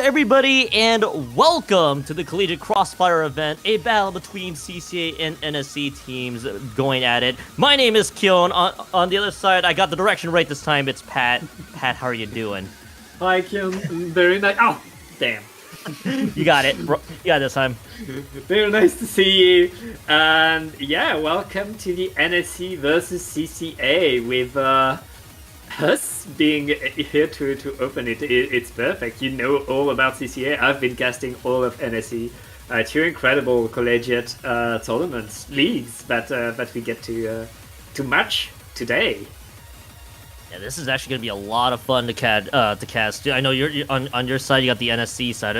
everybody, and welcome to the Collegiate Crossfire event, a battle between CCA and NSE teams going at it. My name is Kyon. On the other side, I got the direction right this time. It's Pat. Pat, how are you doing? Hi, Kyon. Very nice. Oh, damn. You got it. You got it this time. Very nice to see you. And yeah, welcome to the NSE versus CCA with us being here to open it. It's perfect. You know all about CCA. I've been casting all of NSE. Two incredible collegiate tournaments, leagues that we get to match today. Yeah, this is actually going to be a lot of fun to cast. I know you're on your side. You got the NSC side.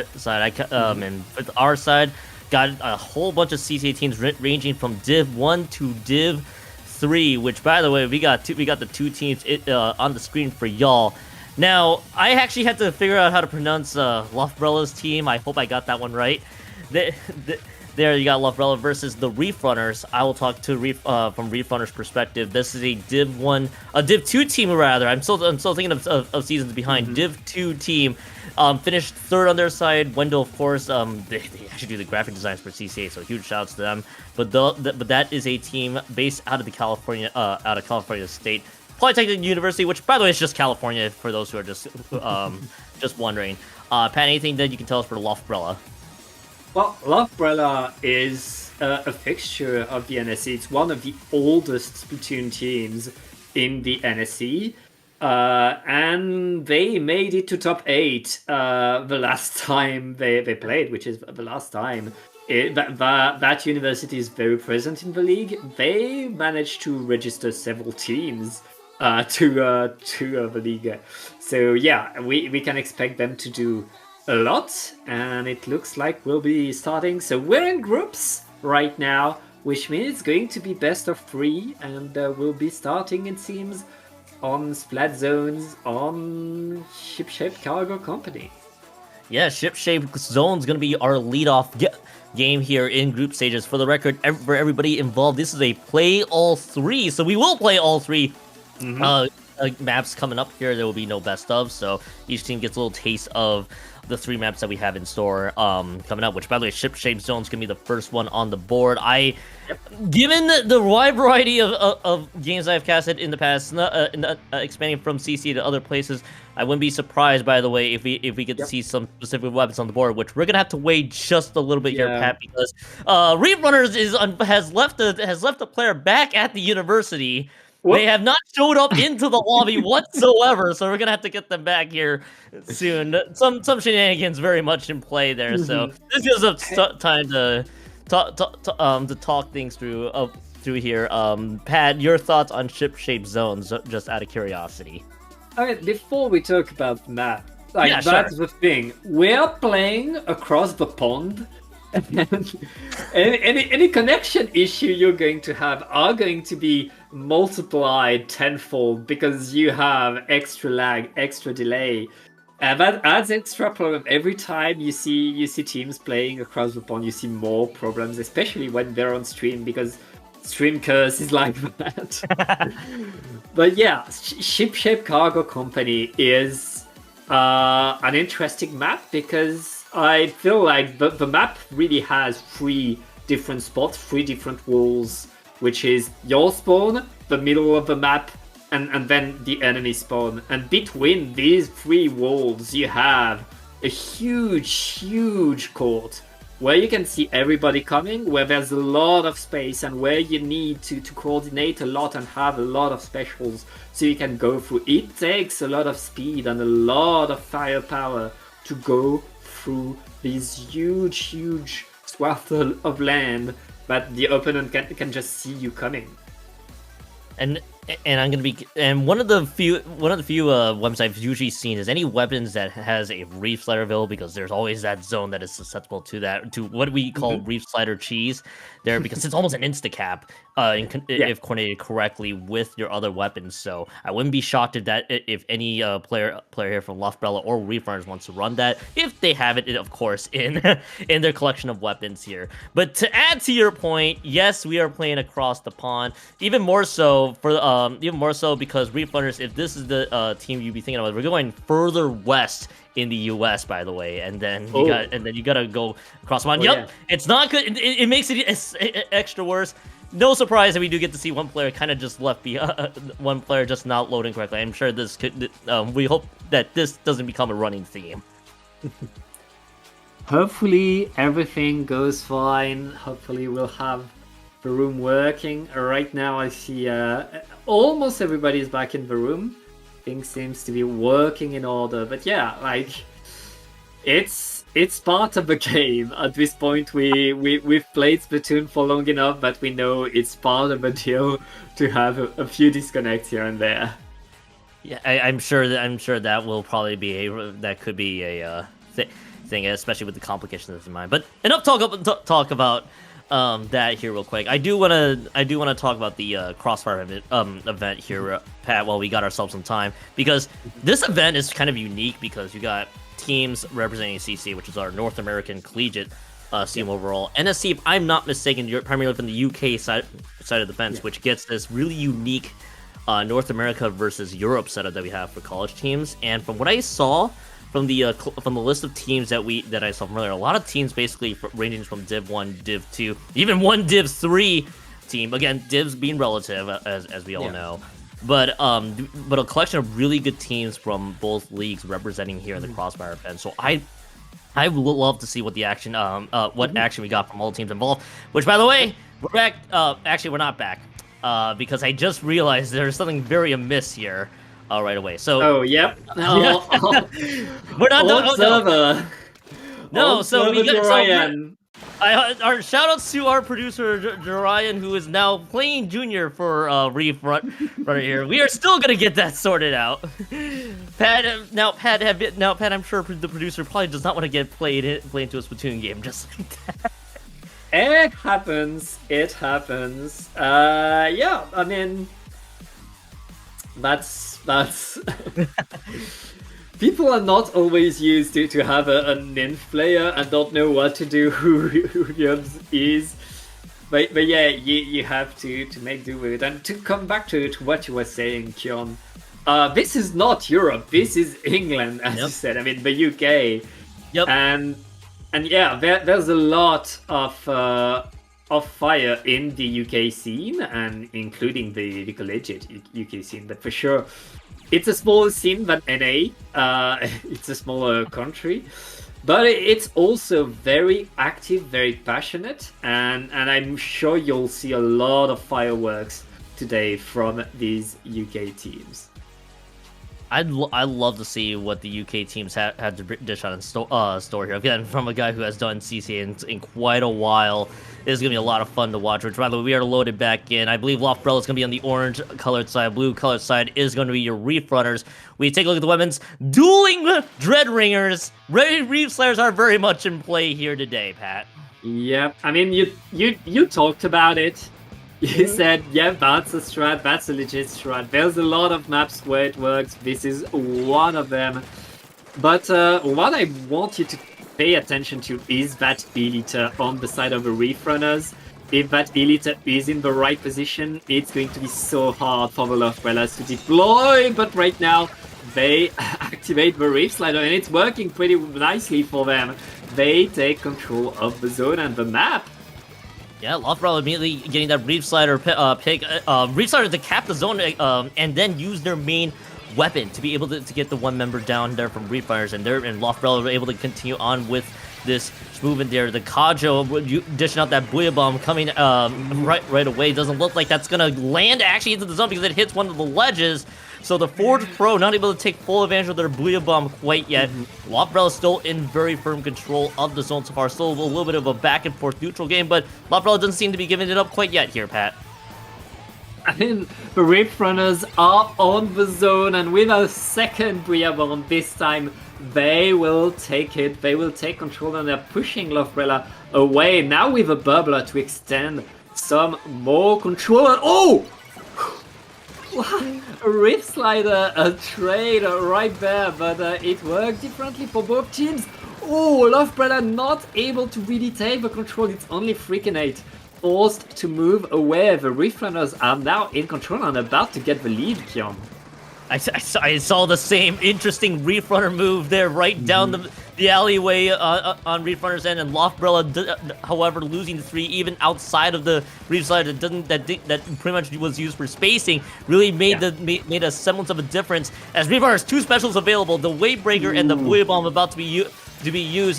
And with our side, got a whole bunch of CCA teams ranging from Div 1 to Div 3. Which, by the way, we got the two teams on the screen for y'all. Now, I actually had to figure out how to pronounce Lofbrella's team. I hope I got that one right. There you got Lofbrella versus the Reef Runners. I will talk to from Reef Runners' perspective. This is a Div 2 team rather. I'm still thinking of seasons behind. Div 2 team finished third on their side. Wendell, of course, they actually do the graphic designs for CCA, so huge shouts to them. But that is a team based out of California State Polytechnic University, which by the way is just California for those who are just wondering. Pat, anything that you can tell us for Lofbrella? Well, Lofbrella is a fixture of the NSE. It's one of the oldest Splatoon teams in the NSE. And they made it to top 8 the last time they played, which is the last time. That university is very present in the league. They managed to register several teams to the league. So yeah, we can expect them to do a lot, and it looks like we'll be starting. So we're in groups right now, which means it's going to be best of 3, and we'll be starting, it seems, on Splat Zones on Ship-Shaped Cargo Company. Yeah, Ship-Shaped Zone's going to be our lead-off game here in group stages. For the record, for everybody involved, this is a play all 3, so we will play all 3 maps coming up here. There will be no best of, so each team gets a little taste of the 3 maps that we have in store coming up, which by the way, Ship-Shaped Zone's gonna be the first one on the board. Given the wide variety of games I've casted in the past, expanding from CC to other places, I wouldn't be surprised, by the way, if we get to see some specific weapons on the board, which we're gonna have to wait just a little bit here, Pat, because Reef Runners has left a player back at the university. They have not showed up into the lobby whatsoever, so we're gonna have to get them back here soon. Some shenanigans very much in play there, so this gives us time to talk things through here. Pat, your thoughts on Ship-Shaped Zones, just out of curiosity. Alright, before we talk about the map, that's the thing. We're playing across the pond. any connection issue you're going to have are going to be multiplied tenfold because you have extra lag, extra delay, and that adds extra problem. Every time you see teams playing across the pond, you see more problems, especially when they're on stream, because stream curse is like that. But yeah, Ship-Shaped Cargo Company is an interesting map because I feel like the map really has 3 different spots, 3 different walls, which is your spawn, the middle of the map, and then the enemy spawn. And between these 3 walls, you have a huge court where you can see everybody coming, where there's a lot of space, and where you need to coordinate a lot and have a lot of specials so you can go through. It takes a lot of speed and a lot of firepower to go through these huge swaths of land that the opponent can just see you coming. And I'm gonna be one of the few weapons I've usually seen is any weapons that has a reef slider available, because there's always that zone that is susceptible to what we call reef slider cheese there, because it's almost an insta cap if coordinated correctly with your other weapons. So I wouldn't be shocked if any player here from Lofbrella or Reef Runners wants to run that, if they have it, of course, in their collection of weapons here. But to add to your point, yes, we are playing across the pond, even more so for even more so because Reef Runners, if this is the team you'd be thinking about, we're going further west in the U.S. by the way, and then you gotta go across the mountain. Yep, it's not good. It makes it extra worse. No surprise that we do get to see one player kind of just left behind, one player just not loading correctly. I'm sure this could. We hope that this doesn't become a running theme. Hopefully everything goes fine. Hopefully we'll have the room working. Right now I see almost everybody is back in the room. Things seems to be working in order. But yeah, like it's part of the game. At this point we've played Splatoon for long enough that we know it's part of the deal to have a few disconnects here and there. Yeah, I'm sure that will probably be that could be a thing, especially with the complications in mind. But enough talk about that here real quick. I do want to talk about the Crossfire event here, Pat, while we got ourselves some time, because this event is kind of unique because you got teams representing CCA, which is our North American Collegiate team overall. NSE, if I'm not mistaken, you're primarily from the UK side of the fence, which gets this really unique North America versus Europe setup that we have for college teams. And from what I saw from the list of teams that I saw from earlier, a lot of teams basically ranging from Div 1, Div 2, even one Div 3 team. Again, divs being relative, as we all know. But a collection of really good teams from both leagues representing here in the Crossfire event. So I would love to see what the action action we got from all the teams involved. Which, by the way, we're back. Actually, we're not back because I just realized there's something very amiss here right away. So yep. we're not done. No, so we got our shout outs to our producer Jarian, who is now playing junior for Reef Runner here. We are still gonna get that sorted out. Pat, I'm sure the producer probably does not want to get played into a Splatoon game just like that. It happens. Yeah, I mean, that's people are not always used to have a nymph player and don't know what to do who Yubs is. But yeah, you have to make do with it. And to come back to what you were saying, Kyon, this is not Europe, this is England, as you said. I mean, the UK. Yep. And yeah, there's a lot of fire in the UK scene, and including the collegiate UK scene. But for sure, it's a smaller scene than NA. It's a smaller country, but it's also very active, very passionate, and I'm sure you'll see a lot of fireworks today from these UK teams. I'd love to see what the UK teams had to dish out in store here. Again, from a guy who has done CCA in quite a while. This is going to be a lot of fun to watch, which, by the way, we are loaded back in. I believe Lofbrella is going to be on the orange-colored side. Blue-colored side is going to be your Reef Runners. We take a look at the weapons. Dueling Dreadringers. Reef Slayers are very much in play here today, Pat. Yep. I mean, you talked about it. You said, yeah, that's a strat, that's a legit strat. There's a lot of maps where it works. This is one of them. But what I want you to pay attention to is that Eliter on the side of the Reef Runners. If that Eliter is in the right position, it's going to be so hard for the Lofbrellas to deploy. But right now, they activate the Reef Slider, and it's working pretty nicely for them. They take control of the zone and the map. Yeah, Lofbrella immediately getting that Reef Slider pick. Reef Slider to cap the zone and then use their main weapon to be able to get the one member down there from Reef Runners, and Lofbrella were able to continue on with this movement there. The Kajo dishing out that Booyah Bomb coming right away. Doesn't look like that's gonna land actually into the zone because it hits one of the ledges. So the Forge Pro not able to take full advantage of their Booyah Bomb quite yet. Lofbrella still in very firm control of the zone so far. Still a little bit of a back and forth neutral game, but Lofbrella doesn't seem to be giving it up quite yet here, Pat. I mean, the Reef Runners are on the zone, and with a second Booyah Bomb this time, they will take it. They will take control, and they're pushing Lofbrella away. Now with a Bubbler to extend some more control. Oh! A Reef Slider, a trade right there, but it worked differently for both teams. Oh, Lofbrella not able to really take the control. It's only Freakinate forced to move away. The Reef Runners are now in control and about to get the lead, Kion. I saw the same interesting Reef Runner move there, right down the alleyway on Reef Runner's end, and Loftbrella, however, losing the 3 even outside of the Reef Slider that pretty much was used for spacing, really made made a semblance of a difference. As Reef Runner's 2 specials available, the Wave Breaker and the Buoy Bomb about to be used.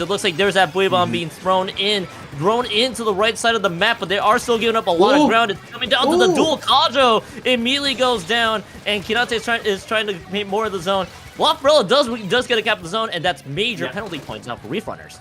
It looks like there's that Buoy Bomb being thrown into the right side of the map, but they are still giving up a lot of ground. It's coming down to the duel. Kajo immediately goes down, and Kinate is trying to paint more of the zone. Loftbrella does get a cap of the zone, and that's major penalty points now for Reef Runners.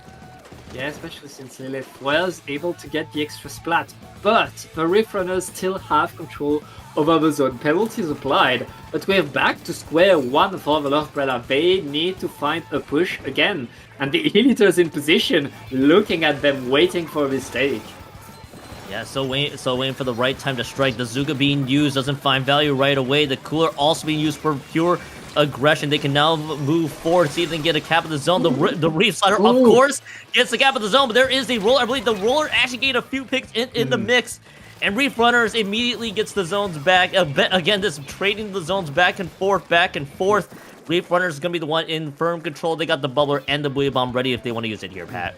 Yeah, especially since Lilith was able to get the extra splat, but the Reef Runners still have control over the zone. Penalties applied, but we're back to square one for the Loftbrella. They need to find a push again, and the Eliters in position, looking at them, waiting for a mistake. Yeah, so waiting for the right time to strike. The Zuka being used doesn't find value right away. The Cooler also being used for pure aggression. They can now move forward, see if they can get a cap of the zone. The Reef Slider, of course, gets the cap of the zone, but there is a roller. I believe the roller actually gained a few picks in the mix, and Reef Runners immediately gets the zones back. Again, this trading the zones back and forth, Reef Runners is going to be the one in firm control. They got the Bubbler and the Buoy Bomb ready if they want to use it here, Pat.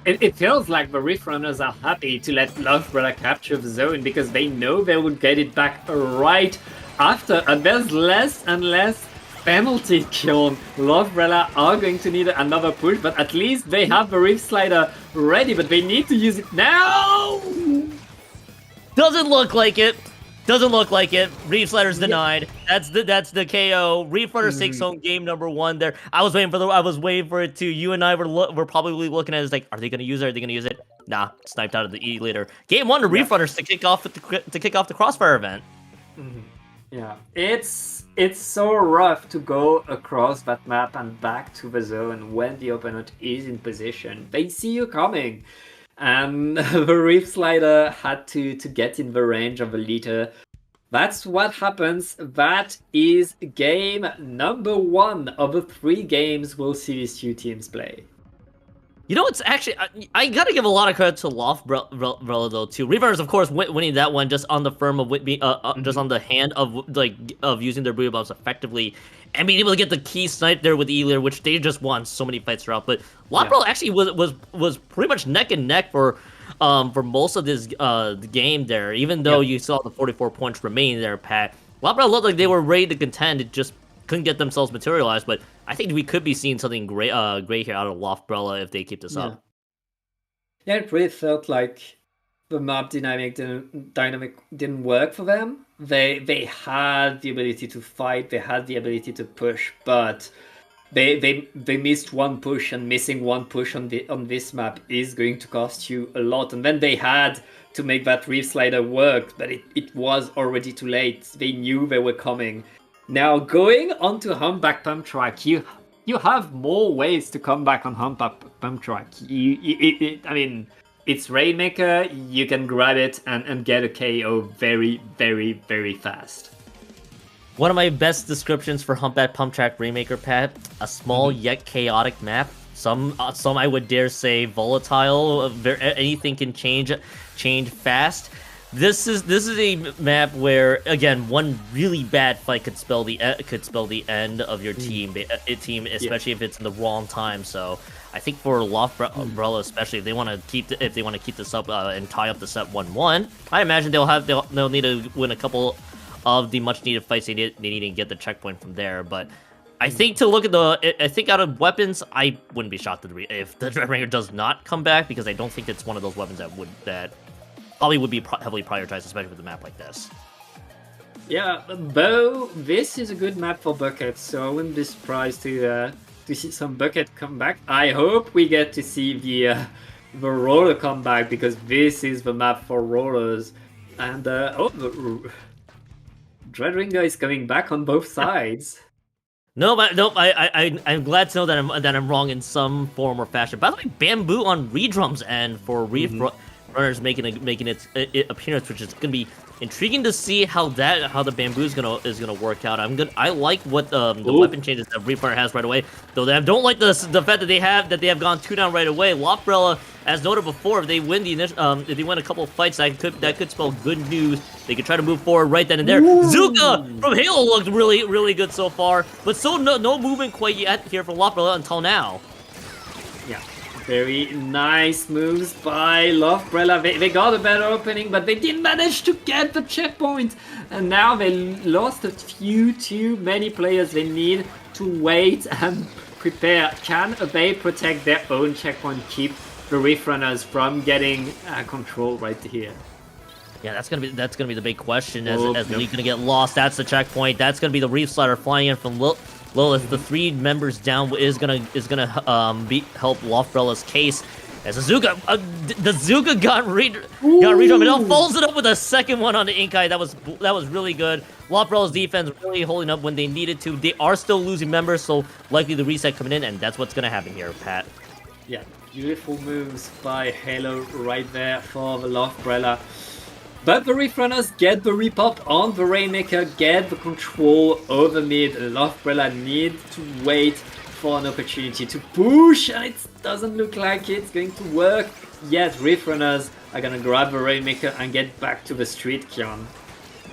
It feels like the Reef Runners are happy to let Loftbrella capture the zone because they know they will get it back right after, and there's less and less penalty kill. Loftbrella are going to need another push, but at least they have the Reef Slider ready, but they need to use it now! Doesn't look like it. Doesn't look like it. Reef Slider's denied. That's the KO. Reef Runners takes home game number 1 there. I was waiting for it too. You and I were probably looking at it as like, are they gonna use it? Are they gonna use it? Nah, sniped out of the E later. Game 1 to Reef Runners to kick off the Crossfire event. Yeah, it's so rough to go across that map and back to the zone when the opponent is in position. They see you coming. And the Reef Slider had to get in the range of a liter. That's what happens. That is game number 1 of the 3 games we'll see these 2 teams play. You know, it's actually, I gotta give a lot of credit to Loftbrella though too. Reef Runners, of course, winning that one just on the firm of just on the hand of using their Buoy Bombs effectively, and being able to get the key snipe there with Elir, which they just won so many fights throughout. But Loftbrella actually was pretty much neck and neck for most of this game there. Even though you saw the 44 points remaining there, Pat, Loftbrella looked like they were ready to contend. It just couldn't get themselves materialized, but I think we could be seeing something great here out of Loftbrella if they keep this up. Yeah, it really felt like the map dynamic didn't work for them. They had the ability to fight, they had the ability to push, but they missed one push, and missing one push on this map is going to cost you a lot. And then they had to make that Reef Slider work, but it was already too late. They knew they were coming. Now, going on to Humpback Pump Track, you have more ways to come back on Humpback Pump Track. I mean, it's Rainmaker, you can grab it and get a KO very, very, very fast. One of my best descriptions for Humpback Pump Track Rainmaker, Pat, a small yet chaotic map. Some I would dare say volatile. Anything can change fast. This is a map where, again, one really bad fight could spell the end of your team, especially if it's in the wrong time. So I think for Loftbrella, especially if they want to keep this up and tie up the set 1-1, I imagine they'll need to win a couple of the much needed fights. They need to get the checkpoint from there. But I think out of weapons, I wouldn't be shocked if the Dreadbringer does not come back, because I don't think it's one of those weapons that probably would be heavily prioritized, especially with a map like this. Yeah, though this is a good map for Bucket, so I wouldn't be surprised to see some Bucket come back. I hope we get to see the roller come back, because this is the map for rollers. And the Dreadringer is coming back on both sides. No, I'm glad to know that I'm wrong in some form or fashion. By the way, Bamboo on Redrum's end for Reef Runners making its appearance, which is going to be Intriguing to see how the bamboo is gonna work out. I like what the weapon changes that Reaper has right away. Though I don't like the fact that they have gone 2 down right away. Lofbrella, as noted before, if they win the initial if they win a couple of fights, that could spell good news. They could try to move forward right then and there. Zuka from Halo looked really good so far, but still no movement quite yet here from Lofbrella until now. Yeah. Very nice moves by Lofbrella. They got a better opening, but they didn't manage to get the checkpoint. And now they lost a few too many players. They need to wait and prepare. Can they protect their own checkpoint, keep the Rift Runners from getting control right here? Yeah, that's gonna be the big question as the lead gonna get lost. That's the checkpoint. That's gonna be the Reef Slider flying in from Lilith. The 3 members down is gonna help Lofbrella's case. As the Zuka got redrum, and now follows it up with a second one on the Inkai. That was really good. Lofbrella's defense really holding up when they needed to. They are still losing members, so likely the reset coming in, and that's what's gonna happen here, Pat. Yeah, beautiful moves by Halo right there for the Lofbrella. But the Rift Runners get the repop on the Rainmaker, get the control over mid. Lofbrella need to wait for an opportunity to push, and it doesn't look like it's going to work yet. Rift Runners are gonna grab the Rainmaker and get back to the street, Kion.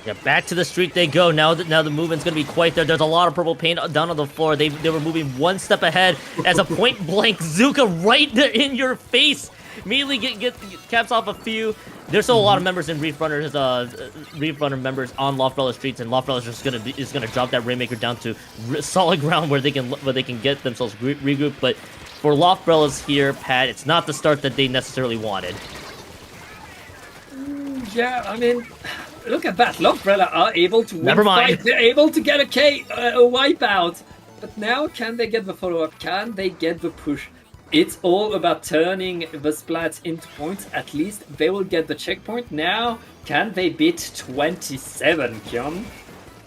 Yeah, back to the street they go. Now the movement's gonna be quite there. There's a lot of purple paint down on the floor. They were moving one step ahead as a point blank Zuka right there in your face. Immediately get caps off a few. There's still a lot of members in Reef Runner members on Lofbrella streets, and Lofbrella is gonna drop that Rainmaker down to solid ground where they can get themselves regrouped. But for Lofbrella's here, Pat, it's not the start that they necessarily wanted. Yeah, I mean, look at that. Lofbrella are able to win. Never mind. They're able to get a wipeout. But now, can they get the follow-up? Can they get the push? It's all about turning the splats into points. At least they will get the checkpoint. Now, can they beat 27, Kion?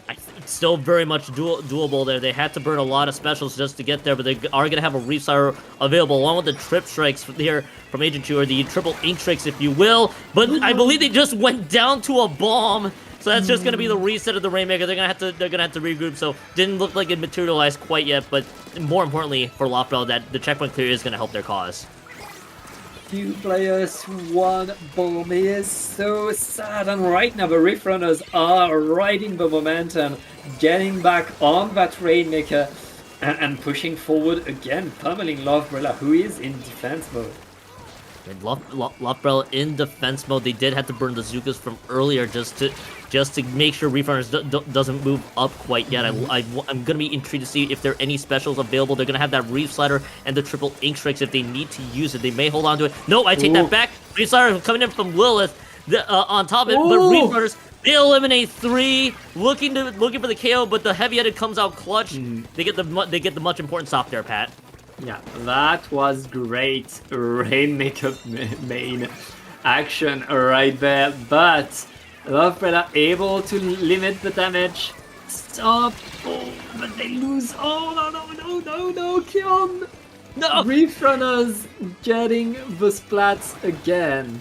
It's still very much doable there. They had to burn a lot of specials just to get there, but they are going to have a Reef Slider available, along with the Trip Strikes here from Agent 2, or the triple Ink Strikes, if you will. But I believe they just went down to a bomb. So that's just gonna be the reset of the Rainmaker. They're gonna have to regroup. So didn't look like it materialized quite yet, but more importantly for Lofbrella, that the checkpoint clear is gonna help their cause. 2 players, 1 bomb. It is so sad, and right now the Rift Runners are riding the momentum, getting back on that Rainmaker, and pushing forward again, pummeling Lofbrella, who is in defense mode. And Lofbrella in defense mode. They did have to burn the Zukas from earlier just to make sure Reef Runners doesn't move up quite yet. I'm gonna be intrigued to see if there are any specials available. They're gonna have that Reef Slider and the triple Ink Strikes if they need to use it. They may hold on to it. No, I take that back. Reef Slider coming in from Lilith on top of it, but Reef Runners, they eliminate 3, looking for the KO, but the heavy-headed comes out clutch. They get the much important stop there, Pat. Yeah, that was great Rainmaker main action right there, but Lofbrella able to limit the damage. Stop! Oh, but they lose. Oh, no, Kion! No! Reef Runners getting the splats again.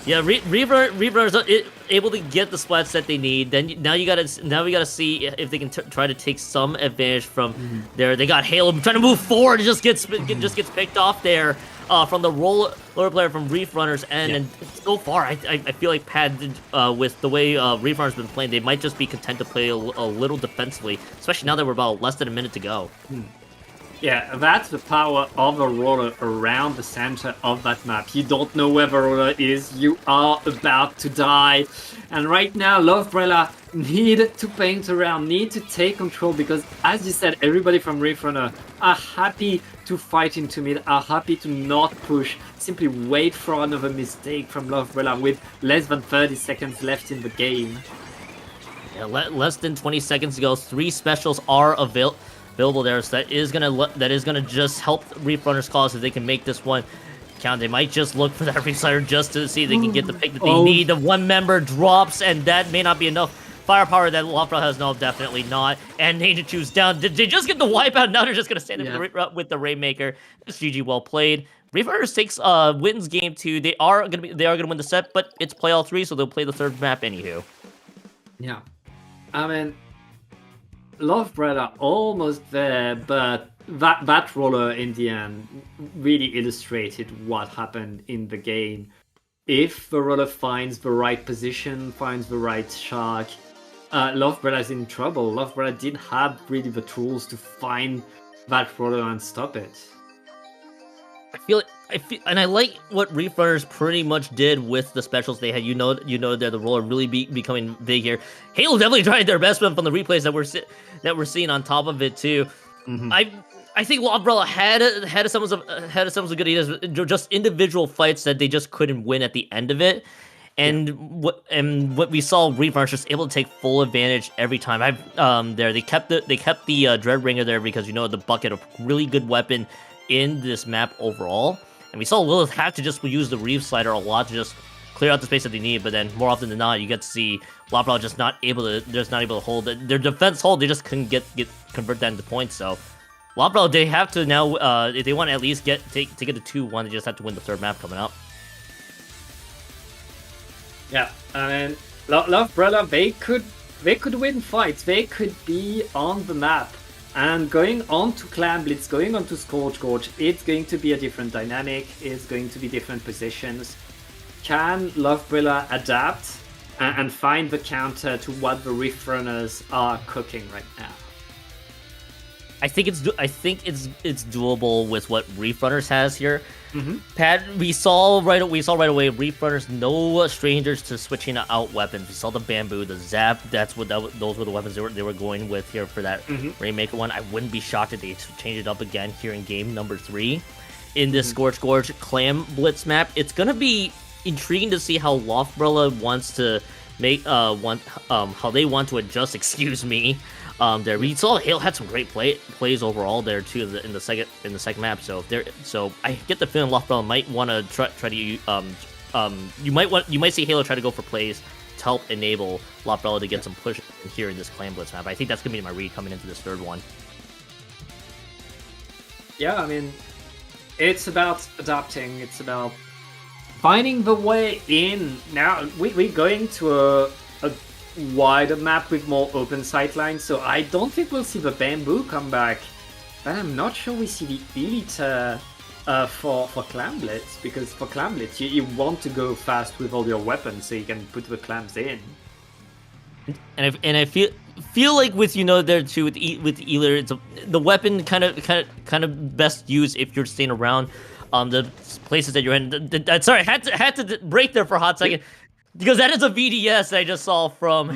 Yeah, Reef Runners are able to get the splats that they need. Then now we gotta see if they can try to take some advantage from there. They got Halo trying to move forward. It just gets picked off there from the roller player from Reef Runners end. And so far, I feel like Pat, with the way Reef Runners been playing, they might just be content to play a little defensively, especially now that we're about less than a minute to go. Yeah, that's the power of the roller around the center of that map. You don't know where the roller is, you are about to die. And right now, Lofbrella need to paint around, need to take control, because as you said, everybody from Reef Runner are happy to fight into mid, are happy to not push, simply wait for another mistake from Lofbrella with less than 30 seconds left in the game. Yeah, less than 20 seconds to go. 3 specials are available there, so that is gonna just help Reef Runners' cause if they can make this one count. They might just look for that Reef Slider just to see if they can get the pick that they need. The 1 member drops, and that may not be enough firepower that Lofbrella has. No, definitely not. And Agent 2's down. Did they just get the wipeout? Now they're just gonna stand with the Rainmaker. It's GG, well played. Reef Runners wins game 2. They are gonna win the set, but it's play all 3, so they'll play the third map anywho. Yeah, I mean, Love Brother almost there, but that roller in the end really illustrated what happened in the game. If the roller finds the right position, finds the right shark, Love Brother's in trouble. Love Brother didn't have really the tools to find that roller and stop it. I feel, and I like what Reef Runners pretty much did with the specials they had. You know that the roller really becoming big here. Halo definitely tried their best from the replays that we're seeing on top of it too. Mm-hmm. I think Umbrella had some of good ideas, just individual fights that they just couldn't win at the end of it. And what we saw, Reef Runners just able to take full advantage every time. They kept the Dread Ringer there because the bucket, a really good weapon in this map overall. And we saw Lilith have to just use the Reef Slider a lot to just clear out the space that they need. But then more often than not, you get to see Umbrella just not able to hold it. Their defense hold, they just couldn't convert that into points. So Umbrella, they have to now if they want to at least get to 2-1, they just have to win the third map coming up. Yeah, I mean, Love Brother, they could win fights. They could be on the map. And going on to Clan Blitz, going on to Scorch Gorge, it's going to be a different dynamic. It's going to be different positions. Can Love Brother adapt and find the counter to what the Reef Runners are cooking right now? I think it's doable with what Reef Runners has here. Mm-hmm. Pat, we saw right away. Reef Runners, no strangers to switching out weapons. We saw the bamboo, the zap. Those were the weapons they were going with here for that Rainmaker one. I wouldn't be shocked if they change it up again here in game number 3 in this Scorch Gorge Clam Blitz map. It's gonna be intriguing to see how Loftbrella wants to make how they want to adjust. Excuse me. There we saw Hale had some great plays overall there too in the second map. So I get the feeling Loftbrella might want to try to you might see Halo try to go for plays to help enable Loftbrella to get some push here in this Clan Blitz map. I think that's gonna be my read coming into this third one. Yeah, I mean, it's about adapting. It's about finding the way in. Now we're going to a wider map with more open sightlines, so I don't think we'll see the bamboo come back, but I'm not sure we see the Elite for Clam Blitz, because for Clam Blitz you want to go fast with all your weapons so you can put the clams in. And I feel like with there too with Ealer, it's the weapon kind of best used if you're staying around the places that you're in. Sorry, I had to break there for a hot second. Because that is a VDS I just saw from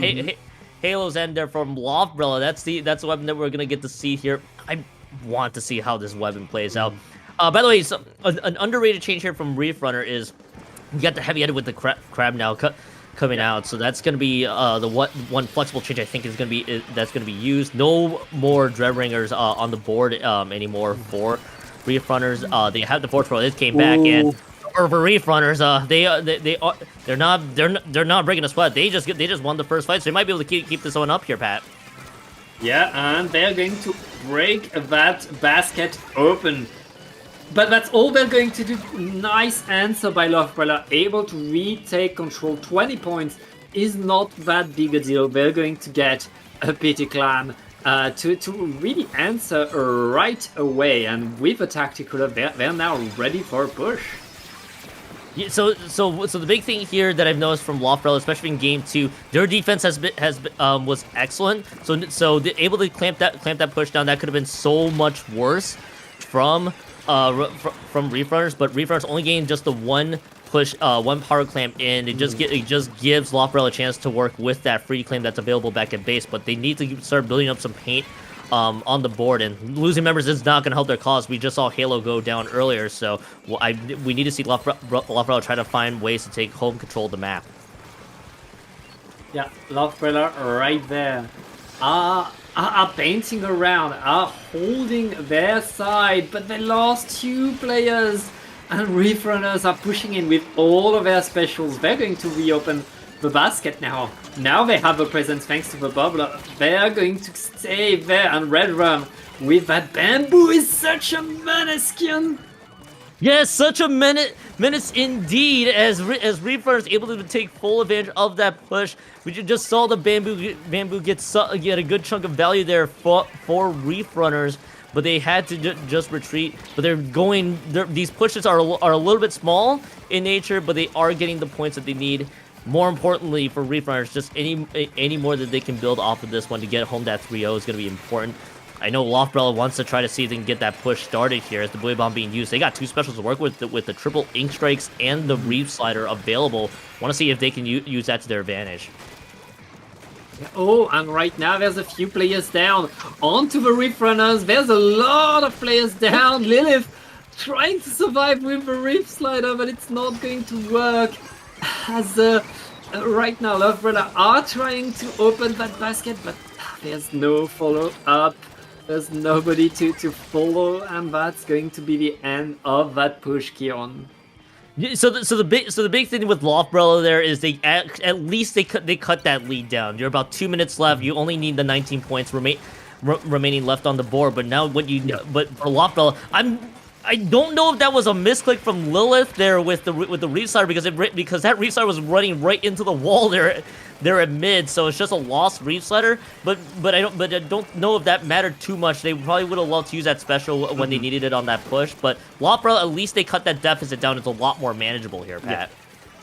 Halo's end there from Loftbrella. That's the weapon that we're gonna get to see here. I want to see how this weapon plays out. By the way, an underrated change here from Reef Runner is we got the heavy-headed with the crab now coming out. So that's gonna be the one flexible change I think is gonna be used. No more Dread Ringers on the board anymore for Reef Runners. They have the Force Pro. This came back and. Or for Reef Runners, they're not breaking a sweat. They just won the first fight, so they might be able to keep this one up here, Pat. Yeah, and they're going to break that basket open. But that's all they're going to do. Nice answer by Loftbrella, able to retake control. 20 points is not that big a deal. They're going to get a pity clan to really answer right away, and with a tactical, they're now ready for a push. Yeah, so the big thing here that I've noticed from Loftbrella, especially in game 2, their defense was excellent. So they're able to clamp that push down. That could have been so much worse from Reef Runners, but Reef Runners only gained just the one push, one power clamp in. It just gives Loftbrella a chance to work with that free claim that's available back at base. But they need to start building up some paint on the board, and losing members is not going to help their cause. We just saw Halo go down earlier, so we need to see Loftbrella try to find ways to take home control of the map. Yeah, Loftbrella right there. Are painting around, are holding their side, but they lost 2 players, and Reef Runners are pushing in with all of their specials. They're going to reopen the basket now. Now they have a presence thanks to the bubbler. They are going to stay there, and Red Rum with that bamboo is such a maneskin. Yes, such a menace indeed. As Reaper is able to take full advantage of that push. We just saw the bamboo get a good chunk of value there for Reef Runners, but they had to just retreat. But these pushes are a little bit small in nature, but they are getting the points that they need. More importantly for Reef Runners, just any more that they can build off of this one to get home that 3-0 is going to be important. I know Loftbrella wants to try to see if they can get that push started here as the Boy Bomb being used. They got two specials to work with the triple Ink Strikes and the Reef Slider available. Want to see if they can use that to their advantage. Oh, and right now there's a few players down. Onto the Reef Runners. There's a lot of players down. Lilith trying to survive with the Reef Slider, but it's not going to work. As right now, Loftbrella are trying to open that basket, but there's no follow-up. There's nobody to follow, and that's going to be the end of that push, Kion. So the big thing with Loftbrella there is they at least they cut that lead down. You're about 2 minutes left. You only need the 19 points remaining left on the board. But now but for Loftbrella, I don't know if that was a misclick from Lilith there with the Reef Slider because that Reef Slider was running right into the wall there at mid, so it's just a lost Reef Slider. But I don't know if that mattered too much. They probably would have loved to use that special when they needed it on that push. But Loftbrella, at least they cut that deficit down. It's a lot more manageable here, Pat.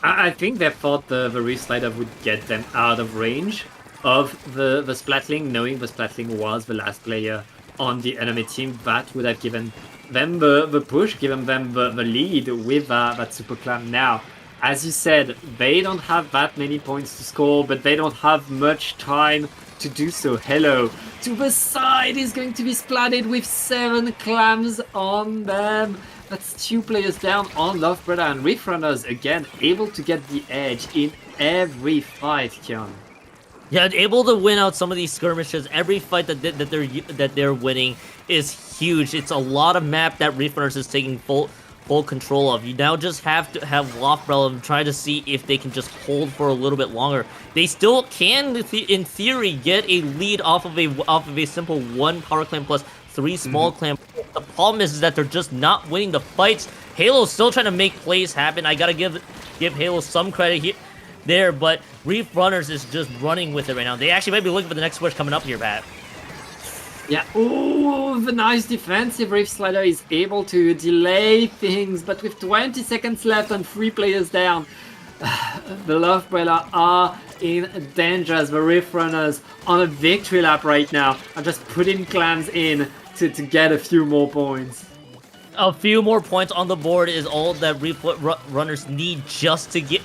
Yeah. I think they thought the Reef Slider would get them out of range of the Splatling, knowing the Splatling was the last player on the enemy team. That would have given them the push, given them the lead with that Super Clam. Now, as you said, they don't have that many points to score, but they don't have much time to do so. Hello to the side is going to be splatted with 7 clams on them. That's 2 players down on Loftbrella, and Reef Runners again able to get the edge in every fight, Kion. Yeah, able to win out some of these skirmishes. Every fight that they're winning is huge. It's a lot of map that Reef Runners is taking full control of. You now just have to have Loftbrella try to see if they can just hold for a little bit longer. They still can, in theory, get a lead off of a simple 1 power clan plus 3 small clan. The problem is that they're just not winning the fights. Halo's still trying to make plays happen. I gotta give Halo some credit here. But Reef Runners is just running with it right now. They actually might be looking for the next push coming up here, Pat. Yeah, oh, the nice defensive Reef Slider is able to delay things, but with 20 seconds left and 3 players down, the Loftbrella are in danger as the Reef Runners on a victory lap right now are just putting clams in to get a few more points. A few more points on the board is all that Reef Runners need just to get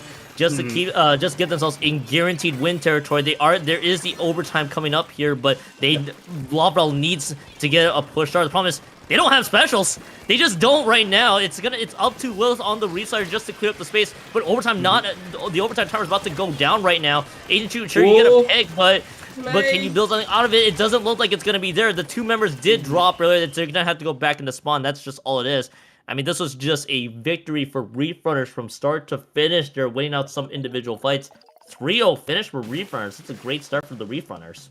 themselves in guaranteed win territory. There is the overtime coming up here, but Loftbrella needs to get a push start. The problem is they don't have specials. They just don't right now. It's up to Lilith on the Reef Slider just to clear up the space. But overtime the overtime timer is about to go down right now. Agent sure you get a pick, but can you build something out of it? It doesn't look like it's gonna be there. The 2 members did drop earlier. That they're gonna have to go back into spawn. That's just all it is. I mean, this was just a victory for Reef Runners from start to finish. They're winning out some individual fights. 3-0 finish for Reef Runners. It's a great start for the Reef Runners.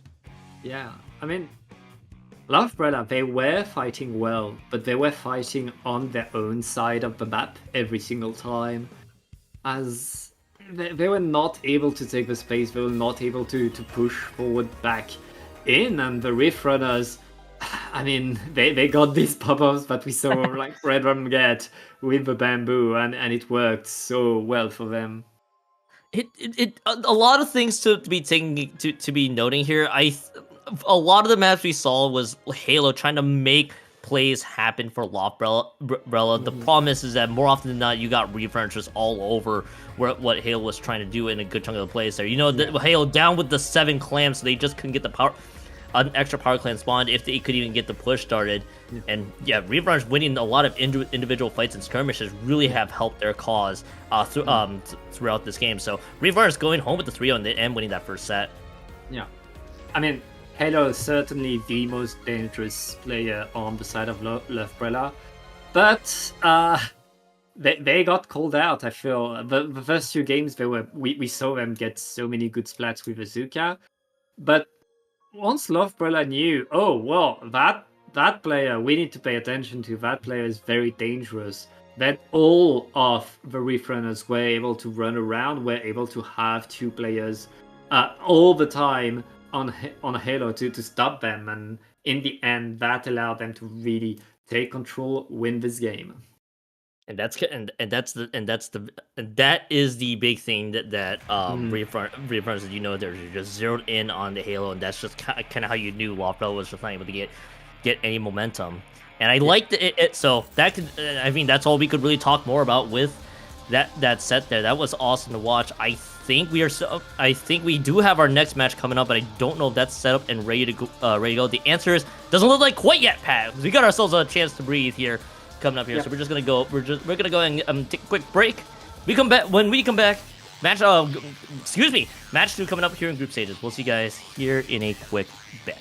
Yeah, I mean, Loftbrella, they were fighting well, but they were fighting on their own side of the map every single time. As they were not able to take the space, they were not able to push forward back in, and the Reef Runners, I mean, they got these pop-ups that we saw like Red Rum get with the bamboo, and it worked so well for them. A lot of things to be noting here. A lot of the maps we saw was Halo trying to make plays happen for Loftbrella. The problem is that more often than not, you got Reef Runners just all over what Halo was trying to do in a good chunk of the plays there. You know, Halo down with the 7 clams, so they just couldn't get an extra power clan spawned if they could even get the push started. And yeah, Reef Runners winning a lot of individual fights and skirmishes really have helped their cause throughout this game. So Reef Runners going home with the 3-0 and winning that first set. Yeah, I mean, Halo is certainly the most dangerous player on the side of Loftbrella, but they got called out. I feel the first 2 games we saw them get so many good splats with Azuka, but once Loftbrella knew, oh well, that player we need to pay attention to. That player is very dangerous. that all of the Reef Runners were able to run around, were able to have two players all the time on Halo to stop them, and in the end, that allowed them to really take control, win this game. And that is the big thing that reaffirms that they're just zeroed in on the Halo, and that's just kind of how you knew Wafel was just not able to get any momentum. And I liked it, so that could I mean that's all we could really talk more about with that set there. That was awesome to watch. I think we do have our next match coming up, but I don't know if that's set up and ready to go. The answer is doesn't look like quite yet, Pat. We got ourselves a chance to breathe here coming up here, so we're just gonna go. We're gonna go and take a quick break. When we come back, match 2 coming up here in group stages. We'll see you guys here in a quick bit.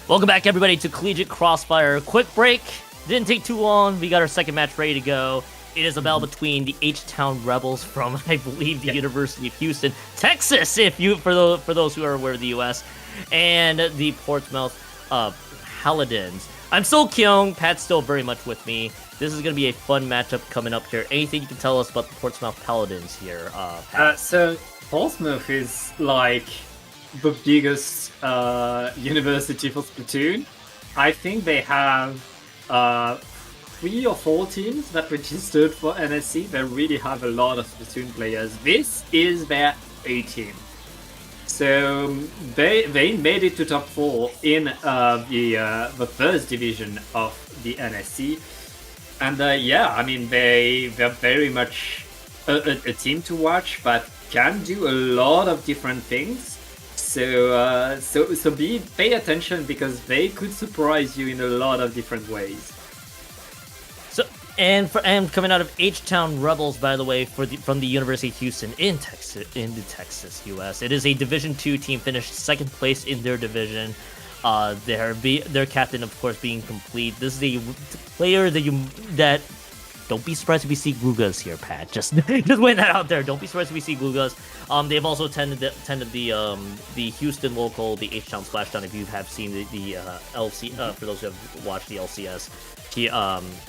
Welcome back, everybody, to Collegiate Crossfire. Quick break. Didn't take too long. We got our second match ready to go. It is a battle between the H-Town Rebels from, I believe, the University of Houston, Texas, for those who are aware of the U.S., and the Portsmouth Paladins. I'm still Kyung. Pat's still very much with me. This is going to be a fun matchup coming up here. Anything you can tell us about the Portsmouth Paladins here, Pat? So Portsmouth is like the biggest university for Splatoon. I think they have 3 or 4 teams that registered for NSE. They really have a lot of Splatoon players. This is their A team. So they made it to top 4 in the first division of the NSE. And yeah, I mean they're very much a team to watch, but can do a lot of different things. So pay attention, because they could surprise you in a lot of different ways. So and coming out of H-Town Rebels, by the way, from the University of Houston in Texas, US. It is a Division II team, finished second place in their division. Their captain, of course, being complete. This is a player that don't be surprised if we see Glugas here, Pat. Just win that out there. Don't be surprised if we see Glugas. They've also attended the Houston local, the H-Town Splashdown. If you have seen the LC, for those who have watched the LCS,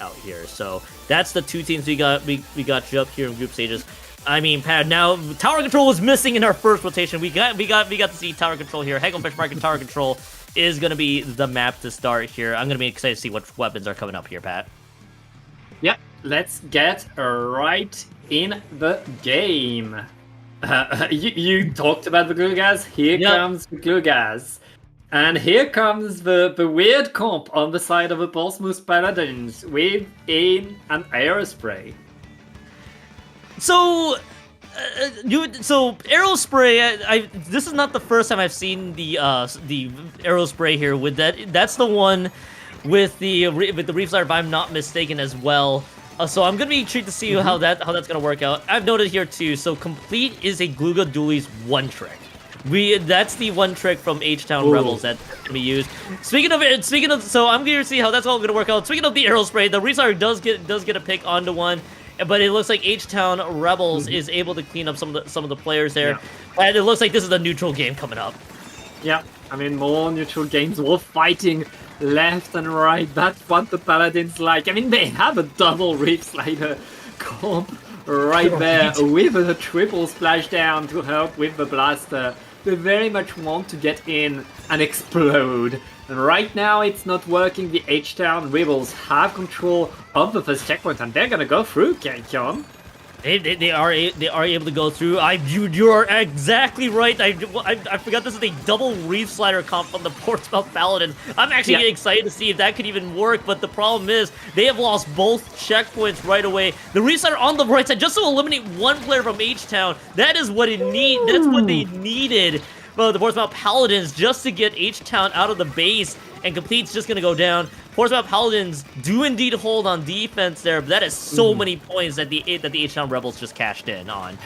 out here. So that's the 2 teams we got you up here in group stages. I mean, Pat, now Tower Control was missing in our first rotation. We got to see Tower Control here. Hagglefish Market Tower Control is going to be the map to start here. I'm going to be excited to see what weapons are coming up here, Pat. Yep, let's get right in the game. You talked about the glue gas. Here comes the glue gas. And here comes the weird comp on the side of the Portsmouth Paladins with an Aerospray. So, Aerospray. This is not the first time I've seen the Aerospray here. With that's the one with the Reef Slider, if I'm not mistaken, as well. So I'm gonna be intrigued to see how that's gonna work out. I've noted here too. So complete is a Gluga Dooley's one trick. That's the one trick from H-Town Rebels that can be used. Speaking of, so I'm going to see how that's all going to work out. Speaking of the Aerospray, the Restarter does get a pick onto one, but it looks like H-Town Rebels is able to clean up some of the players there. Yeah. And it looks like this is a neutral game coming up. Yeah, I mean, more neutral games, all fighting left and right. That's what the Paladins like. I mean, they have a double Reef Slider comp right there with a triple splashdown to help with the blaster. They very much want to get in and explode. And right now it's not working. The H-Town Rebels have control of the first checkpoint and they're gonna go through, Kion. They are able to go through. You are exactly right. I forgot this is a double Reef Slider comp from the Portsmouth Paladins. I'm actually getting excited to see if that could even work, but the problem is they have lost both checkpoints right away. The Reef Slider on the right side just to eliminate one player from H-Town. That is what That's what they needed. Well, the Portsmouth Paladins just to get H-Town out of the base, and Complete's just gonna go down. Portsmouth Paladins do indeed hold on defense there, but that is so many points that the H-Town Rebels just cashed in on.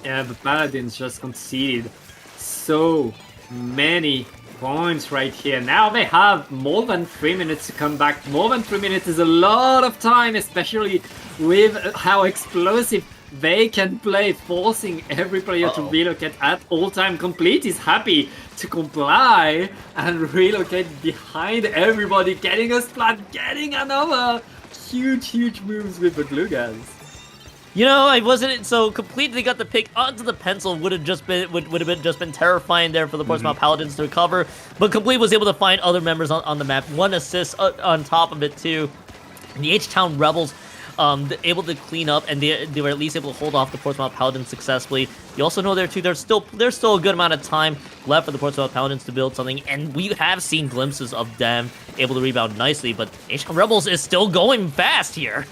Yeah, the Paladins just conceded so many points right here. Now they have more than 3 minutes to come back. More than 3 minutes is a lot of time, especially with how explosive they can play, forcing every player to relocate at all time. Complete is happy to comply and relocate behind everybody, getting a splat, getting another huge moves with the glue guns. You know, I wasn't so completely got the pick onto the pencil. Would have just been terrifying there for the Portsmouth Paladins to recover, but Complete was able to find other members on the map. One assist on top of it too. And the H-Town Rebels able to clean up, and they were at least able to hold off the Portsmouth Paladins successfully. You also know there too, there's still a good amount of time left for the Portsmouth Paladins to build something, and we have seen glimpses of them able to rebound nicely, but H-Town Rebels is still going fast here.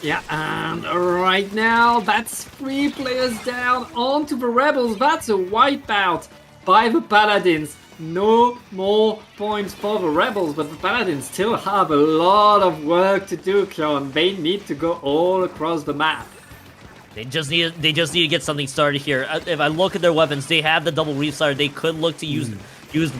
Yeah, and right now that's 3 players down onto the Rebels. That's a wipeout by the Paladins. No more points for the Rebels, but the Paladins still have a lot of work to do, Kion. They need to go all across the map. They just need to get something started here. If I look at their weapons, they have the double Reef Slider. They could look to use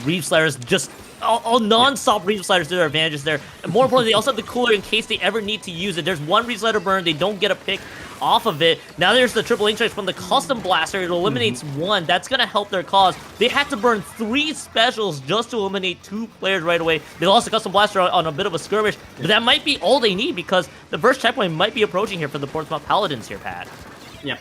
Reef Sliders, just all non-stop Reef Sliders to their advantages there. And more importantly, they also have the cooler in case they ever need to use it. There's one Reef Slider burn, they don't get a pick off of it. Now there's the triple ink strikes from the custom blaster. It eliminates one. That's gonna help their cause. They had to burn 3 specials just to eliminate 2 players right away. They lost the custom blaster on a bit of a skirmish, but that might be all they need because the first checkpoint might be approaching here for the Portsmouth Paladins here, Pat. Yeah,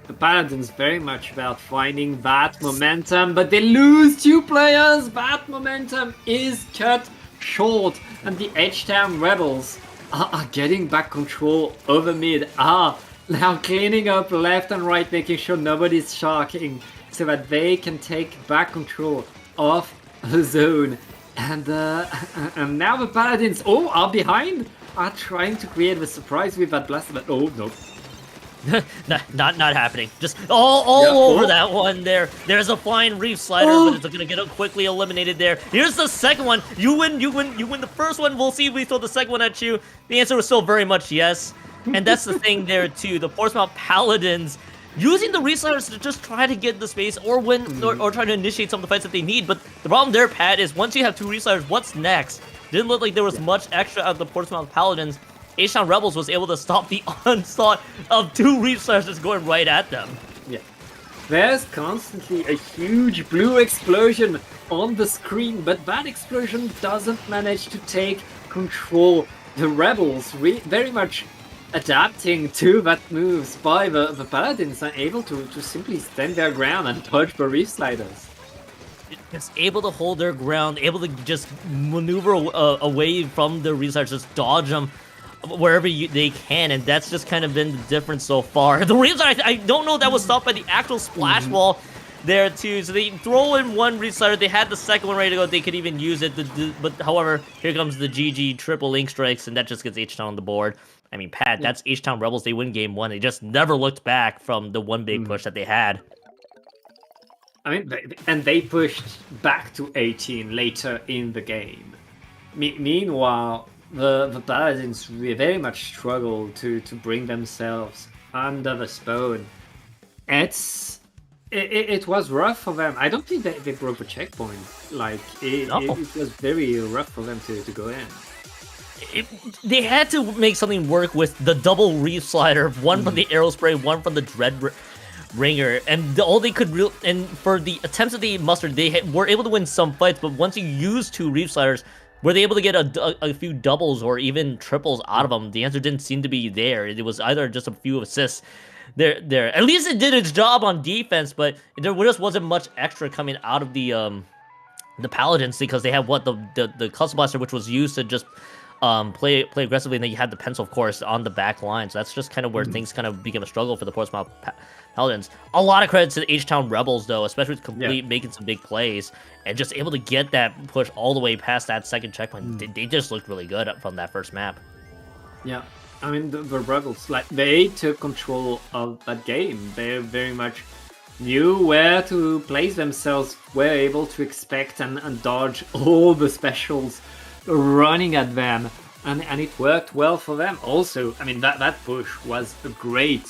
the Paladins very much about finding that momentum, but they lose 2 players. That momentum is cut short, and the H-Town Rebels are getting back control over mid. Now cleaning up left and right, making sure nobody's sharking so that they can take back control of the zone. And now the Paladins are behind, are trying to create a surprise with that blaster, but no. not happening. Just all over that one there. There's a flying Reef Slider, but it's gonna get quickly eliminated there. Here's the second one. You win the first one. We'll see if we throw the second one at you. The answer was still very much yes. And that's the thing there too. The Portsmouth Paladins using the Reef Sliders to just try to get the space or win or try to initiate some of the fights that they need. But the problem there, Pat, is once you have 2 Reef Sliders, what's next? Didn't look like there was much extra out of the Portsmouth Paladins. H-Town Rebels was able to stop the onslaught of 2 Reef Sliders just going right at them. Yeah. There's constantly a huge blue explosion on the screen, but that explosion doesn't manage to take control. The Rebels very much adapting to that moves by the Paladins are able to simply stand their ground and dodge the Reef Sliders. Just able to hold their ground, able to just maneuver away from the Reef Sliders, just dodge them wherever they can, and that's just kind of been the difference so far. The reason I don't know that was stopped by the actual splash wall. there too. So they throw in one Reef Slider. They had the second one ready to go. They could even use it. But however, here comes the GG triple Link Strikes, and that just gets H-Town on the board. I mean, Pat, that's H-Town Rebels. They win game one. They just never looked back from the one big push that they had. I mean, they pushed back to 18 later in the game. Meanwhile, the Paladins very much struggle to bring themselves under the spawn. It was rough for them. I don't think they broke the checkpoint. Like, it was very rough for them to go in. They had to make something work with the double Reef Slider, one from the Arrow Spray, one from the Dread Ringer, and all they could and for the attempts that they mustered, they were able to win some fights, but once you use two Reef Sliders, were they able to get a few doubles or even triples out of them? The answer didn't seem to be there. It was either just a few assists. There. At least it did its job on defense, but there just wasn't much extra coming out of the Paladins because they had the Custom Blaster, which was used to just play aggressively, and then you had the pencil, of course, on the back line. So that's just kind of where things kind of became a struggle for the Portsmouth Paladins. A lot of credit to the H-Town Rebels, though, especially with making some big plays and just able to get that push all the way past that second checkpoint. They just looked really good from that first map. Yeah, I mean, the Rebels, like, they took control of that game. They very much knew where to place themselves, were able to expect and dodge all the specials running at them, and it worked well for them. Also, I mean, that push was a great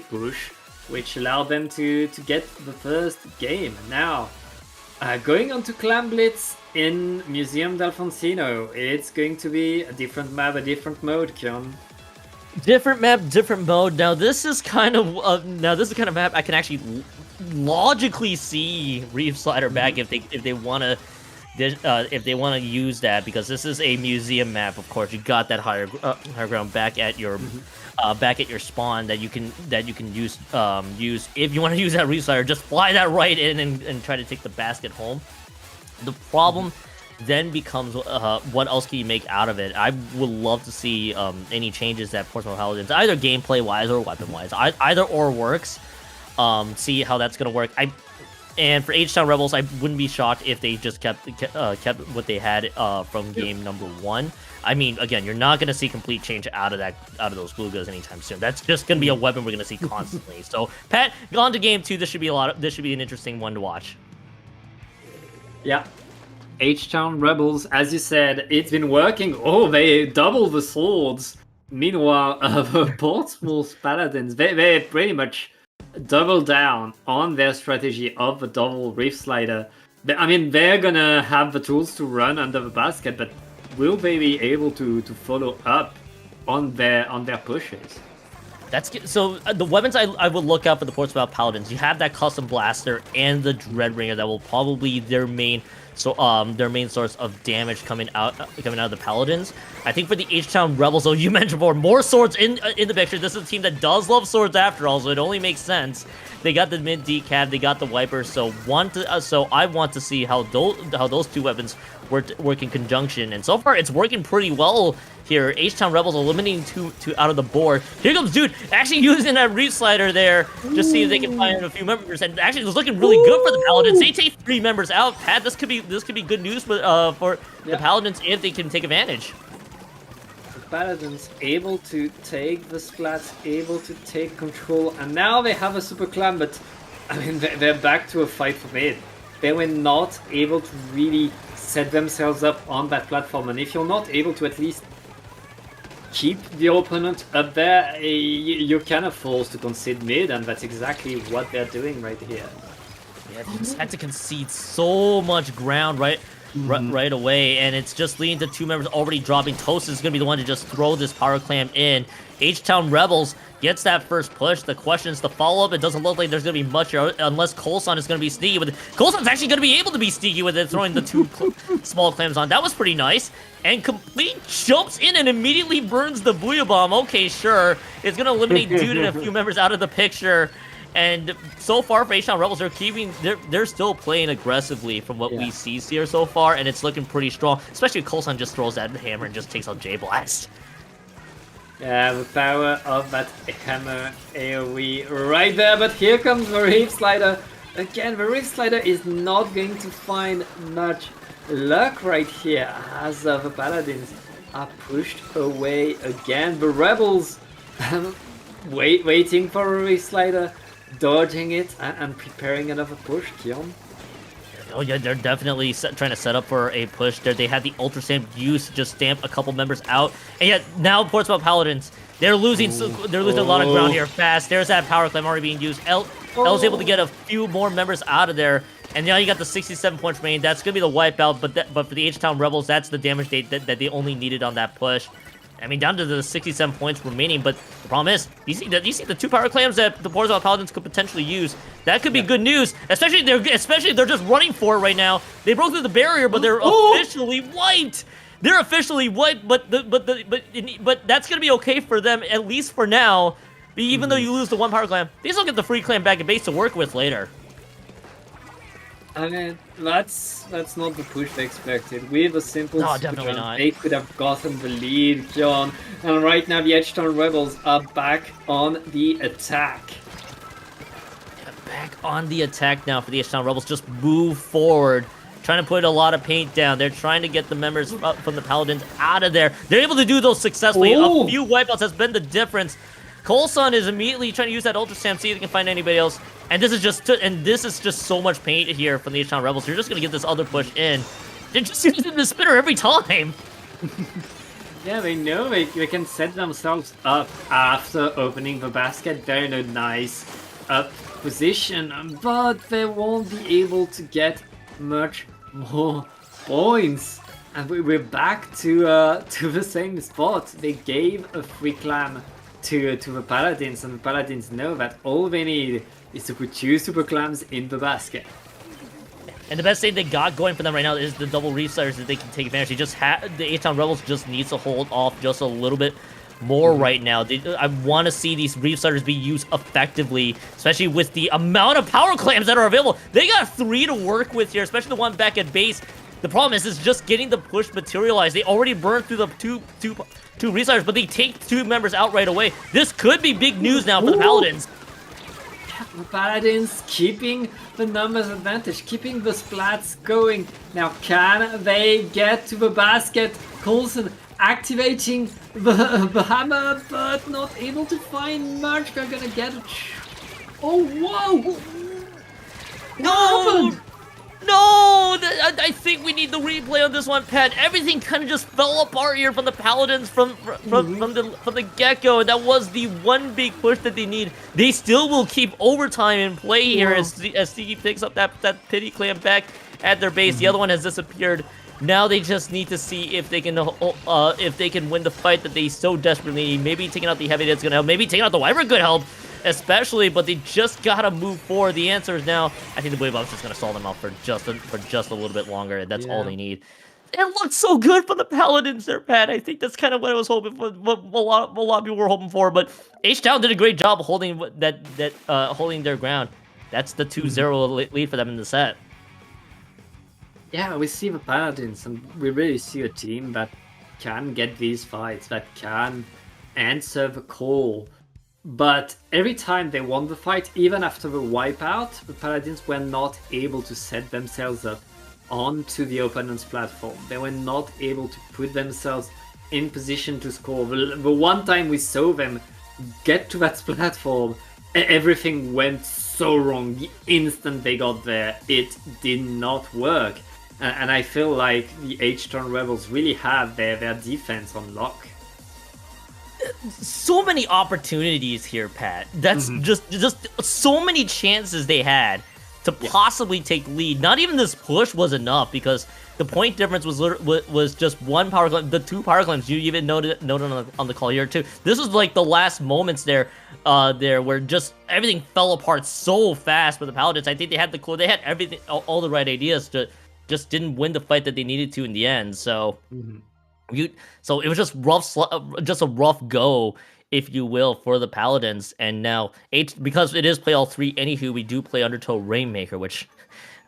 push, which allowed them to get the first game. Now, going on to Clan Blitz in Museum d'Alfonsino, it's going to be a different map, a different mode, Kion. Different map, different mode. Now this is kind of the kind of map I can actually logically see Reef Slider back if they want to use that, because this is a museum map. Of course, you got that higher ground back at your spawn that you can use if you want to use that Reef Slider. Just fly that right in and try to take the basket home. The problem then becomes what else can you make out of it? I would love to see any changes that Portsmouth Paladins, either gameplay wise or weapon wise, either or works. See how that's gonna work. And for H-Town Rebels, I wouldn't be shocked if they just kept what they had from game number one. I mean, again, you're not gonna see complete change out of those Belugas anytime soon. That's just gonna be a weapon we're gonna see constantly. So, Pat, on to game two. This should be an interesting one to watch. Yeah. H-Town Rebels, as you said, it's been working. Oh, they double the swords. Meanwhile, the Portsmouth Paladins, they pretty much double down on their strategy of the double Reef Slider. I mean, they're gonna have the tools to run under the basket, but will they be able to follow up on their pushes? So the weapons I would look out for the Portsmouth Paladins. You have that Custom Blaster and the Dread Ringer that will probably their main source of damage coming out of the Paladins. I think for the H-Town Rebels, though, you mentioned before, more swords in the picture. This is a team that does love swords after all, so it only makes sense. They got the mid decab, they got the Wiper, so I want to see how those two weapons work in conjunction. And so far, it's working pretty well here. H-Town Rebels eliminating two out of the board. Here comes Dude, actually using that Reef Slider there, just see if they can find a few members. And actually, it was looking really good for the Paladins. They take 3 members out. Pat, this could be good news for the Paladins if they can take advantage. The Paladins able to take the splats, able to take control, and now they have a super clan. But I mean, they're back to a fight for mid. They were not able to really set themselves up on that platform, and if you're not able to at least keep the opponent up there, you're kind of forced to concede mid, and that's exactly what they're doing right here. Yeah, they just had to concede so much ground right away, and it's just leading to 2 members already dropping. Toast is going to be the one to just throw this power clam in. H-Town Rebels gets that first push. The question is the follow-up. It doesn't look like there's going to be much here, unless Colson is going to be sneaky with it. Colson's actually going to be able to be sneaky with it, throwing the 2 small clams on. That was pretty nice. And Complete jumps in and immediately burns the Booyah Bomb. Okay, sure. It's going to eliminate Dude and a few members out of the picture. And so far, for H-Town Rebels, they're still playing aggressively from what we see here so far, and it's looking pretty strong. Especially if Colson just throws that hammer and just takes out J-Blast. Yeah, the power of that hammer AoE right there, but here comes the Reef Slider. Again, the Rift Slider is not going to find much luck right here as the Paladins are pushed away again. The Rebels waiting for a Rift Slider, dodging it and preparing another push. Kion. Oh yeah, they're definitely trying to set up for a push there. They had the Ultra Stamp used to just stamp a couple members out, and yet now Portsmouth Paladins, they're losing a lot of ground here fast. There's that Power Clam already being used. L was able to get a few more members out of there, and now you got the 67 points remaining. That's gonna be the wipeout, but for the H-Town Rebels, that's the damage that they only needed on that push. I mean, down to the 67 points remaining, but the problem is, you see the 2 Power Clams that the Portsmouth Paladins could potentially use. That could be good news, especially they're just running for it right now. They broke through the barrier, but they're officially wiped. They're officially wiped, but that's gonna be okay for them, at least for now. Even though you lose the 1 Power Clam, they still get the free clam back at base to work with later. I mean, that's not the push they expected. With a simple definitely not. They could have gotten the lead, John. And right now, the Edgetown Rebels are back on the attack. Back on the attack now for the Edgetown Rebels. Just move forward. Trying to put a lot of paint down. They're trying to get the members from the Paladins out of there. They're able to do those successfully. A few wipeouts has been the difference. Coulson is immediately trying to use that Ultra Stamp, see if he can find anybody else. And this is just so much paint here from the H-Town Rebels. They're just gonna get this other push in. They're just using the spinner every time. Yeah, they know they can set themselves up after opening the basket. They're in a nice up position, but they won't be able to get much more points. And we're back to the same spot. They gave a free clam to the Paladins, and the Paladins know that all they need is to put 2 super clams in the basket. And the best thing they got going for them right now is the double Reef Sliders that they can take advantage. The H-Town Rebels just needs to hold off just a little bit more right now. I want to see these Reef Sliders be used effectively, especially with the amount of Power Clams that are available. They got 3 to work with here, especially the one back at base. The problem is just getting the push materialized. They already burned through the two Reef Sliders, but they take 2 members out right away. This could be big news now for the Paladins. The Paladins keeping the numbers advantage, keeping the splats going. Now, can they get to the basket? Coulson activating the hammer, but not able to find much. They're gonna get it. Oh, whoa! No! No! I think we need the replay on this one, Pat. Everything kind of just fell apart here from the Paladins from the get-go. That was the one big push that they need. They still will keep overtime in play here as Stiki picks up that pity clam back at their base. The other one has disappeared. Now they just need to see if they can win the fight that they so desperately need. Maybe taking out the heavy that's gonna help. Maybe taking out the Wyvern could help, especially. But they just gotta move forward. The answer is now. I think the Wave Up's just gonna stall them out for just a little bit longer. That's all they need. It looks so good for the Paladins there, Pat. I think that's kind of what I was hoping for. What a lot of people were hoping for. But H-Town did a great job holding holding their ground. That's the 2-0 lead for them in the set. Yeah, we see the Paladins, and we really see a team that can get these fights, that can answer the call. But every time they won the fight, even after the wipeout, the Paladins were not able to set themselves up onto the opponent's platform. They were not able to put themselves in position to score. The one time we saw them get to that platform, everything went so wrong. The instant they got there, it did not work. And I feel like the H-Town Rebels really have their defense on lock. So many opportunities here, Pat. That's just so many chances they had to possibly take lead. Not even this push was enough because the point difference was just 1 power climb. The 2 power climbs you even noted on the call here too. This was like the last moments there where just everything fell apart so fast for the Paladins. I think they had they had everything, all the right ideas to. Just didn't win the fight that they needed to in the end. So, so it was just just a rough go, if you will, for the Paladins. And now because it is play all 3. Anywho, we do play Undertow Rainmaker, which,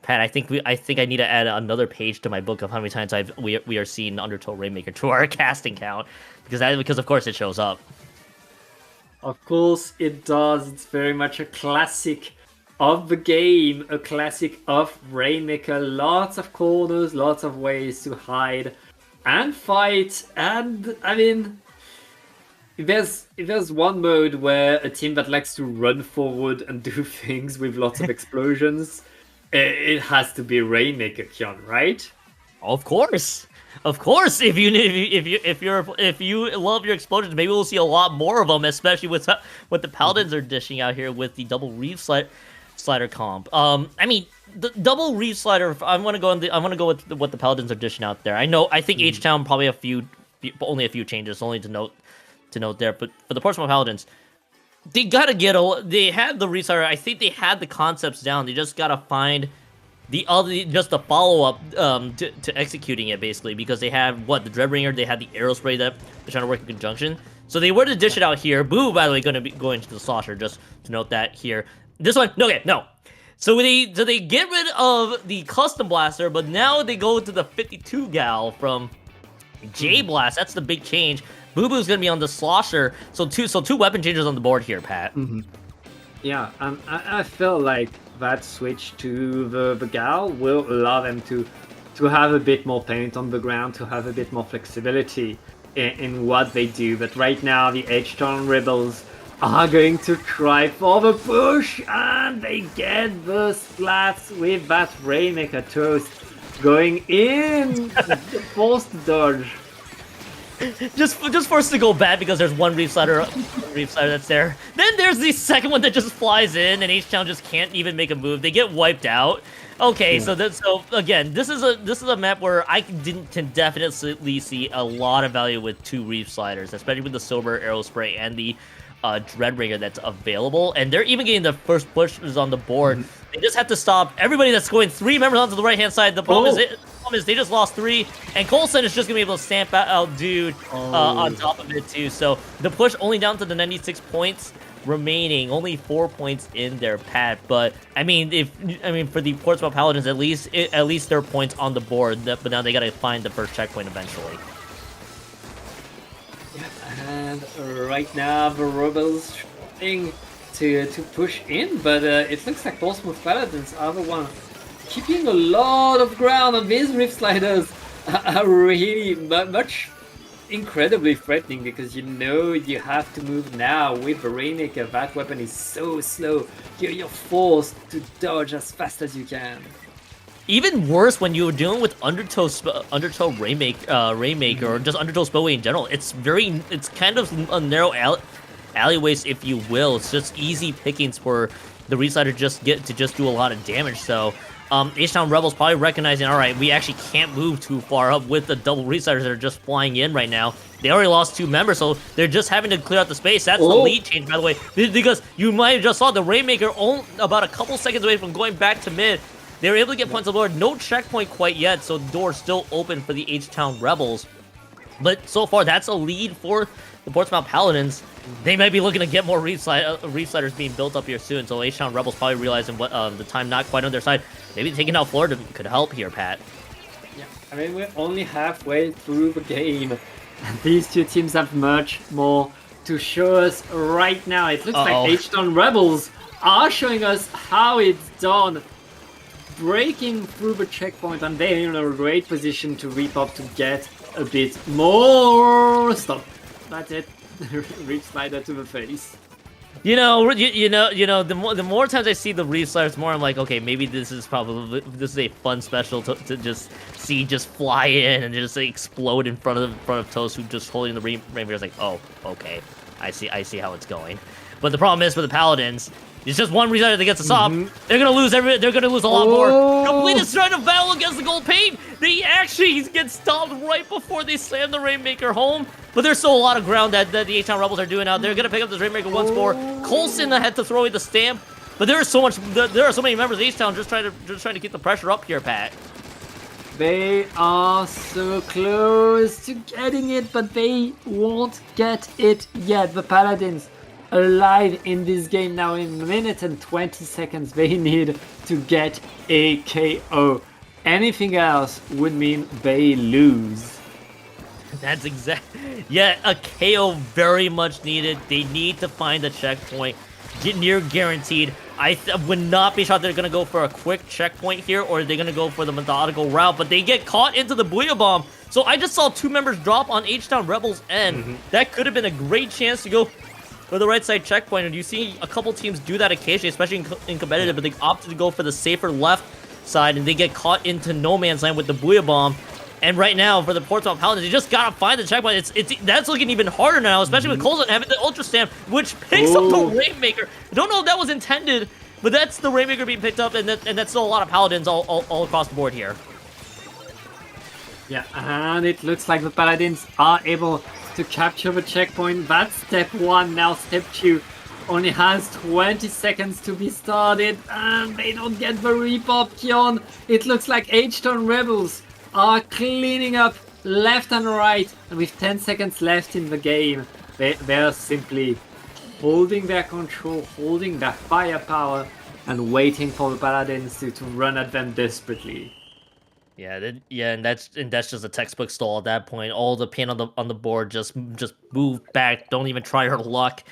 Pat, I think I need to add another page to my book of how many times we are seeing Undertow Rainmaker to our casting count because of course it shows up. Of course it does. It's very much a classic of the game, a classic of Rainmaker. Lots of corners, lots of ways to hide and fight. And I mean, if there's one mode where a team that likes to run forward and do things with lots of explosions, it has to be Rainmaker, Kion, right? Of course. Of course, if you love your explosions, maybe we'll see a lot more of them, especially with what the Paladins are dishing out here with the double Reef Slider comp. I mean, the double Reef Slider. I want to go with what the Paladins are dishing out there. I think H-Town probably only a few changes, only to note there. But for the Portsmouth Paladins, they gotta they had the Reef Slider. I think they had the concepts down. They just gotta find just the follow-up to executing it, basically, because they have the Dreadbringer, they had the Aerospray that they're trying to work in conjunction. So they were to dish it out here. Boo, by the way, going to be going to the Slosher, just to note that here. This one, no. So they get rid of the Custom Blaster, but now they go to the 52 Gal from J-Blast. That's the big change. Boo Boo's going to be on the Slosher. So two weapon changes on the board here, Pat. Yeah, I feel like that switch to the Gal will allow them to have a bit more paint on the ground, to have a bit more flexibility in what they do. But right now, the H-Town Rebels are going to try for the push, and they get the splats with that Rainmaker Toast going in. Forced dodge. Just forced to go bad because there's one Reef Slider that's there. Then there's the second one that just flies in, and H-Town just can't even make a move. They get wiped out. Okay, so again, this is a map where I can definitely see a lot of value with two Reef Sliders, especially with the Silver Aerospray and the Dreadbringer that's available, and they're even getting the first pushes on the board. They just have to stop everybody that's going 3 members onto the right-hand side. The problem is they just lost 3, and Coulson is just going to be able to stamp out dude on top of it too. So the push only down to the 96 points remaining, only 4 points in their pad. But I mean, for the Portsmouth Paladins, at least their points on the board. But now they got to find the first checkpoint eventually. And right now the Rebels trying to push in, but it looks like Portsmouth Paladins are the one keeping a lot of ground, and these Rift Sliders are really much incredibly threatening, because you have to move now with the Rainmaker. That weapon is so slow. You're forced to dodge as fast as you can. Even worse when you're dealing with Undertow Rainmaker, or just Undertow Spillway in general. It's kind of a narrow alleyways, if you will. It's just easy pickings for the Reslider to just do a lot of damage. So H-Town Rebels probably recognizing, all right, we actually can't move too far up with the double Resliders that are just flying in right now. They already lost 2 members, so they're just having to clear out the space. That's the lead change, by the way, because you might have just saw the Rainmaker about a couple seconds away from going back to mid. They were able to get points on the board. No checkpoint quite yet, so the door's still open for the H-Town Rebels. But so far, that's a lead for the Portsmouth Paladins. They might be looking to get more Reef Sliders being built up here soon, so H-Town Rebels probably realizing what the time not quite on their side. Maybe taking out Florida could help here, Pat. Yeah, I mean, we're only halfway through the game, and these two teams have much more to show us right now. It looks like H-Town Rebels are showing us how it's done, breaking through the checkpoint, and they're in a great position to reap up to get a bit more stuff. That's it. Reef Slider to the face. The more times I see the Reef Sliders, more I'm like, okay, maybe this is a fun special to just see fly in and just explode in front of Toast, who just holding the Rainmaker. Is like, oh, okay, I see how it's going. But the problem is for the Paladins, it's just one Reslider that gets us off. They're gonna lose a lot more. Complete stride of battle against the gold paint. They actually get stopped right before they slam the Rainmaker home. But there's still a lot of ground that the H-Town Rebels are doing out. They're gonna pick up this Rainmaker once more. Coulson had to throw away the stamp, but there are so many members of H-Town just trying to keep the pressure up here, Pat. They are so close to getting it, but they won't get it yet. The Paladins alive in this game now. In a minute and 20 seconds they need to get a KO. Anything else would mean they lose. That's a KO very much needed. They need to find a checkpoint, get near guaranteed. would not be shocked they're gonna go for a quick checkpoint here, or they're gonna go for the methodical route, but they get caught into the Booyah Bomb. So I just saw 2 members drop on H-Town Rebels, and that could have been a great chance to go for the right side checkpoint. And you see a couple teams do that occasionally, especially in competitive, but they opted to go for the safer left side, and they get caught into no man's land with the Booyah Bomb. And right now, for the Portsmouth Paladins, they just gotta find the checkpoint. That's looking even harder now, especially with Colson having the Ultra Stamp, which picks up the Rainmaker. I don't know if that was intended, but that's the Rainmaker being picked up, and that's still a lot of Paladins all across the board here. Yeah, and it looks like the Paladins are able to capture the checkpoint. That's step 1. Now step 2 only has 20 seconds to be started, and they don't get the repop, Kion. It looks like H-Town Rebels are cleaning up left and right, and with 10 seconds left in the game, they're simply holding their control, holding their firepower, and waiting for the Paladins to run at them desperately. Yeah, and that's just a textbook stall at that point. All the paint on the board just move back. Don't even try your luck,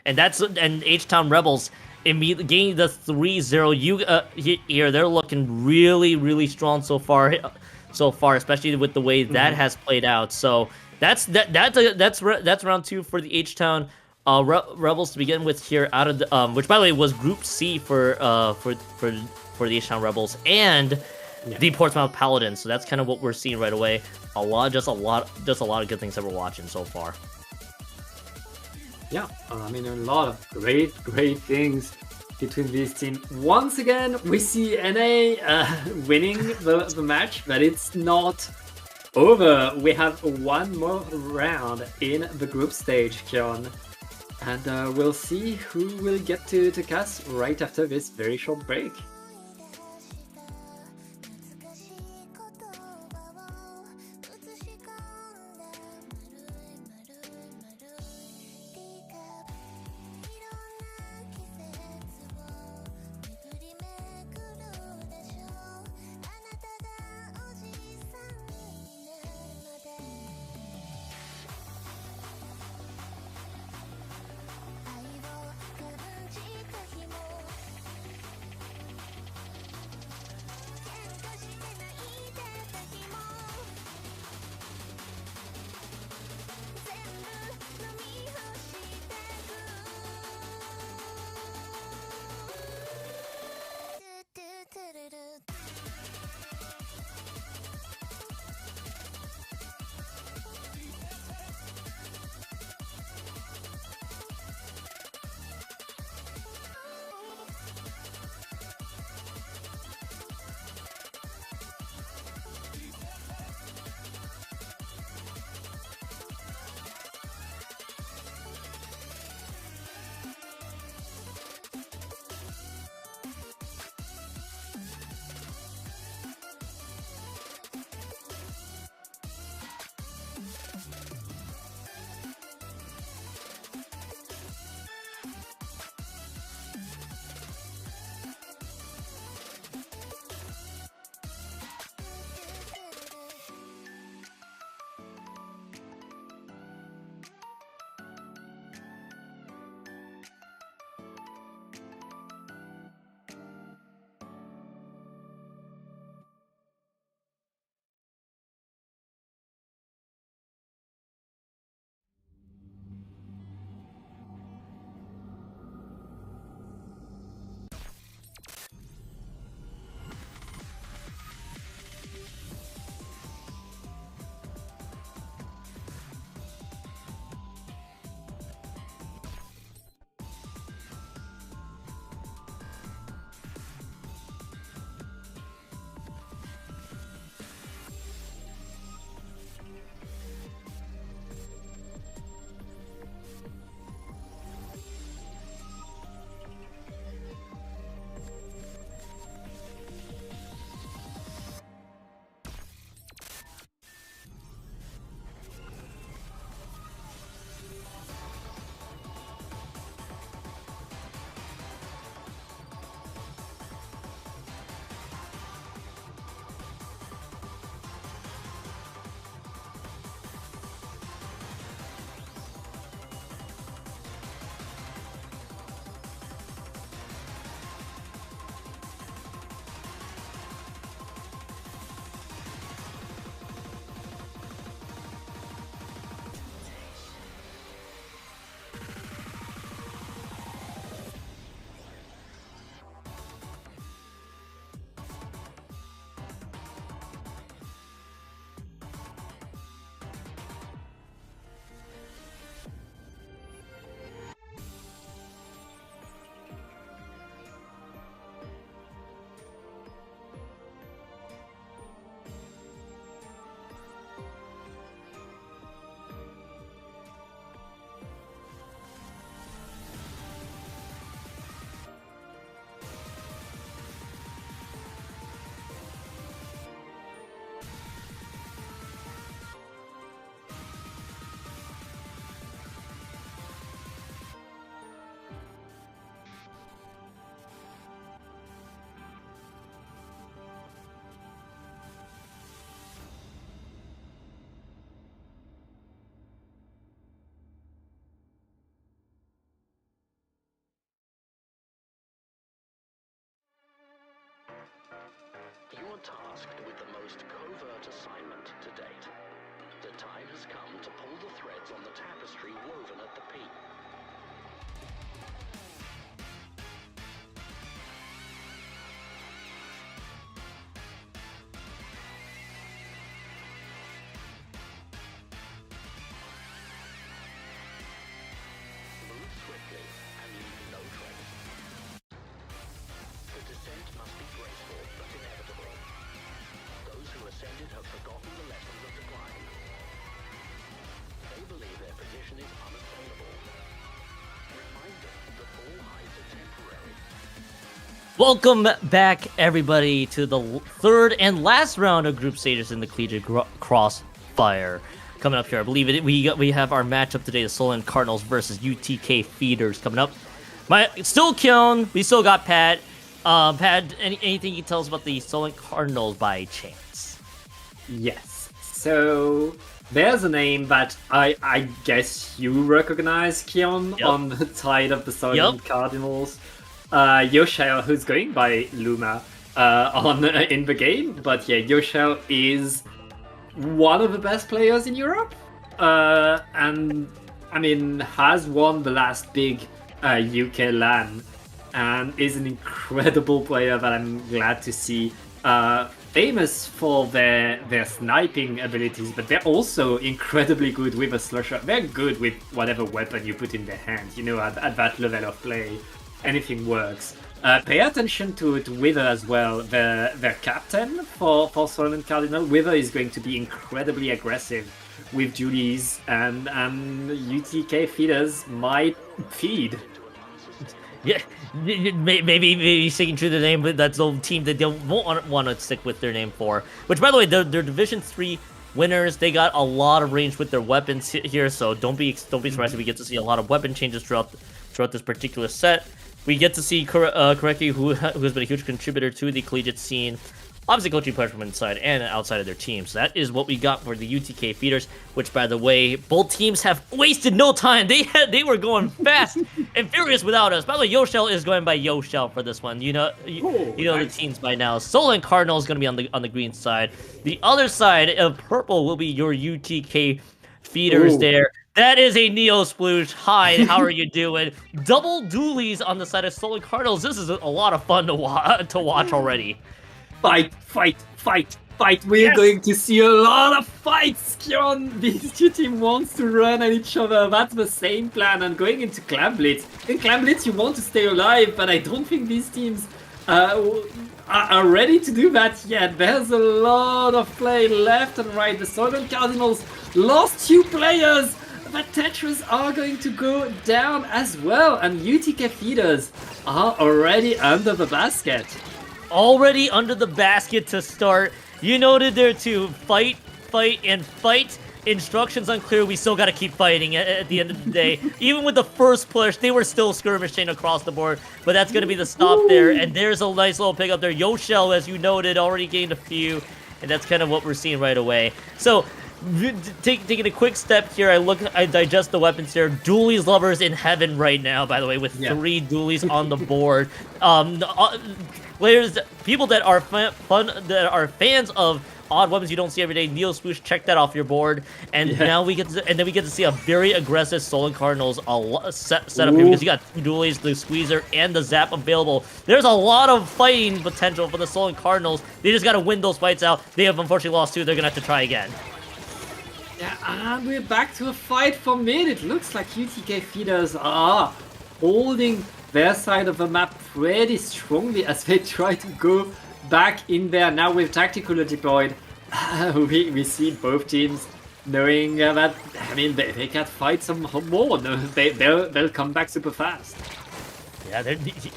and H-Town Rebels immediately gaining the 3-0. Here they're looking really strong so far, especially with the way that has played out. So that's round 2 for the H-Town Rebels to begin with here out of the which by the way was Group C for the H-Town Rebels and the Portsmouth Paladins. So that's kind of what we're seeing right away. A lot of good things that we're watching so far. Yeah, I mean, a lot of great things between these teams. Once again, we see NA winning the match, but it's not over. We have one more round in the group stage, John. And we'll see who will get to cast right after this very short break. tasked with the most covert assignment to date. The time has come to pull the threads on the tapestry woven at the peak. Move swiftly and leave no trace. The descent must be graceful but inevitable. Those who ascended have forgotten the lessons of the climb. They believe their position is unassailable. Remind them that all heights are temporary. Welcome back, everybody, to the third and last round of group stages in the Collegiate Crossfire. Coming up here, I believe we have our matchup today: the Solon Cardinals versus UTK Feeders. Coming up, still Kyun. We still got Pat. Pat, anything you can tell us about the Solon Cardinals by chance? Yes. So there's a name that I guess you recognize, Kion, Yep. on the side of the Southern Yep. Cardinals. Yoshel, who's going by Luma in the game, but yeah, Yoshel is one of the best players in Europe, and I mean has won the last big UK LAN, and is an incredible player that I'm glad to see. Famous for their sniping abilities, but they're also incredibly good with a slusher. They're good with whatever weapon you put in their hand. You know, at that level of play, anything works. Pay attention to Wither as well, their captain for Solon Cardinal. Wither is going to be incredibly aggressive with duties, and UTK feeders might feed. Yeah, maybe sticking true to the name, but that's the team that they won't want to stick with their name for. Which, by the way, they're Division 3 winners. They got a lot of range with their weapons here, so don't be surprised if we get to see a lot of weapon changes throughout this particular set. We get to see Koreki, who has been a huge contributor to the collegiate scene, obviously coaching players from inside and outside of their teams. That is what we got for the UTK Feeders, which, by the way, both teams have wasted no time. They were going fast and furious without us. By the way, Yoshel is going by Yoshel for this one. You know the teams by now. Solon Cardinal is going to be on the green side. The other side of purple will be your UTK Feeders there. That is a Neo Sploosh. Hi, how are you doing? Double dualies on the side of Solon Cardinals. This is a lot of fun to watch already. Fight! We're going to see a lot of fights, Kion! These two teams want to run at each other. That's the same plan. And going into Clan Blitz. In Clan Blitz, you want to stay alive, but I don't think these teams are ready to do that yet. There's a lot of play left and right. The Southern Cardinals lost 2 players, but Tetras are going to go down as well. And UTK Feeders are already under the basket. Already under the basket to start. You noted there too, fight, and fight. Instructions unclear, we still gotta keep fighting at the end of the day. Even with the first push, they were still skirmishing across the board, but that's gonna be the stop there. And there's a nice little pickup there. Yoshel, as you noted, already gained a few, and that's kind of what we're seeing right away. So, taking a quick step here, I digest the weapons here. Dualies lovers in heaven right now, by the way, with 3 dualies on the board. Players, people that are fans of odd weapons you don't see every day. Neo Swoosh, check that off your board. And now we get to see a very aggressive Solon Cardinals setup here, because you got 2 dualies, the Squeezer, and the Zap available. There's a lot of fighting potential for the Solon Cardinals. They just got to win those fights out. They have unfortunately lost 2. They're gonna have to try again. Yeah, and we're back to a fight for mid. It looks like UTK Feeders are holding their side of the map pretty strongly as they try to go back in there. Now with Tactical deployed, we see both teams knowing that, I mean, they can fight some more. No, they'll come back super fast.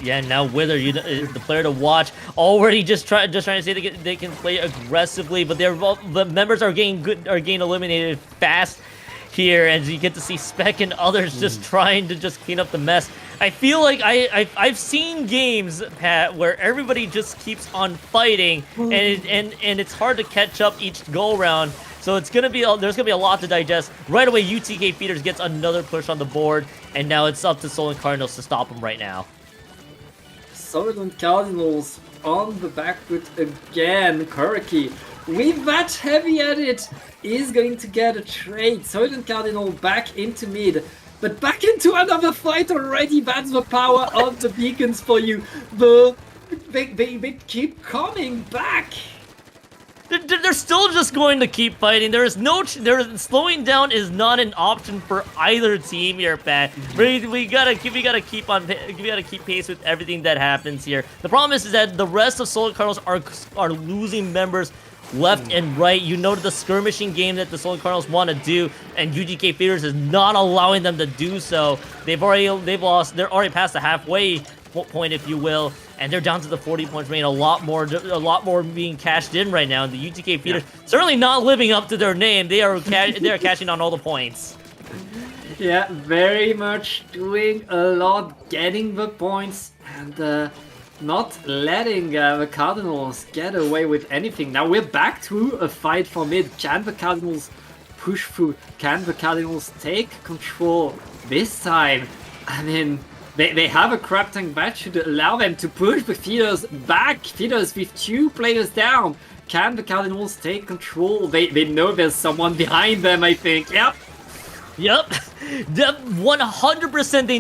Yeah, now Wither, the player to watch, already just trying to say they can play aggressively, but the members are getting eliminated fast here, and you get to see Spec and others just trying to just clean up the mess. I feel like I've seen games, Pat, where everybody just keeps on fighting, and it's hard to catch up each go round. So there's gonna be a lot to digest. Right away, UTK Feeders gets another push on the board, and now it's up to Solon Cardinals to stop them right now. Soylent Cardinals on the back foot again. Kuraki, with that heavy edit, is going to get a trade. Soylent Cardinal back into mid, but back into another fight already. That's the power of the beacons for you. They keep coming back. They're still just going to keep fighting. Slowing down is not an option for either team here, Pat. We gotta keep pace with everything that happens here. The problem is that the rest of Solar Cardinals are losing members left and right. You noted the skirmishing game that the Solar Cardinals want to do, and UGK Feeders is not allowing them to do so. They've lost. They're already past the halfway point, if you will, and they're down to the 40 points range. A lot more being cashed in right now. And the UTK Feeders certainly not living up to their name. They are cashing on all the points. Yeah, very much doing a lot, getting the points, and not letting the Cardinals get away with anything. Now we're back to a fight for mid. Can the Cardinals push through? Can the Cardinals take control this time? I mean, they have a crab tank that should allow them to push the Feeders back. Feeders with 2 players down. Can the Cardinals take control? They know there's someone behind them, I think. Yep. 100% they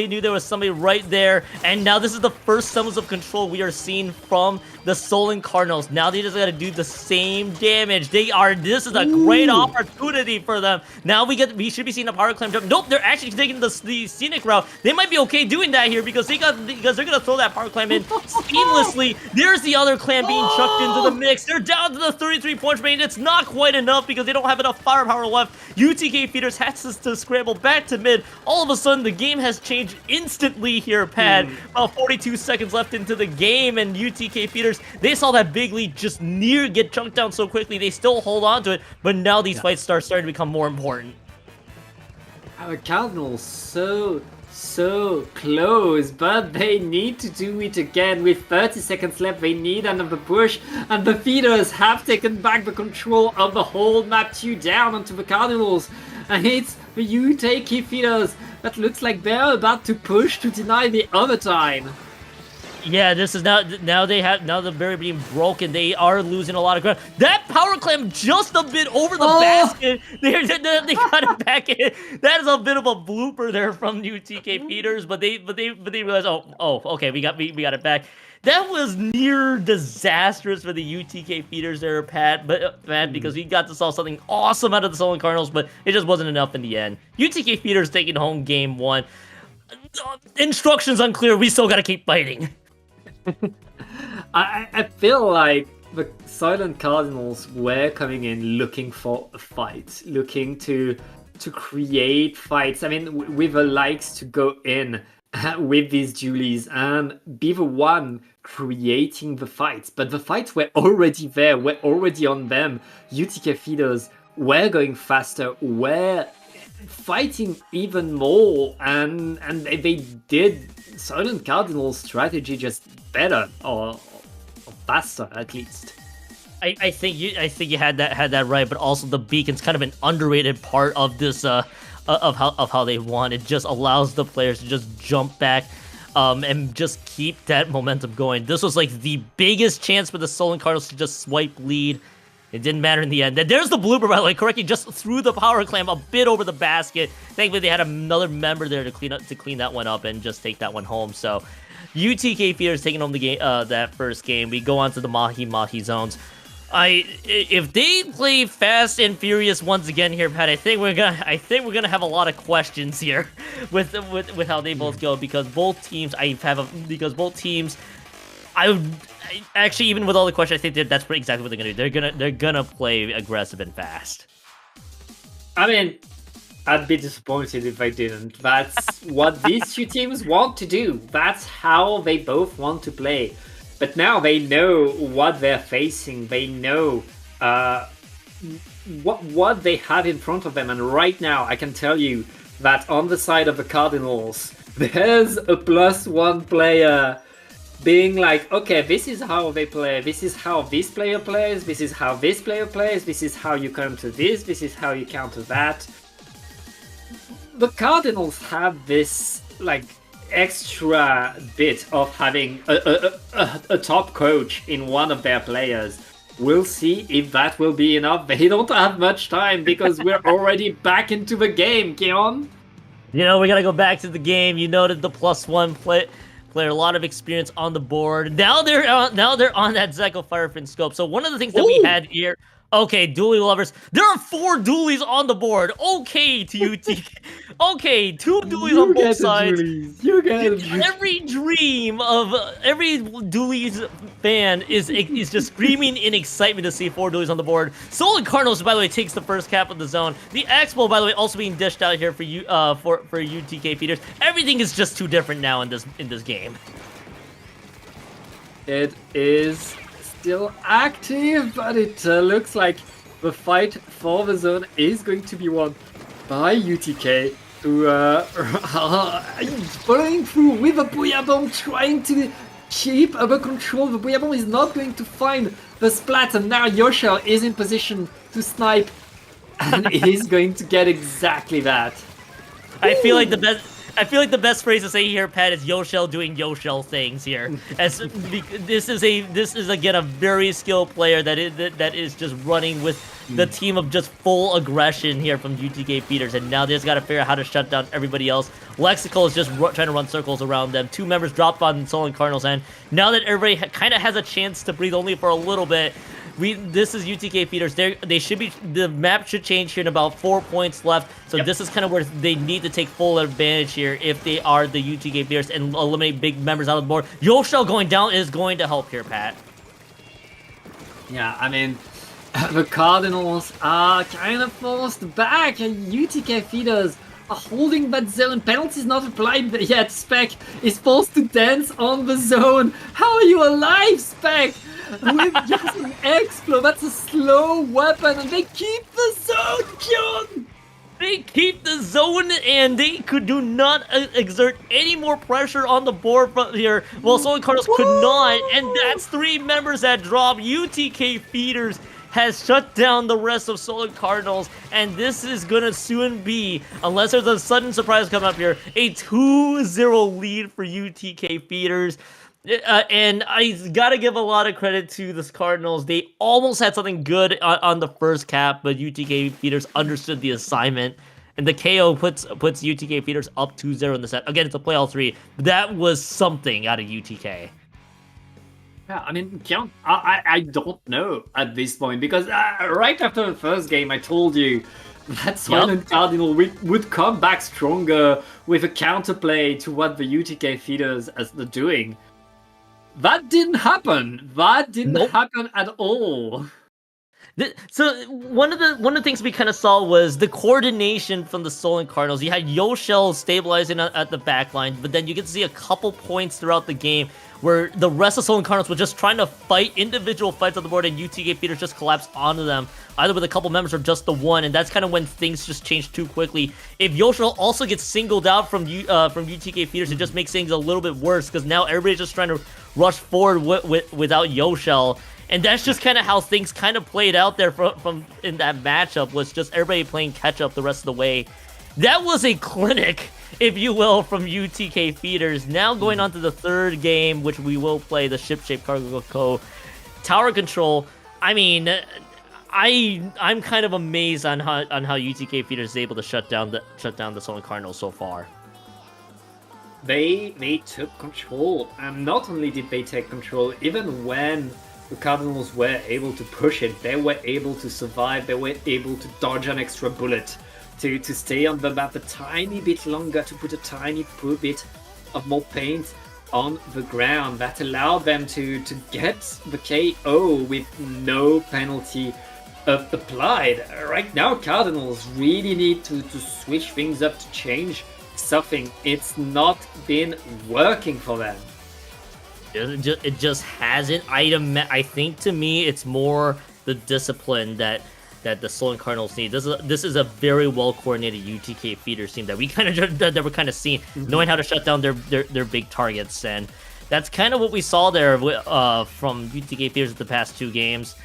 knew there was somebody right there, and now this is the first semblance of control we are seeing from the Solen Cardinals. Now they just gotta do the same damage. This is a great opportunity for them. Now we should be seeing a power climb jump. Nope, they're actually taking the scenic route. They might be okay doing that here because they're gonna throw that power climb in seamlessly. There's the other clan being chucked into the mix. They're down to the 33 points range. It's not quite enough because they don't have enough firepower left. UTK Feeders has to scramble back to mid. All of a sudden, the game has changed instantly here, Pat. About 42 seconds left into the game, and UTK Feeders, they saw that big lead just get chunked down so quickly. They still hold on to it, but now these fights starting to become more important. Our Cardinals so close, but they need to do it again. With 30 seconds left, they need another push, and the Feeders have taken back the control of the whole map 2 down onto the Cardinals. And it's the UTK Feeders that looks like they're about to push to deny the overtime. Yeah, this is now the barrier being broken. They are losing a lot of ground. That power climb just a bit over the basket. They got it back in. That is a bit of a blooper there from UTK Feeders, but they realized, okay, we got it back. That was near disastrous for the UTK Feeders there, Pat, because we got to saw something awesome out of the Solen Cardinals, but it just wasn't enough in the end. UTK Feeders taking home game 1. Instructions unclear. We still got to keep fighting. I feel like the Silent Cardinals were coming in looking for a fight, looking to create fights. I mean, with the likes to go in with these Julies and be the one creating the fights. But the fights were already there, were already on them. UTK Feeders were going faster, were fighting even more, and they did Silent Cardinals' strategy just better or faster at least. I think you had that right, but also the beacon's kind of an underrated part of this of how they won. It just allows the players to just jump back and just keep that momentum going. This was like the biggest chance for the Solen Cardinals to just swipe lead. It didn't matter in the end. There's the blooper, by the way. Correctly, just threw the power clamp a bit over the basket. Thankfully, they had another member there to clean that one up and just take that one home. So, UTK Feeders taking home the game, that first game. We go on to the Mahi zones. If they play fast and furious once again here, Pat, I think we're gonna have a lot of questions here with how they both go, because both teams actually, even with all the questions, I think that's exactly what they're gonna do. They're gonna play aggressive and fast. I mean, I'd be disappointed if they didn't. That's what these two teams want to do. That's how they both want to play. But now they know what they're facing. They know what they have in front of them. And right now, I can tell you that on the side of the Cardinals, there's a +1 player being like, okay, this is how they play, this is how this player plays, this is how this player plays, this is how you counter this is how you counter that. The Cardinals have this, like, extra bit of having a top coach in one of their players. We'll see if that will be enough. They don't have much time because we're already back into the game, Keon. You know, we gotta go back to the game. You noted the +1 player, a lot of experience on the board. Now they're on that Zeko Firefin scope. So one of the things that we had here. Okay, dually lovers. There are 4 dualies on the board. Okay, to UTK. Okay, 2 dualies on both sides. You get it. Every dream of every dualies fan is just screaming in excitement to see 4 dualies on the board. Solid Cardinals, by the way, takes the first cap of the zone. The Expo, by the way, also being dished out here for you for UTK feeders. Everything is just too different now in this game. It is still active, but it looks like the fight for the zone is going to be won by UTK, who following through with a Booyah Bomb, trying to keep under control. The Booyah Bomb is not going to find the splat, and now Yoshel is in position to snipe, and he's going to get exactly that. I feel like the best phrase to say here, Pat, is Yoshel doing Yoshel things here. As this is again a very skilled player that is just running with the team of just full aggression here from UTK feeders, and now they just got to figure out how to shut down everybody else. Lexical is just trying to run circles around them. 2 members dropped on Sullen Cardinals, and now that everybody kind of has a chance to breathe only for a little bit. This is UTK feeders. They should be. The map should change here in about 4 points left. So this is kind of where they need to take full advantage here if they are the UTK feeders and eliminate big members out of the board. Yoshel going down is going to help here, Pat. Yeah, I mean, the Cardinals are kind of forced back, and UTK feeders are holding that zone. Penalty is not applied yet. Spec is forced to dance on the zone. How are you alive, Spec? With just an Explo, that's a slow weapon, and they keep the zone, John! They keep the zone, and they do not exert any more pressure on the board from here. Well, Solid Cardinals could not, and that's 3 members that drop. UTK feeders has shut down the rest of Solid Cardinals, and this is gonna soon be, unless there's a sudden surprise coming up here, a 2-0 lead for UTK feeders. And I gotta give a lot of credit to the Cardinals. They almost had something good on the first cap, but UTK feeders understood the assignment, and the KO puts UTK feeders up 2-0 in the set. Again, it's a play all 3. But that was something out of UTK. Yeah, I mean, I don't know at this point, because right after the first game, I told you that Silent Cardinal would come back stronger with a counterplay to what the UTK feeders are doing. That didn't happen. That didn't happen at all. So one of the things we kind of saw was the coordination from the Stolen Cardinals. You had Yoshel stabilizing at the back line, but then you get to see a couple points throughout the game where the rest of Stolen Cardinals were just trying to fight individual fights on the board, and UTK feeders just collapsed onto them, either with a couple members or just the one, and that's kind of when things just changed too quickly. If Yoshel also gets singled out from UTK feeders, it just makes things a little bit worse, because now everybody's just trying to rush forward without Yoshel. And that's just kind of how things kind of played out there from in that matchup, was just everybody playing catch-up the rest of the way. That was a clinic, if you will, from UTK feeders. Now going on to the third game, which we will play, the Ship-Shaped Cargo Co. Tower Control. I mean, I'm kind of amazed on how UTK feeders is able to shut down the Stolen Cardinals so far. They took control, and not only did they take control, even when the Cardinals were able to push it, they were able to survive, they were able to dodge an extra bullet, to stay on the map a tiny bit longer, to put a tiny bit of more paint on the ground. That allowed them to get the KO with no penalty applied. Right now, Cardinals really need to switch things up, to change something. It's not been working for them. It just hasn't. I think to me, it's more the discipline that the Stolen Cardinals need. This is a very well coordinated UTK feeders team that we we're kind of seeing, knowing how to shut down their big targets, and that's kind of what we saw there from UTK feeders the past 2 games.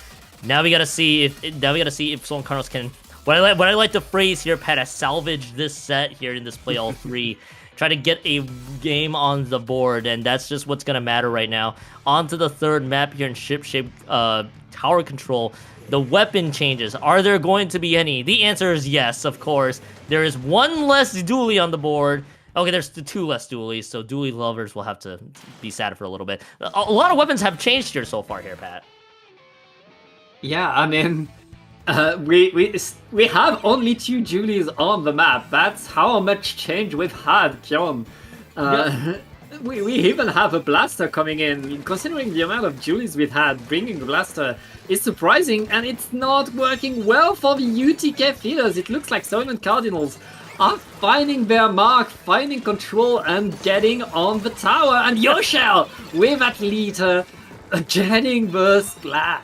Now we gotta see if Stolen Cardinals can. What I like the phrase here, Pat, salvage this set here in this play all 3. try to get a game on the board, and that's just what's going to matter right now. On to the third map here in ship shape tower control. The weapon changes. Are there going to be any? The answer is yes, of course. There is one less dually on the board. Okay, there's two less dualies, so dually lovers will have to be sad for a little bit. A lot of weapons have changed here so far here, Pat. Yeah, I mean, we have only 2 dualies on the map. That's how much change we've had, Kyon. We even have a blaster coming in. Considering the amount of dualies we've had, bringing the blaster is surprising, and it's not working well for the UTK feeders. It looks like Soylent Cardinals are finding their mark, finding control, and getting on the tower. And Yoshel with that leader getting the splats.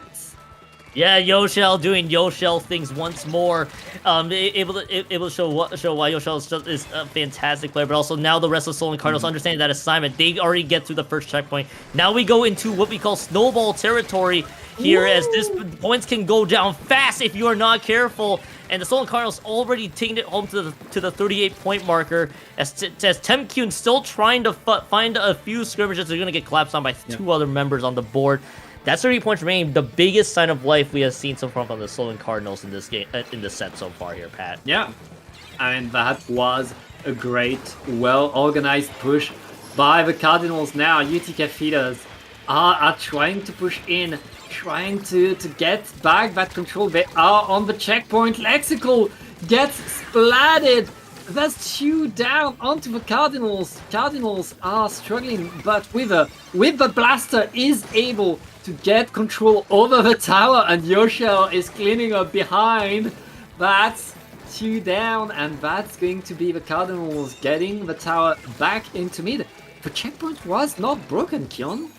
Yeah, Yoshel doing Yoshel things once more. Able to show why Yoshel is a fantastic player, but also now the rest of Soylent Cardinals understanding that assignment. They already get through the first checkpoint. Now we go into what we call snowball territory here, as this points can go down fast if you are not careful. And the Soylent Cardinals already taking it home to the 38-point marker, as Temkyun still trying to find a few skirmishes. They're going to get collapsed on by 2 other members on the board. That's 30 points remaining. The biggest sign of life we have seen so far from the Soylent Cardinals in this game, in this set so far here, Pat. Yeah, I mean, that was a great, well-organized push by the Cardinals. Now UTK feeders are trying to push in, trying to get back that control. They are on the checkpoint. Lexical gets splatted. That's 2 down onto the Cardinals. Cardinals are struggling, but with the blaster is able to get control over the tower, and Yoshel is cleaning up behind. That's 2 down, and that's going to be the Cardinals getting the tower back into mid. The checkpoint was not broken, Kyon.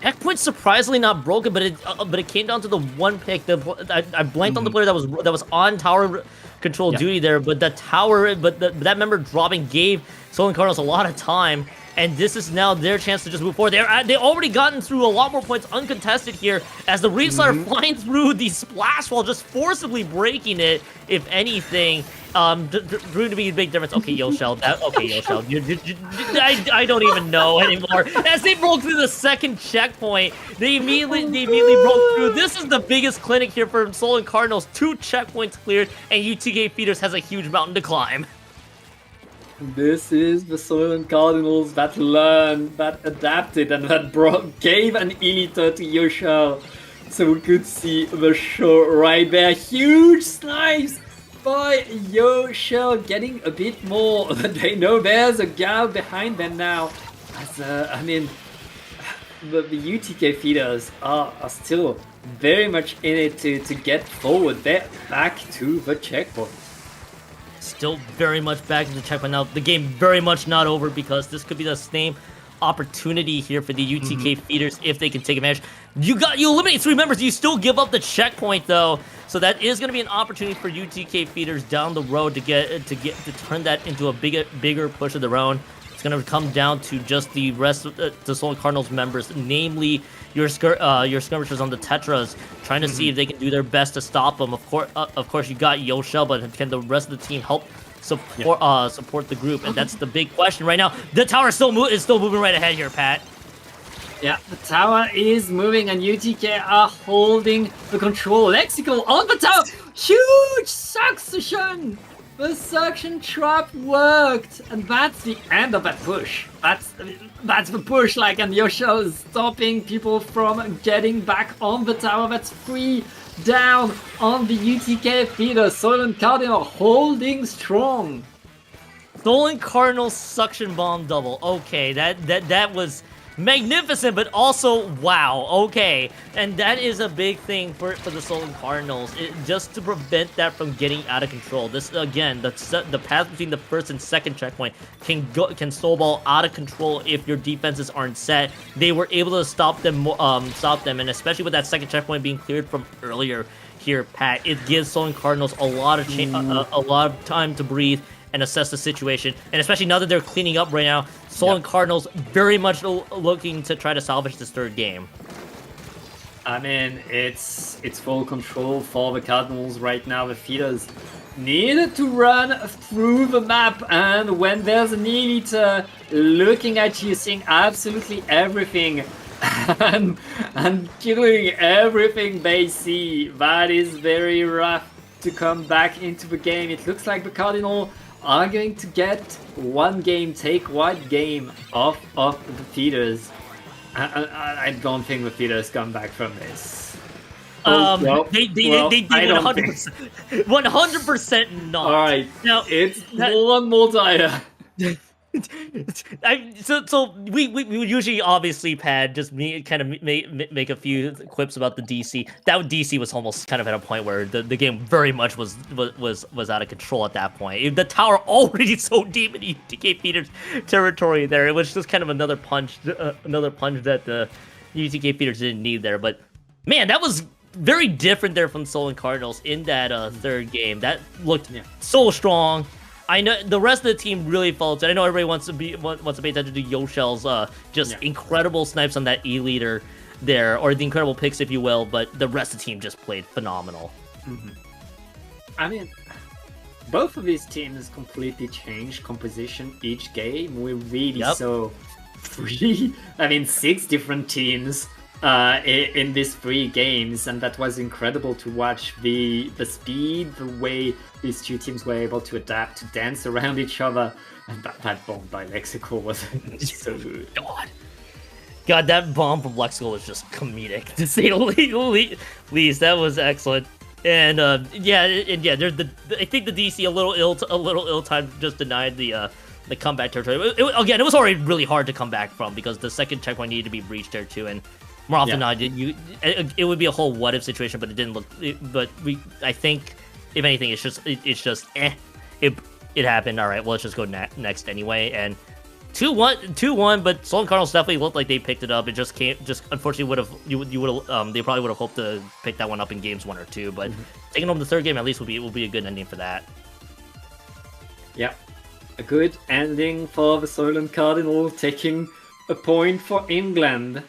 Checkpoint surprisingly not broken, but it came down to the one pick. I blanked on the player that was on tower control duty there, but that member dropping gave Soylent Cardinals a lot of time, and this is now their chance to just move forward. They already gotten through a lot more points uncontested here, as the Reef Slider flying through the splash wall, just forcibly breaking it, if anything. Proved to be a big difference. Okay, Yoshel. I don't even know anymore. As they broke through the second checkpoint, they immediately broke through. This is the biggest clinic here for Soylent Cardinals. 2 checkpoints cleared, and UTK feeders has a huge mountain to climb. This is the Soylent Cardinals that learned, that adapted, and that gave an Elita to Yoshel. So we could see the show right there. Huge slice by Yoshel, getting a bit more. They know there's a gal behind them now. As, I mean, the UTK feeders are still very much in it to get forward. They're back to the checkpoint. Still very much back to the checkpoint. Now, the game very much not over, because this could be the same opportunity here for the UTK feeders if they can take advantage. You eliminate 3 members, you still give up the checkpoint though, so that is going to be an opportunity for UTK feeders down the road to turn that into a bigger push of their own. It's going to come down to just the rest of the Soylent Cardinals members, namely your skirmishers on the Tetras, trying to see if they can do their best to stop them. Of course, you got Yoshel, but can the rest of the team help support the group? And that's the big question right now. The tower is still moving right ahead here, Pat. Yeah, the tower is moving, and UTK are holding the control. Lexical on the tower. Huge succession. The suction trap worked, and that's the end of that push. That's the push, like, and Yoshel is stopping people from getting back on the tower. That's 3 down on the UTK feeder. Soylent Cardinal holding strong. Soylent Cardinal suction bomb double. Okay, that was magnificent, but also wow. Okay, and that is a big thing for the Soylent Cardinals, just to prevent that from getting out of control. This again, the path between the first and second checkpoint can snowball out of control if your defenses aren't set. They were able to stop them, and especially with that second checkpoint being cleared from earlier here, Pat, it gives Soylent Cardinals a lot of time to breathe and assess the situation, and especially now that they're cleaning up right now, Soylent Cardinals very much looking to try to salvage this third game. I mean, it's full control for the Cardinals right now. The feeders needed to run through the map, and when there's an elite looking at you, seeing absolutely everything, and killing everything they see, that is very rough to come back into the game. It looks like the Cardinal are going to get take one game off of the feeders. I don't think the feeders come back from this. They I don't think. 100% not. All right, Now it's one more dire. So we usually obviously Pad just kind of make a few quips about the DC. That DC was almost kind of at a point where the game very much was out of control at that point. The tower already so deep in UTK feeders territory there. It was just kind of another punch that the UTK feeders didn't need there. But man, that was very different there from Soul and Cardinals in that third game. That looked so strong. I know the rest of the team really followed. I know everybody wants to pay attention to Yoshel's incredible snipes on that E-leader there, or the incredible picks, if you will. But the rest of the team just played phenomenal. Mm-hmm. I mean, both of these teams completely changed composition each game. We really saw 6 different teams in these 3 games, and that was incredible to watch. The speed, the way these two teams were able to adapt, to dance around each other, and that bomb by Lexical was so good. God, that bomb from Lexical was just comedic, to say the least. That was excellent. And I think the DC a little ill-timed just denied the comeback territory. It was already really hard to come back from, because the second checkpoint needed to be breached there too, and more often than not, it would be a whole what-if situation, but it didn't look. I think, if anything, it's just it happened. All right, well, let's just go next anyway. And 2-1, but Soul and Cardinals definitely looked like they picked it up. It just unfortunately they probably would have hoped to pick that one up in games 1 or 2, but taking home the third game at least will be a good ending for that. Yeah, a good ending for the Soul and Cardinal, taking a point for England.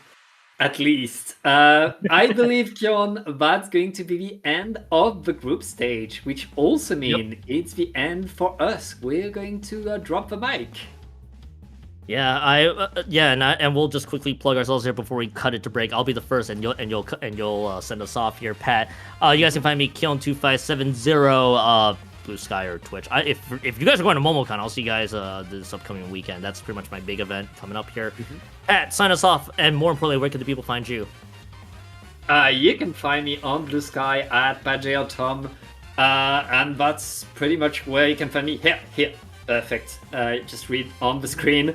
At least. I believe, Kion, that's going to be the end of the group stage, which also means it's the end for us. We're going to drop the mic. Yeah, and we'll just quickly plug ourselves here before we cut it to break. I'll be the first, and you'll send us off here, Pat. You guys can find me Kion2570, Blue Sky or Twitch. If you guys are going to MomoCon, I'll see you guys this upcoming weekend. That's pretty much my big event coming up here. Pat, sign us off, and more importantly, where can the people find you? You can find me on Blue Sky at PadJLTom, and that's pretty much where you can find me. Here. Perfect. Just read on the screen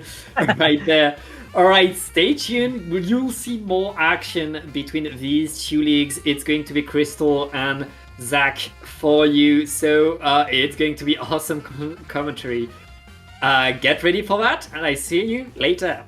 right there. Alright, stay tuned. You'll see more action between these 2 leagues. It's going to be Crystal and Zach for you, so it's going to be awesome commentary. Get ready for that, and I see you later.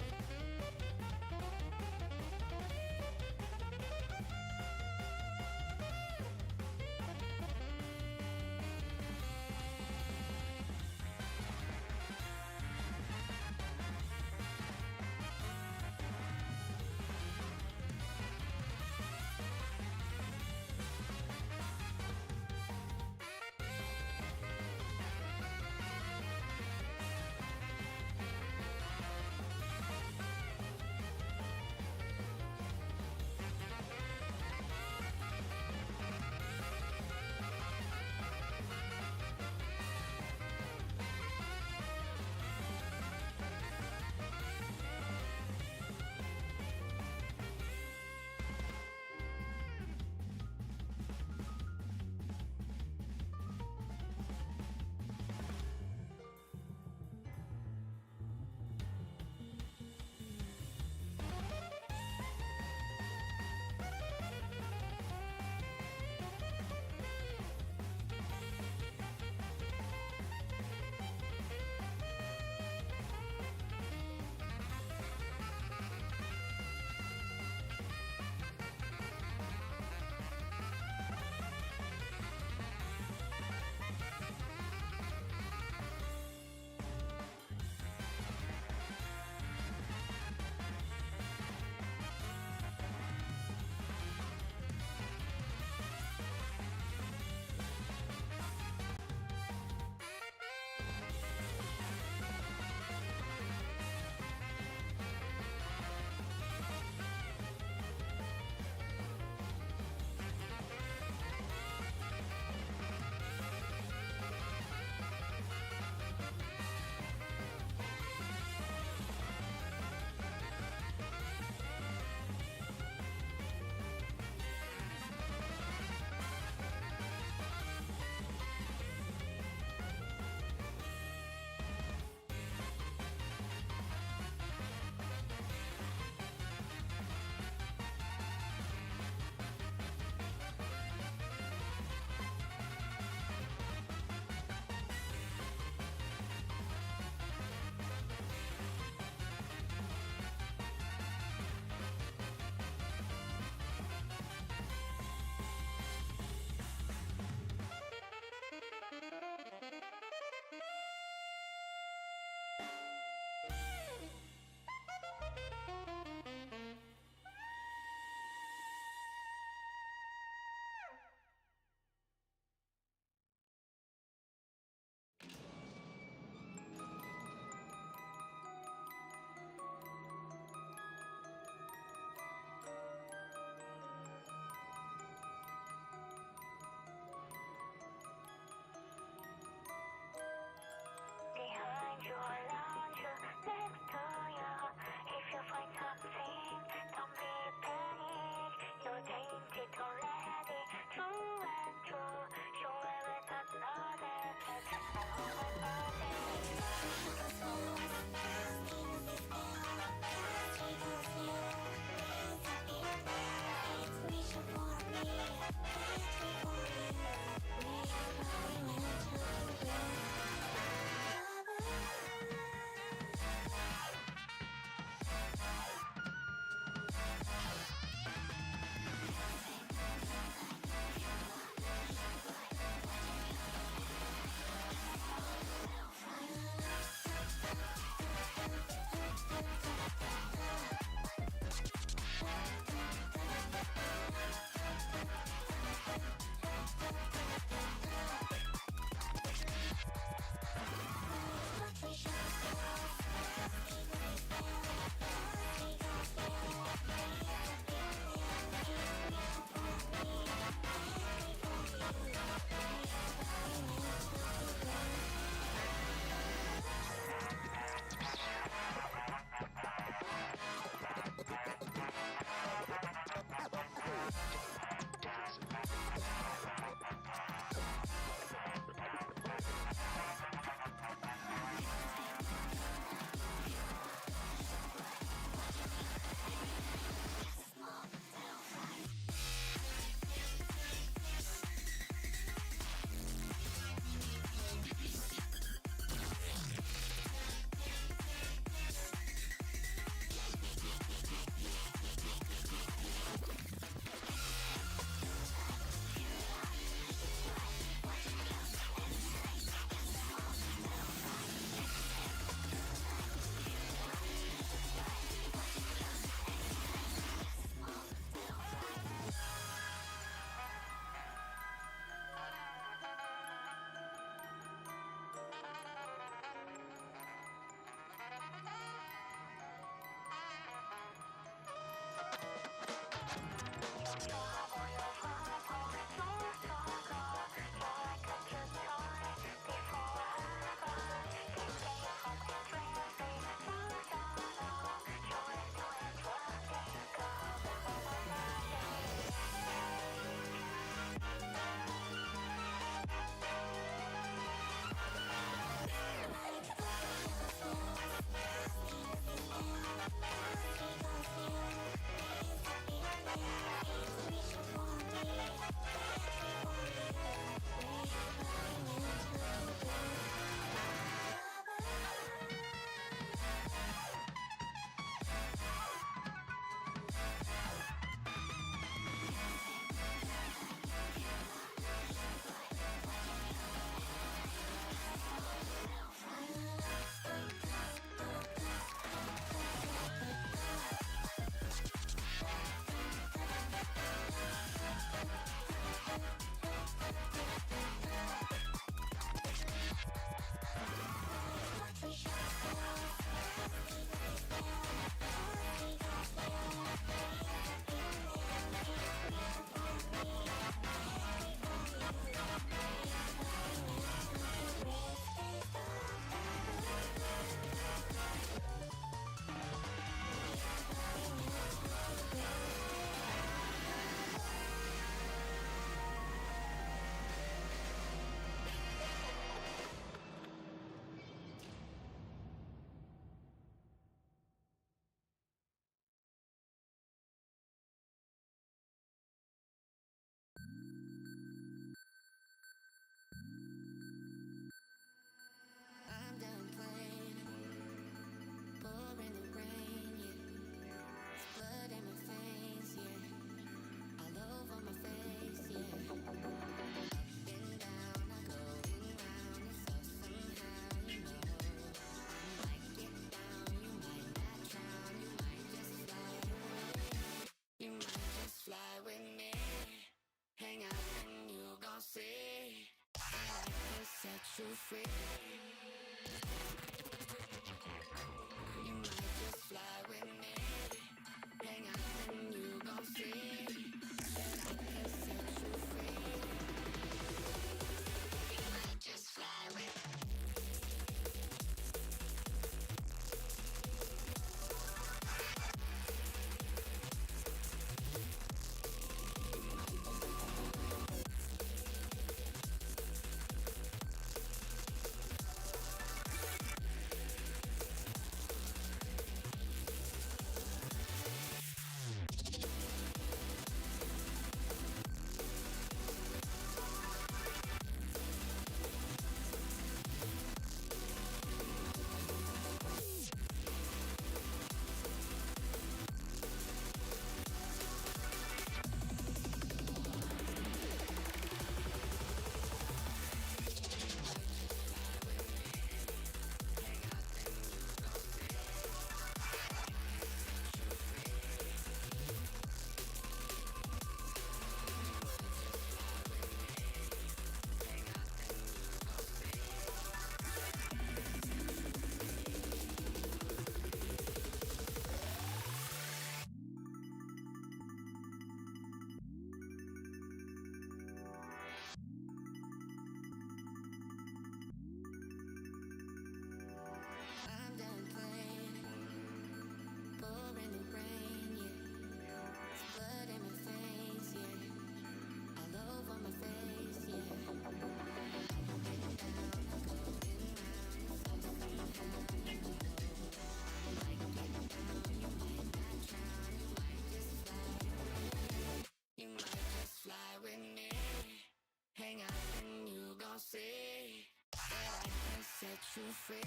you free.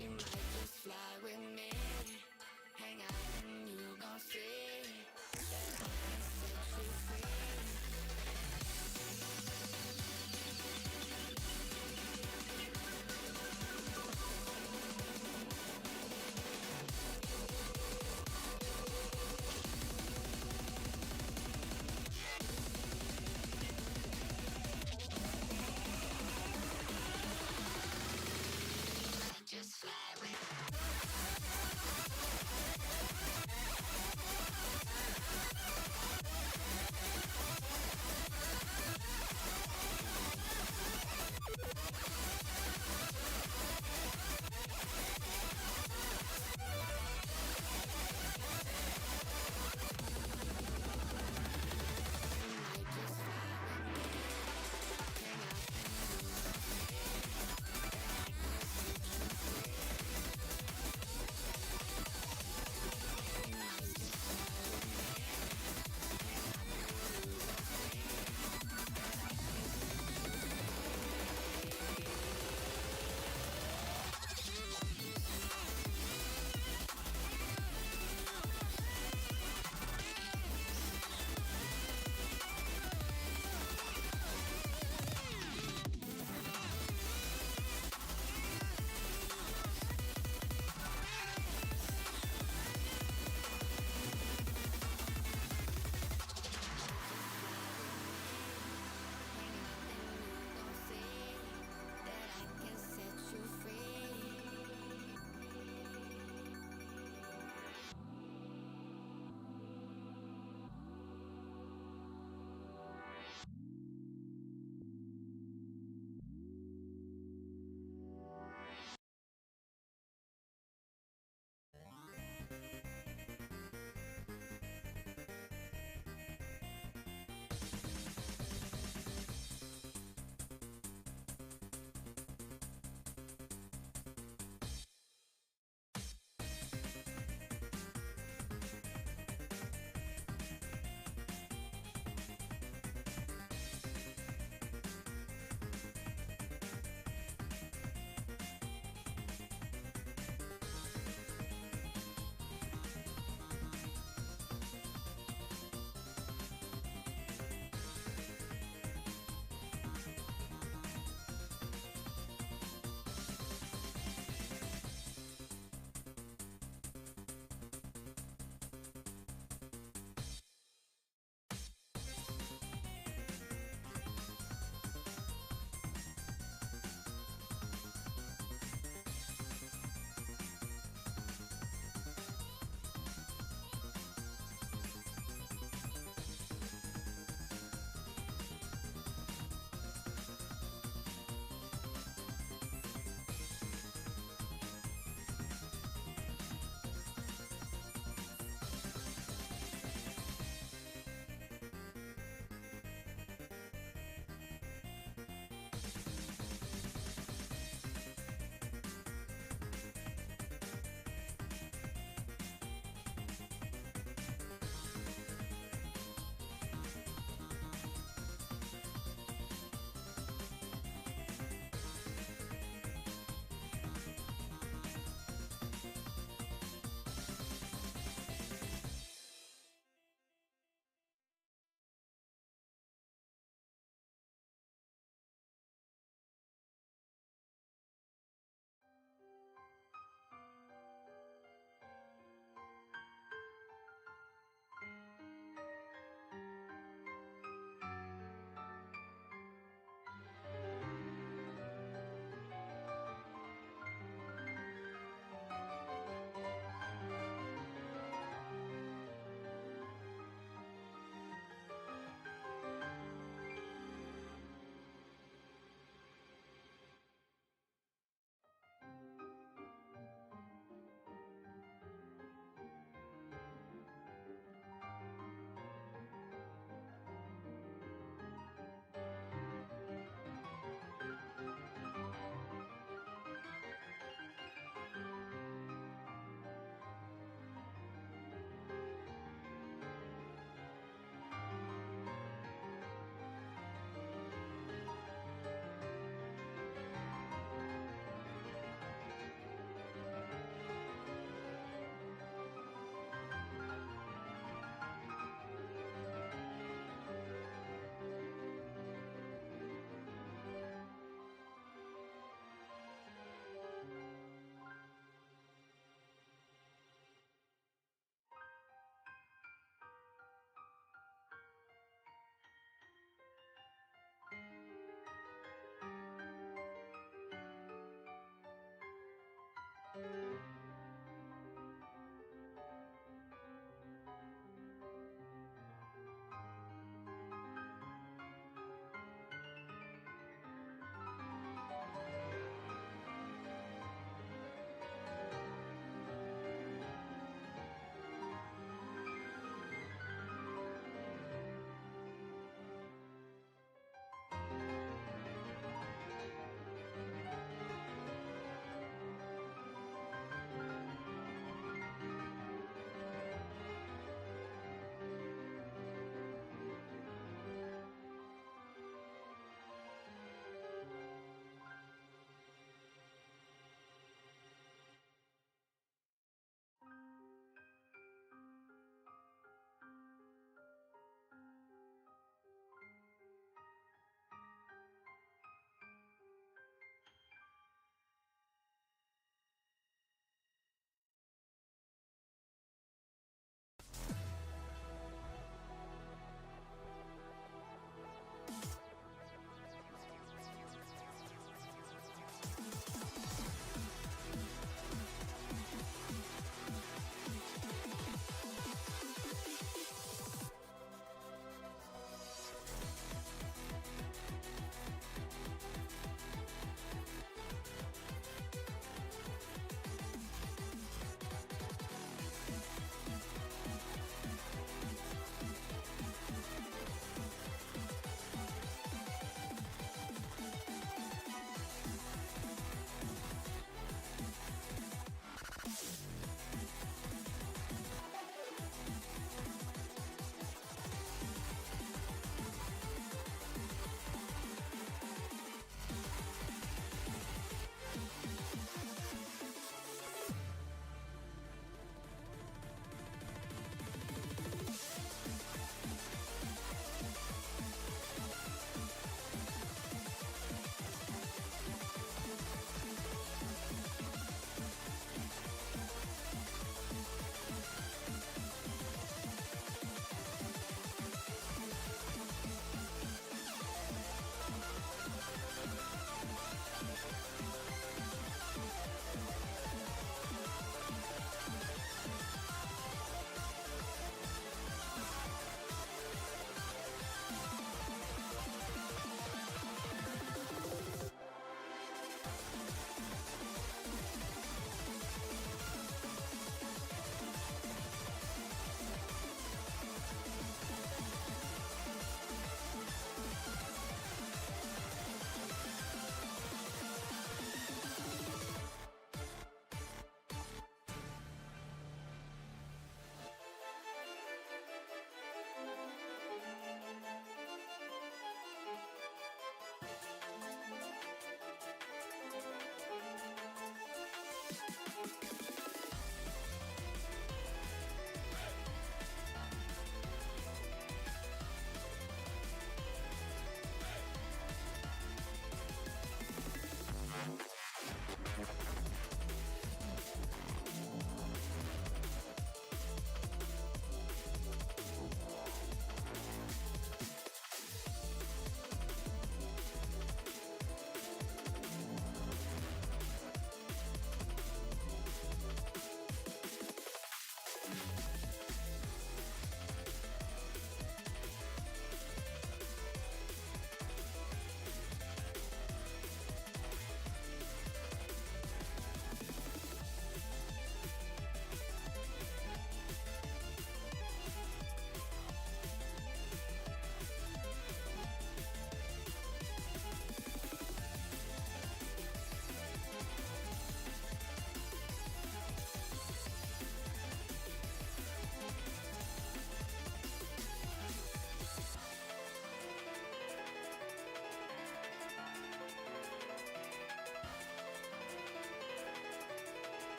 You might just fly with me. Hang out and you gon' see that I can set you free.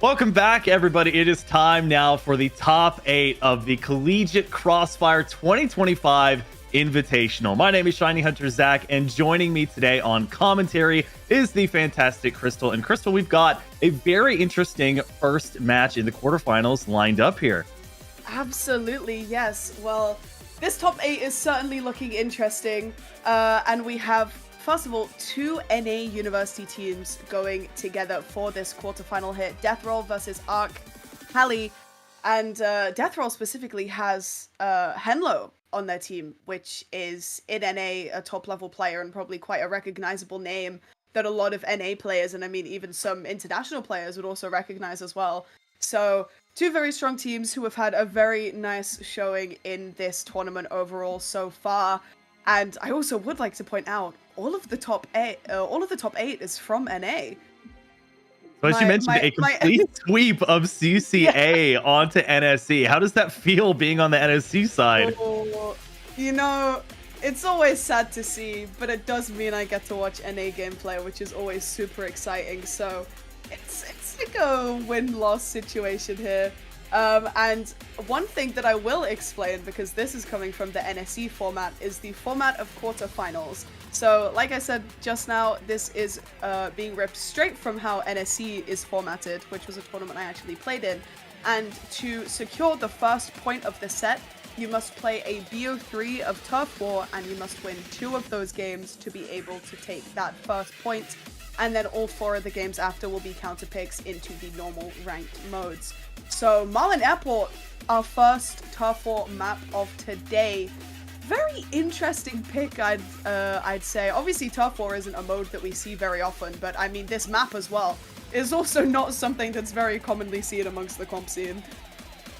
Welcome back, everybody. It is time now for the top 8 of the Collegiate Crossfire 2025 Invitational. My name is Shiny Hunter Zach, and joining me today on commentary is the fantastic Crystal. And Crystal, we've got a very interesting first match in the quarterfinals lined up here. Absolutely, yes. Well, this top 8 is certainly looking interesting. And we have, first of all, 2 NA university teams going together for this quarterfinal hit. Death Roll versus Arc Cali. And Death Roll specifically has Henlo on their team, which is in NA a top-level player and probably quite a recognizable name that a lot of NA players, and I mean even some international players, would also recognize as well. So 2 very strong teams who have had a very nice showing in this tournament overall so far. And I also would like to point out, all of the top 8 is from NA. So as you mentioned, a complete sweep of CCA onto NSE. How does that feel being on the NSE side? Oh, you know, it's always sad to see, but it does mean I get to watch NA gameplay, which is always super exciting. So it's like a win-loss situation here. And one thing that I will explain, because this is coming from the NSE format, is the format of quarterfinals. So, like I said just now, this is being ripped straight from how NSE is formatted, which was a tournament I actually played in. And to secure the first point of the set, you must play a BO3 of Turf War, and you must win 2 of those games to be able to take that first point. And then all 4 of the games after will be counter picks into the normal ranked modes. So Marlin Airport, our first Turf War map of today. Very interesting pick, I'd say. Obviously, Turf War isn't a mode that we see very often, but I mean, this map as well is also not something that's very commonly seen amongst the comp scene.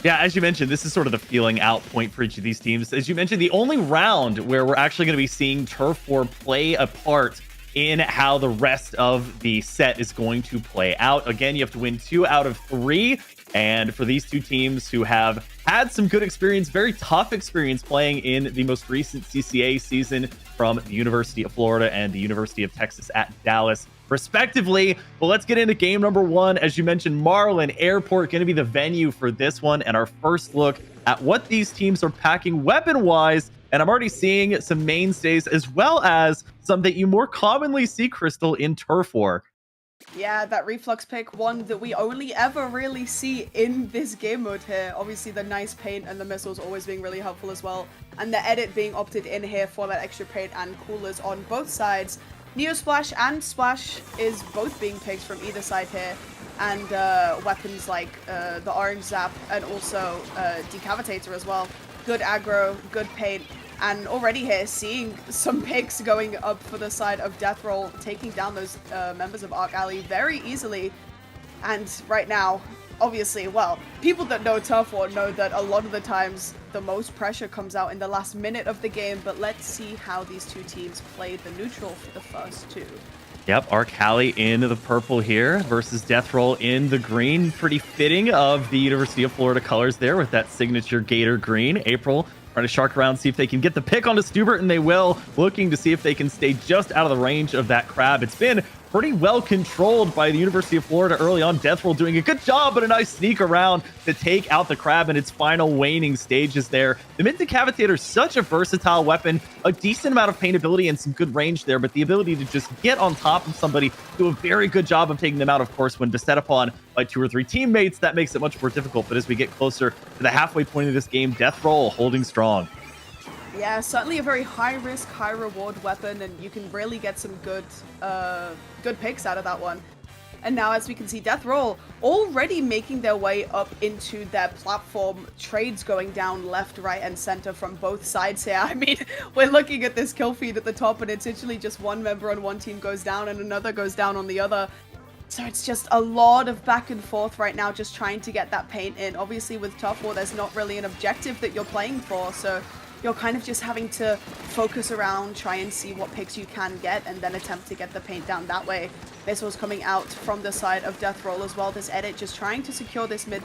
Yeah, as you mentioned, this is sort of the feeling out point for each of these teams. As you mentioned, the only round where we're actually going to be seeing Turf War play a part in how the rest of the set is going to play out. Again, you have to win 2 out of 3. And for these 2 teams who have had some good experience, very tough experience playing in the most recent CCA season from the University of Florida and the University of Texas at Dallas, respectively. Well, let's get into game number 1. As you mentioned, Marlin Airport going to be the venue for this one, and our first look at what these teams are packing weapon-wise. And I'm already seeing some mainstays as well as some that you more commonly see, Crystal, in Turf War. Yeah, that reflux pick, one that we only ever really see in this game mode here. Obviously, the nice paint and the missiles always being really helpful as well. And the edit being opted in here for that extra paint and coolers on both sides. Neo Splash and Splash is both being picked from either side here. And weapons like the Orange Zap and also Decavitator as well. Good aggro, good paint. And already here, seeing some picks going up for the side of Death Roll, taking down those members of Arc Alley very easily. And right now, obviously, well, people that know Turf War know that a lot of the times the most pressure comes out in the last minute of the game, but let's see how these 2 teams played the neutral for the first 2. Yep, Arc Alley in the purple here versus Death Roll in the green. Pretty fitting of the University of Florida colors there with that signature Gator green. April trying to shark around, see if they can get the pick onto Stubert, and they will. Looking to see if they can stay just out of the range of that crab. It's been pretty well controlled by the University of Florida early on. Death Roll doing a good job, but a nice sneak around to take out the crab in its final waning stages there. The Mid Decavitator is such a versatile weapon, a decent amount of paintability and some good range there, but the ability to just get on top of somebody, do a very good job of taking them out, of course, when beset upon by 2 or 3 teammates, that makes it much more difficult. But as we get closer to the halfway point of this game, Death Roll holding strong. Yeah, certainly a very high-risk, high-reward weapon, and you can really get some good picks out of that one. And now, as we can see, Death Roll already making their way up into their platform. Trades going down left, right, and center from both sides here. I mean, we're looking at this kill feed at the top, and it's literally just one member on one team goes down and another goes down on the other. So it's just a lot of back and forth right now, just trying to get that paint in. Obviously, with Tough War, there's not really an objective that you're playing for, so you're kind of just having to focus around, try and see what picks you can get, and then attempt to get the paint down that way. This was coming out from the side of Death Roll as well. This edit just trying to secure this mid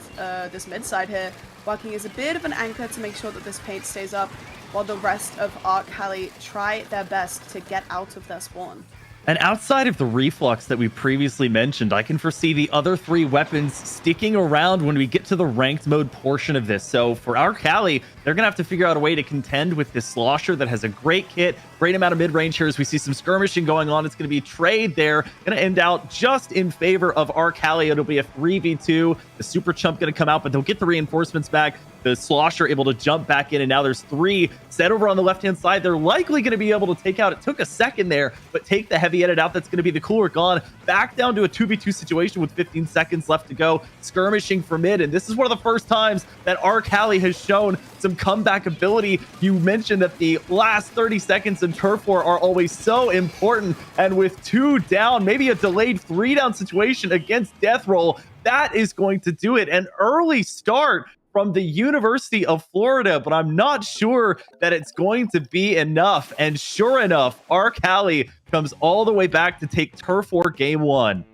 side here, working as a bit of an anchor to make sure that this paint stays up, while the rest of Arcali try their best to get out of their spawn. And outside of the reflux that we previously mentioned, I can foresee the other 3 weapons sticking around when we get to the ranked mode portion of this. So for our Cali, they're going to have to figure out a way to contend with this Slosher that has a great kit, great amount of mid-range here. As we see some skirmishing going on, it's going to be a trade there. Going to end out just in favor of our Cali. It'll be a 3v2. The Super Chump going to come out, but they'll get the reinforcements back. The Slosher able to jump back in, and now there's 3 set over on the left-hand side. They're likely going to be able to take out, it took a second there, but take the heavy edit out. That's going to be the cooler gone. Back down to a 2v2 situation with 15 seconds left to go. Skirmishing for mid, and this is one of the first times that our Cali has shown some comeback ability. You mentioned that the last 30 seconds in Turf War are always so important, and with 2 down, maybe a delayed 3 down situation against Death Roll, that is going to do it. An early start from the University of Florida, but I'm not sure that it's going to be enough. And sure enough, our Cali comes all the way back to take Turf War Game 1.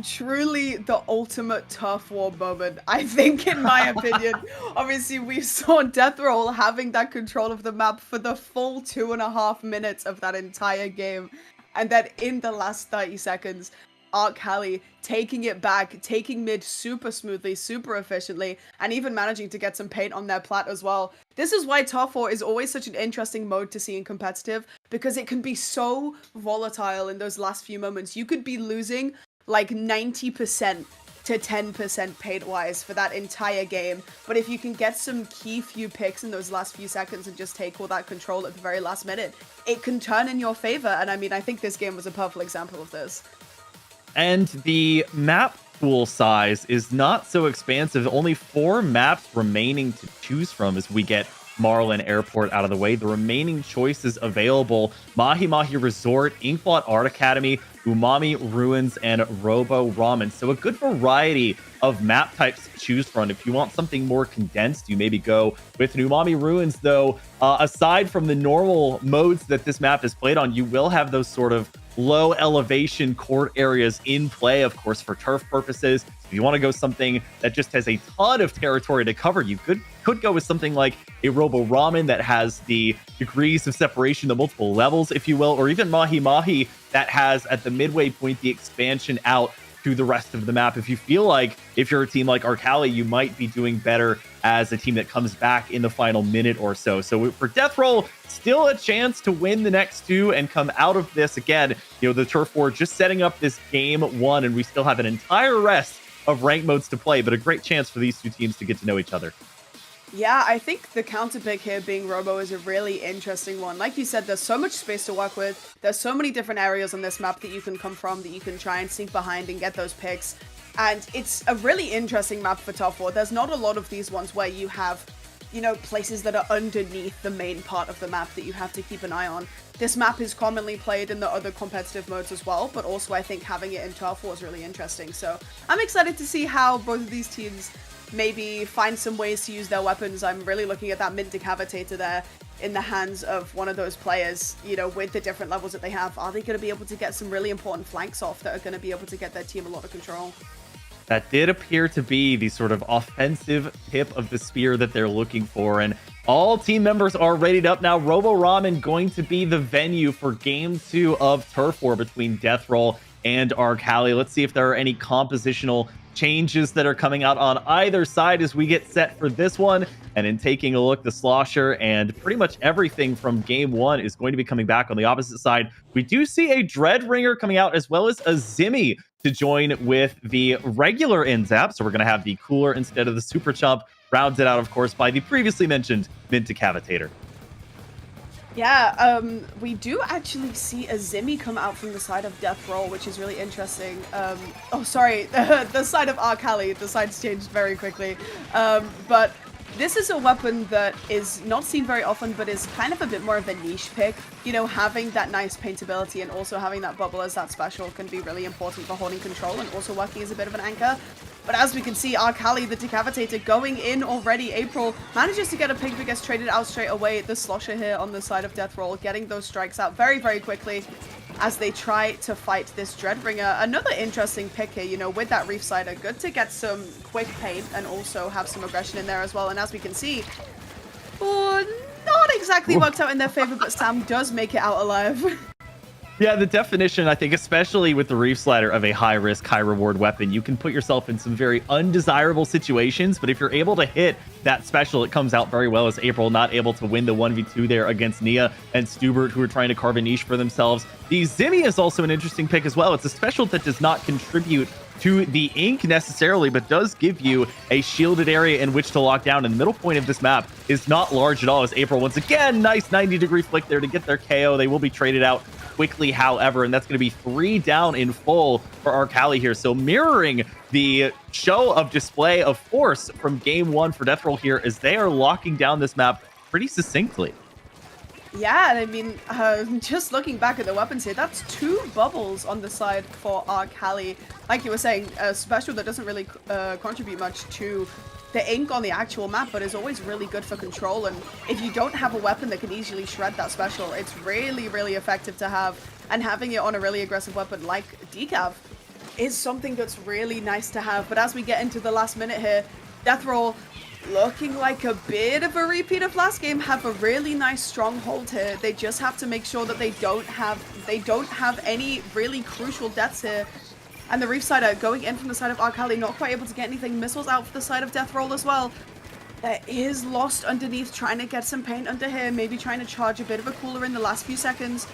Truly the ultimate Turf War moment, I think, in my opinion. Obviously, we saw Death Roll having that control of the map for the full 2.5 minutes of that entire game. And then in the last 30 seconds, Arcali taking it back, taking mid super smoothly, super efficiently, and even managing to get some paint on their plat as well. This is why Turf War is always such an interesting mode to see in competitive, because it can be so volatile in those last few moments. You could be losing like 90% to 10% paint-wise for that entire game, but if you can get some key few picks in those last few seconds and just take all that control at the very last minute, it can turn in your favor. And I mean, I think this game was a perfect example of this. And the map pool size is not so expansive. Only 4 maps remaining to choose from as we get Marlin Airport out of the way. The remaining choices available: Mahi Mahi Resort, Inkblot Art Academy, Umami Ruins, and Robo Ramen. So a good variety of map types to choose from. If you want something more condensed, you maybe go with an Umami Ruins, though. Aside from the normal modes that this map is played on, you will have those sort of low elevation court areas in play, of course, for turf purposes. If you want to go something that just has a ton of territory to cover, you could go with something like a Robo Ramen that has the degrees of separation, the multiple levels, if you will, or even Mahi Mahi that has at the midway point the expansion out to the rest of the map. If you feel like, if you're a team like Arcali, you might be doing better as a team that comes back in the final minute or so. So for Death Roll, still a chance to win the next 2 and come out of this again. You know, the Turf War just setting up this game 1, and we still have an entire rest of ranked modes to play, but a great chance for these 2 teams to get to know each other. Yeah, I think the counter pick here being Robo is a really interesting one. Like you said, there's so much space to work with. There's so many different areas on this map that you can come from, that you can try and sneak behind and get those picks. And it's a really interesting map for Turf War. There's not a lot of these ones where you have, you know, places that are underneath the main part of the map that you have to keep an eye on. This map is commonly played in the other competitive modes as well, but also I think having it in Turf War is really interesting. So I'm excited to see how both of these teams maybe find some ways to use their weapons. I'm really looking at that mid decavitator there in the hands of one of those players, you know, with the different levels that they have. Are they going to be able to get some really important flanks off that are going to be able to get their team a lot of control? That did appear to be the sort of offensive tip of the spear that they're looking for, and all team members are readied up now. Robo Ramen going to be the venue for Game 2 of Turf War between Death Roll and Arcali. Let's see if there are any compositional changes that are coming out on either side as we get set for this one. And in taking a look, the Slosher and pretty much everything from Game 1 is going to be coming back on the opposite side. We do see a Dread Ringer coming out, as well as a Zimmy to join with the regular Inzap. So we're going to have the Cooler instead of the Super Chump, rounded out, of course, by the previously mentioned Mint Decavitator. Yeah, we do actually see a Zimmy come out from the side of Death Roll, which is really interesting. Oh, sorry, the side of Arcali, the side's changed very quickly. But this is a weapon that is not seen very often, but is kind of a bit more of a niche pick. You know, having that nice paintability and also having that bubble as that special can be really important for holding control and also working as a bit of an anchor. But as we can see, Arcali, the Decapitator, going in already. April manages to get a pink but gets traded out straight away. The Slosher here on the side of Death Roll, getting those strikes out very, very quickly as they try to fight this Dreadbringer. Another interesting pick here, you know, with that Reef Slider. Good to get some quick paint and also have some aggression in there as well. And as we can see, oh, not exactly worked out in their favor, but Sam does make it out alive. Yeah, the definition, I think, especially with the Reef Slider, of a high-risk, high-reward weapon, you can put yourself in some very undesirable situations, but if you're able to hit that special, it comes out very well, as April not able to win the 1v2 there against Nia and Stubert, who are trying to carve a niche for themselves. The Zimmy is also an interesting pick as well. It's a special that does not contribute to the ink necessarily, but does give you a shielded area in which to lock down. And the middle point of this map is not large at all, as April, once again, nice 90-degree flick there to get their KO. They will be traded out quickly, however, and that's going to be 3 down in full for Arcali here. So mirroring the show of display of force from game 1 for Death Roll here, as they are locking down this map pretty succinctly. Yeah, I mean, just looking back at the weapons here, that's 2 bubbles on the side for Arcali. Like you were saying, a special that doesn't really contribute much to the ink on the actual map, but is always really good for control. And if you don't have a weapon that can easily shred that special, it's really, really effective to have. And having it on a really aggressive weapon like Decav is something that's really nice to have. But as we get into the last minute here, Death Roll, looking like a bit of a repeat of last game, have a really nice stronghold here. They just have to make sure that they don't have any really crucial deaths here. And the Reef Slider going in from the side of Arcali, not quite able to get anything. Missiles out for the side of Death Roll as well. There is Lost underneath, trying to get some paint under here, maybe trying to charge a bit of a cooler in the last few seconds.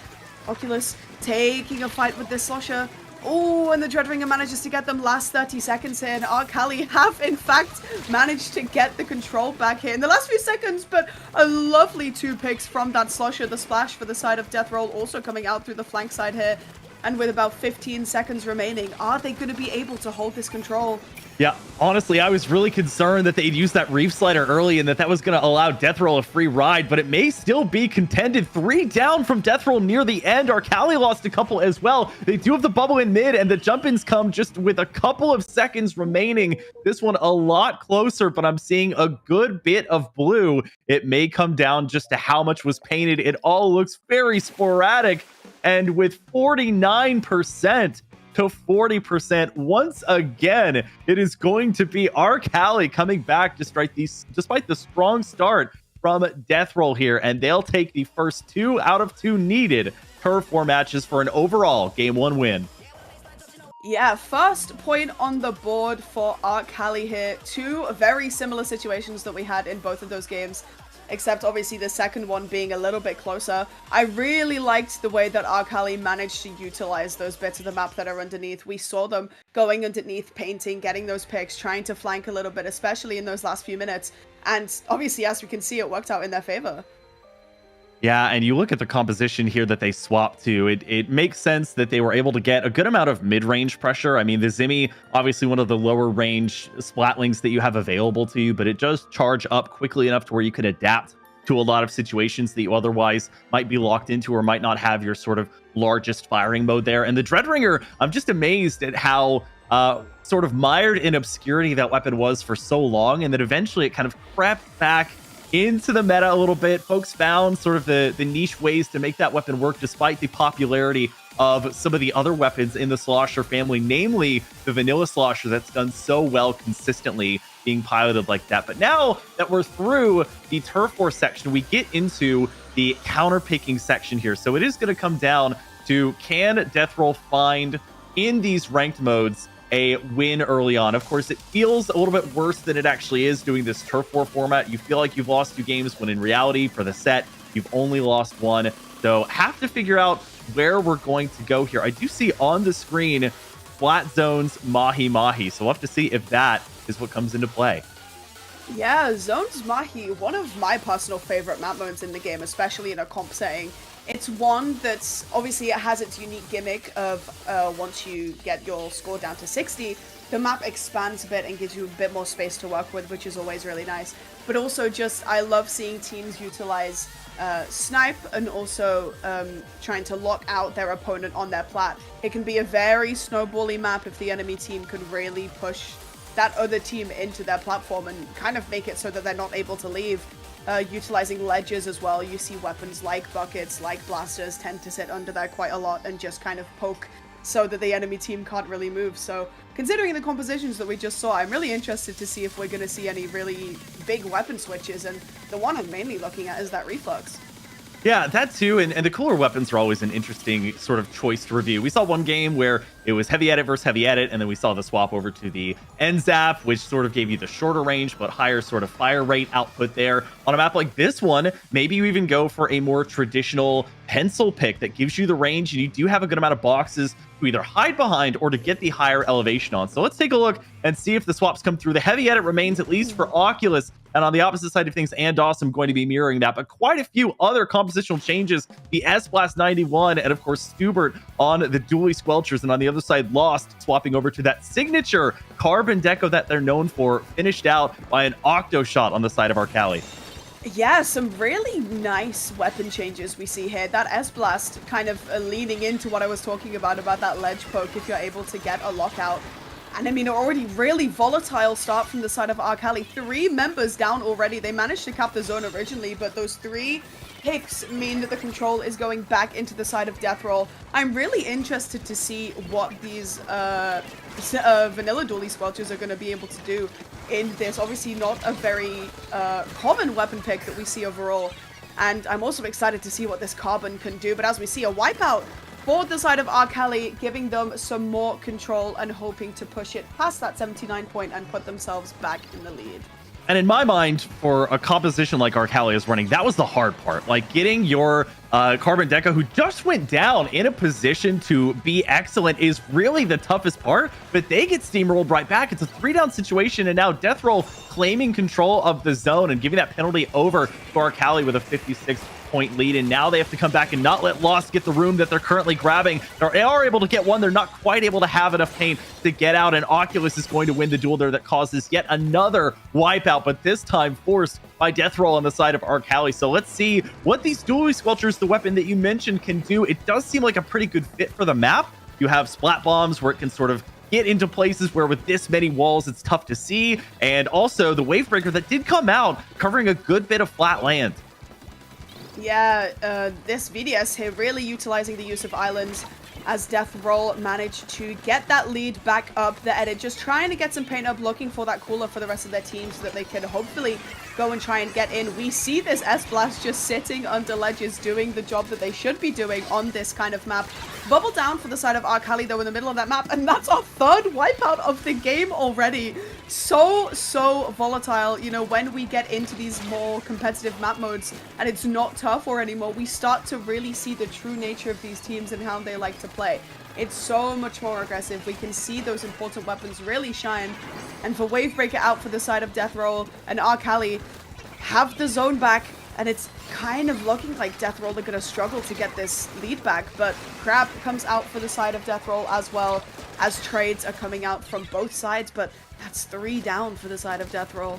Oculus taking a fight with this Slosher. Oh, and the Dreadbringer manages to get them last 30 seconds here, and Arcali have, in fact, managed to get the control back here in the last few seconds, but a lovely 2 picks from that Slosher. The splash for the side of Death Roll also coming out through the flank side here, and with about 15 seconds remaining, are they going to be able to hold this control? Yeah, honestly, I was really concerned that they'd use that Reef Slider early and that was going to allow Death Roll a free ride, but it may still be contended. 3 down from Death Roll near the end. Arcali lost a couple as well. They do have the bubble in mid, and the jump-ins come just with a couple of seconds remaining. This one a lot closer, but I'm seeing a good bit of blue. It may come down just to how much was painted. It all looks very sporadic, and with 49% to 40%. Once again, it is going to be Arcali coming back despite the strong start from Death Roll here, and they'll take the first 2 out of 2 needed Turf War matches for an overall Game 1 win. Yeah, first point on the board for Arcali here. 2 very similar situations that we had in both of those games, except obviously the second one being a little bit closer. I really liked the way that Arcali managed to utilize those bits of the map that are underneath. We saw them going underneath, painting, getting those picks, trying to flank a little bit, especially in those last few minutes. And obviously, as we can see, it worked out in their favor. Yeah, and you look at the composition here that they swapped to, it makes sense that they were able to get a good amount of mid-range pressure. I mean, the Zimmy, obviously one of the lower range splatlings that you have available to you, but it does charge up quickly enough to where you can adapt to a lot of situations that you otherwise might be locked into or might not have your sort of largest firing mode there. And the Dreadbringer, I'm just amazed at how sort of mired in obscurity that weapon was for so long, and that eventually it kind of crept back into the meta a little bit. Folks found sort of the niche ways to make that weapon work despite the popularity of some of the other weapons in the Slosher family, namely the vanilla Slosher that's done so well consistently being piloted like that. But now that we're through the Turf War section, we get into the counter-picking section here. So it is going to come down to, can Death Roll find in these ranked modes a win early on? Of course, it feels a little bit worse than it actually is doing this Turf War format. You feel like you've lost 2 games when in reality for the set, you've only lost 1. So have to figure out where we're going to go here. I do see on the screen Flat Zones Mahi Mahi. So we'll have to see if that is what comes into play. Yeah, Zones Mahi, one of my personal favorite map modes in the game, especially in a comp setting. It's one that's obviously it has its unique gimmick of once you get your score down to 60, the map expands a bit and gives you a bit more space to work with, which is always really nice. But also just I love seeing teams utilize snipe and also trying to lock out their opponent on their plat. It can be a very snowbally map if the enemy team could really push that other team into their platform and kind of make it so that they're not able to leave. Utilizing ledges as well, you see weapons like buckets, like blasters tend to sit under there quite a lot and just kind of poke so that the enemy team can't really move. So considering the compositions that we just saw, I'm really interested to see if we're going to see any really big weapon switches, and the one I'm mainly looking at is that reflux. Yeah, that too, and the cooler weapons are always an interesting sort of choice to review. We saw one game where it was heavy edit versus heavy edit, and then we saw the swap over to the NZAP, which sort of gave you the shorter range but higher sort of fire rate output there. On a map like this one, maybe you even go for a more traditional pencil pick that gives you the range, and you do have a good amount of boxes to either hide behind or to get the higher elevation on. So let's take a look and see if the swaps come through. The heavy edit remains, at least for Oculus, and on the opposite side of things, and Awesome going to be mirroring that, but quite a few other compositional changes. The S-Blast 91, and of course, Stubert on the Dually Squelchers, and on the other side, Lost, swapping over to that signature carbon deco that they're known for, finished out by an Octo Shot on the side of Arcali. Yeah, some really nice weapon changes we see here. That S-Blast kind of leaning into what I was talking about that ledge poke if you're able to get a lockout. And I mean, already really volatile start from the side of Arcali. 3 members down already. They managed to cap the zone originally, but those 3 picks mean that the control is going back into the side of Deathroll. I'm really interested to see what these vanilla Dually Squelchers are going to be able to do in this. Obviously not a very common weapon pick that we see overall. And I'm also excited to see what this carbon can do. But as we see, a wipeout for the side of Arcali, giving them some more control and hoping to push it past that 79 point and put themselves back in the lead. And in my mind, for a composition like Arcali is running, that was the hard part. Like getting your Carbon Deca, who just went down, in a position to be excellent is really the toughest part, but they get steamrolled right back. It's a 3-down situation, and now Deathroll claiming control of the zone and giving that penalty over to Arcali with a 56-point lead, and now they have to come back and not let Lost get the room that they're currently grabbing. They are able to get one. They're not quite able to have enough paint to get out, and Oculus is going to win the duel there that causes yet another wipeout, but this time forced by Deathroll on the side of Arcali. So let's see what these Dually Squelchers, the weapon that you mentioned, can do. It does seem like a pretty good fit for the map. You have splat bombs where it can sort of get into places where with this many walls it's tough to see, and also the Wavebreaker that did come out covering a good bit of flat land. Yeah, this VDS here really utilizing the use of islands as Deathroll managed to get that lead back up the edit, just trying to get some paint up, looking for that cooler for the rest of their team so that they can hopefully go and try and get in. We see this S-Blast just sitting under ledges doing the job that they should be doing on this kind of map. Bubble down for the side of Arcali though in the middle of that map, and that's our 3rd wipeout of the game already. So volatile. You know, when we get into these more competitive map modes and it's not tough or anymore, we start to really see the true nature of these teams and how they like to play. It's so much more aggressive. We can see those important weapons really shine. And for Wavebreaker out for the side of Deathroll, and Arcali have the zone back, and it's kind of looking like Deathroll are going to struggle to get this lead back, but Crab comes out for the side of Deathroll as well, as trades are coming out from both sides, but that's 3 down for the side of Deathroll.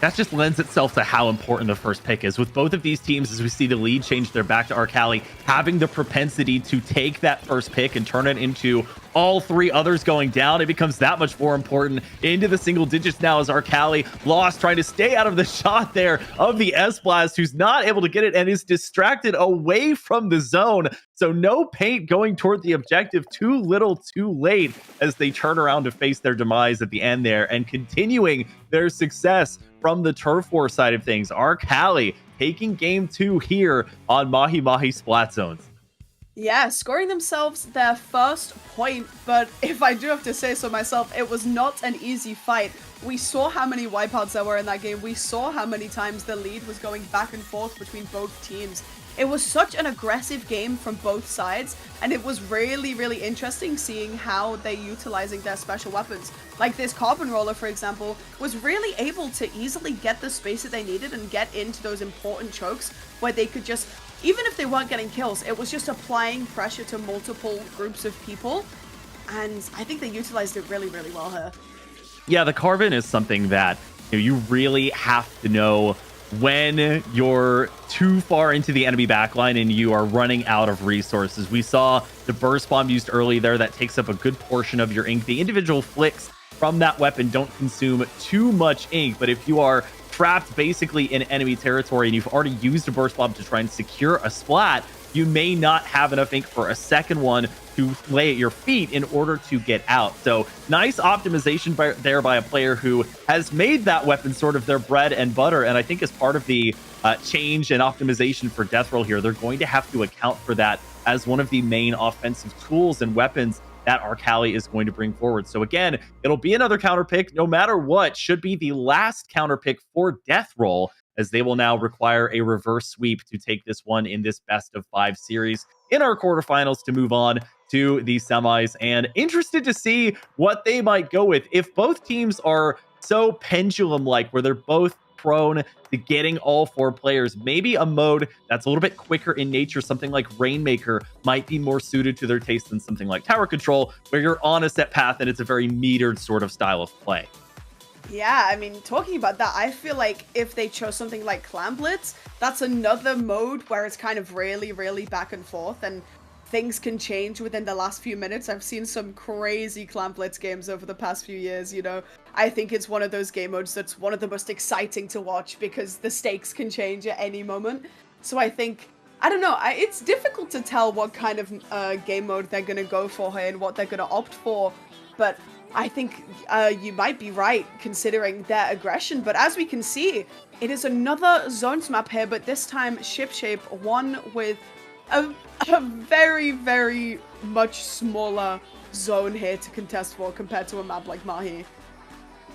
That just lends itself to how important the first pick is. With both of these teams, as we see the lead change their back to Arcali, having the propensity to take that first pick and turn it into all 3 others going down, it becomes that much more important. Into the single digits now as Arcali Lost trying to stay out of the shot there of the S-Blast, who's not able to get it and is distracted away from the zone. So no paint going toward the objective. Too little, too late as they turn around to face their demise at the end there, and continuing their success from the Turf War side of things. Arcali taking game 2 here on Mahi Mahi Splat Zones. Yeah, scoring themselves their first point, but if I do have to say so myself, it was not an easy fight. We saw how many wipeouts there were in that game. We saw how many times the lead was going back and forth between both teams. it was such an aggressive game from both sides, and it was really, really interesting seeing how they're utilizing their special weapons. Like this Carbon Roller, for example, was really able to easily get the space that they needed and get into those important chokes where they could just, even if they weren't getting kills, it was just applying pressure to multiple groups of people, and I think they utilized it really, really well here. Yeah, the Carbon is something that you really have to know when you're too far into the enemy backline and you are running out of resources. We saw the burst bomb used early there that takes up a good portion of your ink. The individual flicks from that weapon don't consume too much ink, but if you are trapped basically in enemy territory and you've already used a burst bomb to try and secure a splat, you may not have enough ink for a second one to lay at your feet in order to get out. So nice optimization there by a player who has made that weapon sort of their bread and butter. And I think as part of the change and optimization for Death Roll here, they're going to have to account for that as one of the main offensive tools and weapons that Arcali is going to bring forward. So again, it'll be another counter pick, no matter what, should be the last counter pick for Death Roll, as they will now require a reverse sweep to take this one in this best of 5 series in our quarterfinals to move on to the semis. And interested to see what they might go with. If both teams are so pendulum-like, where they're both prone to getting all 4 players, maybe a mode that's a little bit quicker in nature, something like Rainmaker, might be more suited to their taste than something like Tower Control, where you're on a set path and it's a very metered sort of style of play. Yeah, I mean, talking about that, I feel like if they chose something like Clan Blitz, that's another mode where it's kind of really, really back and forth, and things can change within the last few minutes. I've seen some crazy Clan Blitz games over the past few years, you know. I think it's one of those game modes that's one of the most exciting to watch because the stakes can change at any moment. So I think, I don't know, it's difficult to tell what kind of game mode they're going to go for here and what they're going to opt for, but I think you might be right considering their aggression, but as we can see, it is another zones map here, but this time Ship Shape, one with a very, very much smaller zone here to contest for compared to a map like Mahi.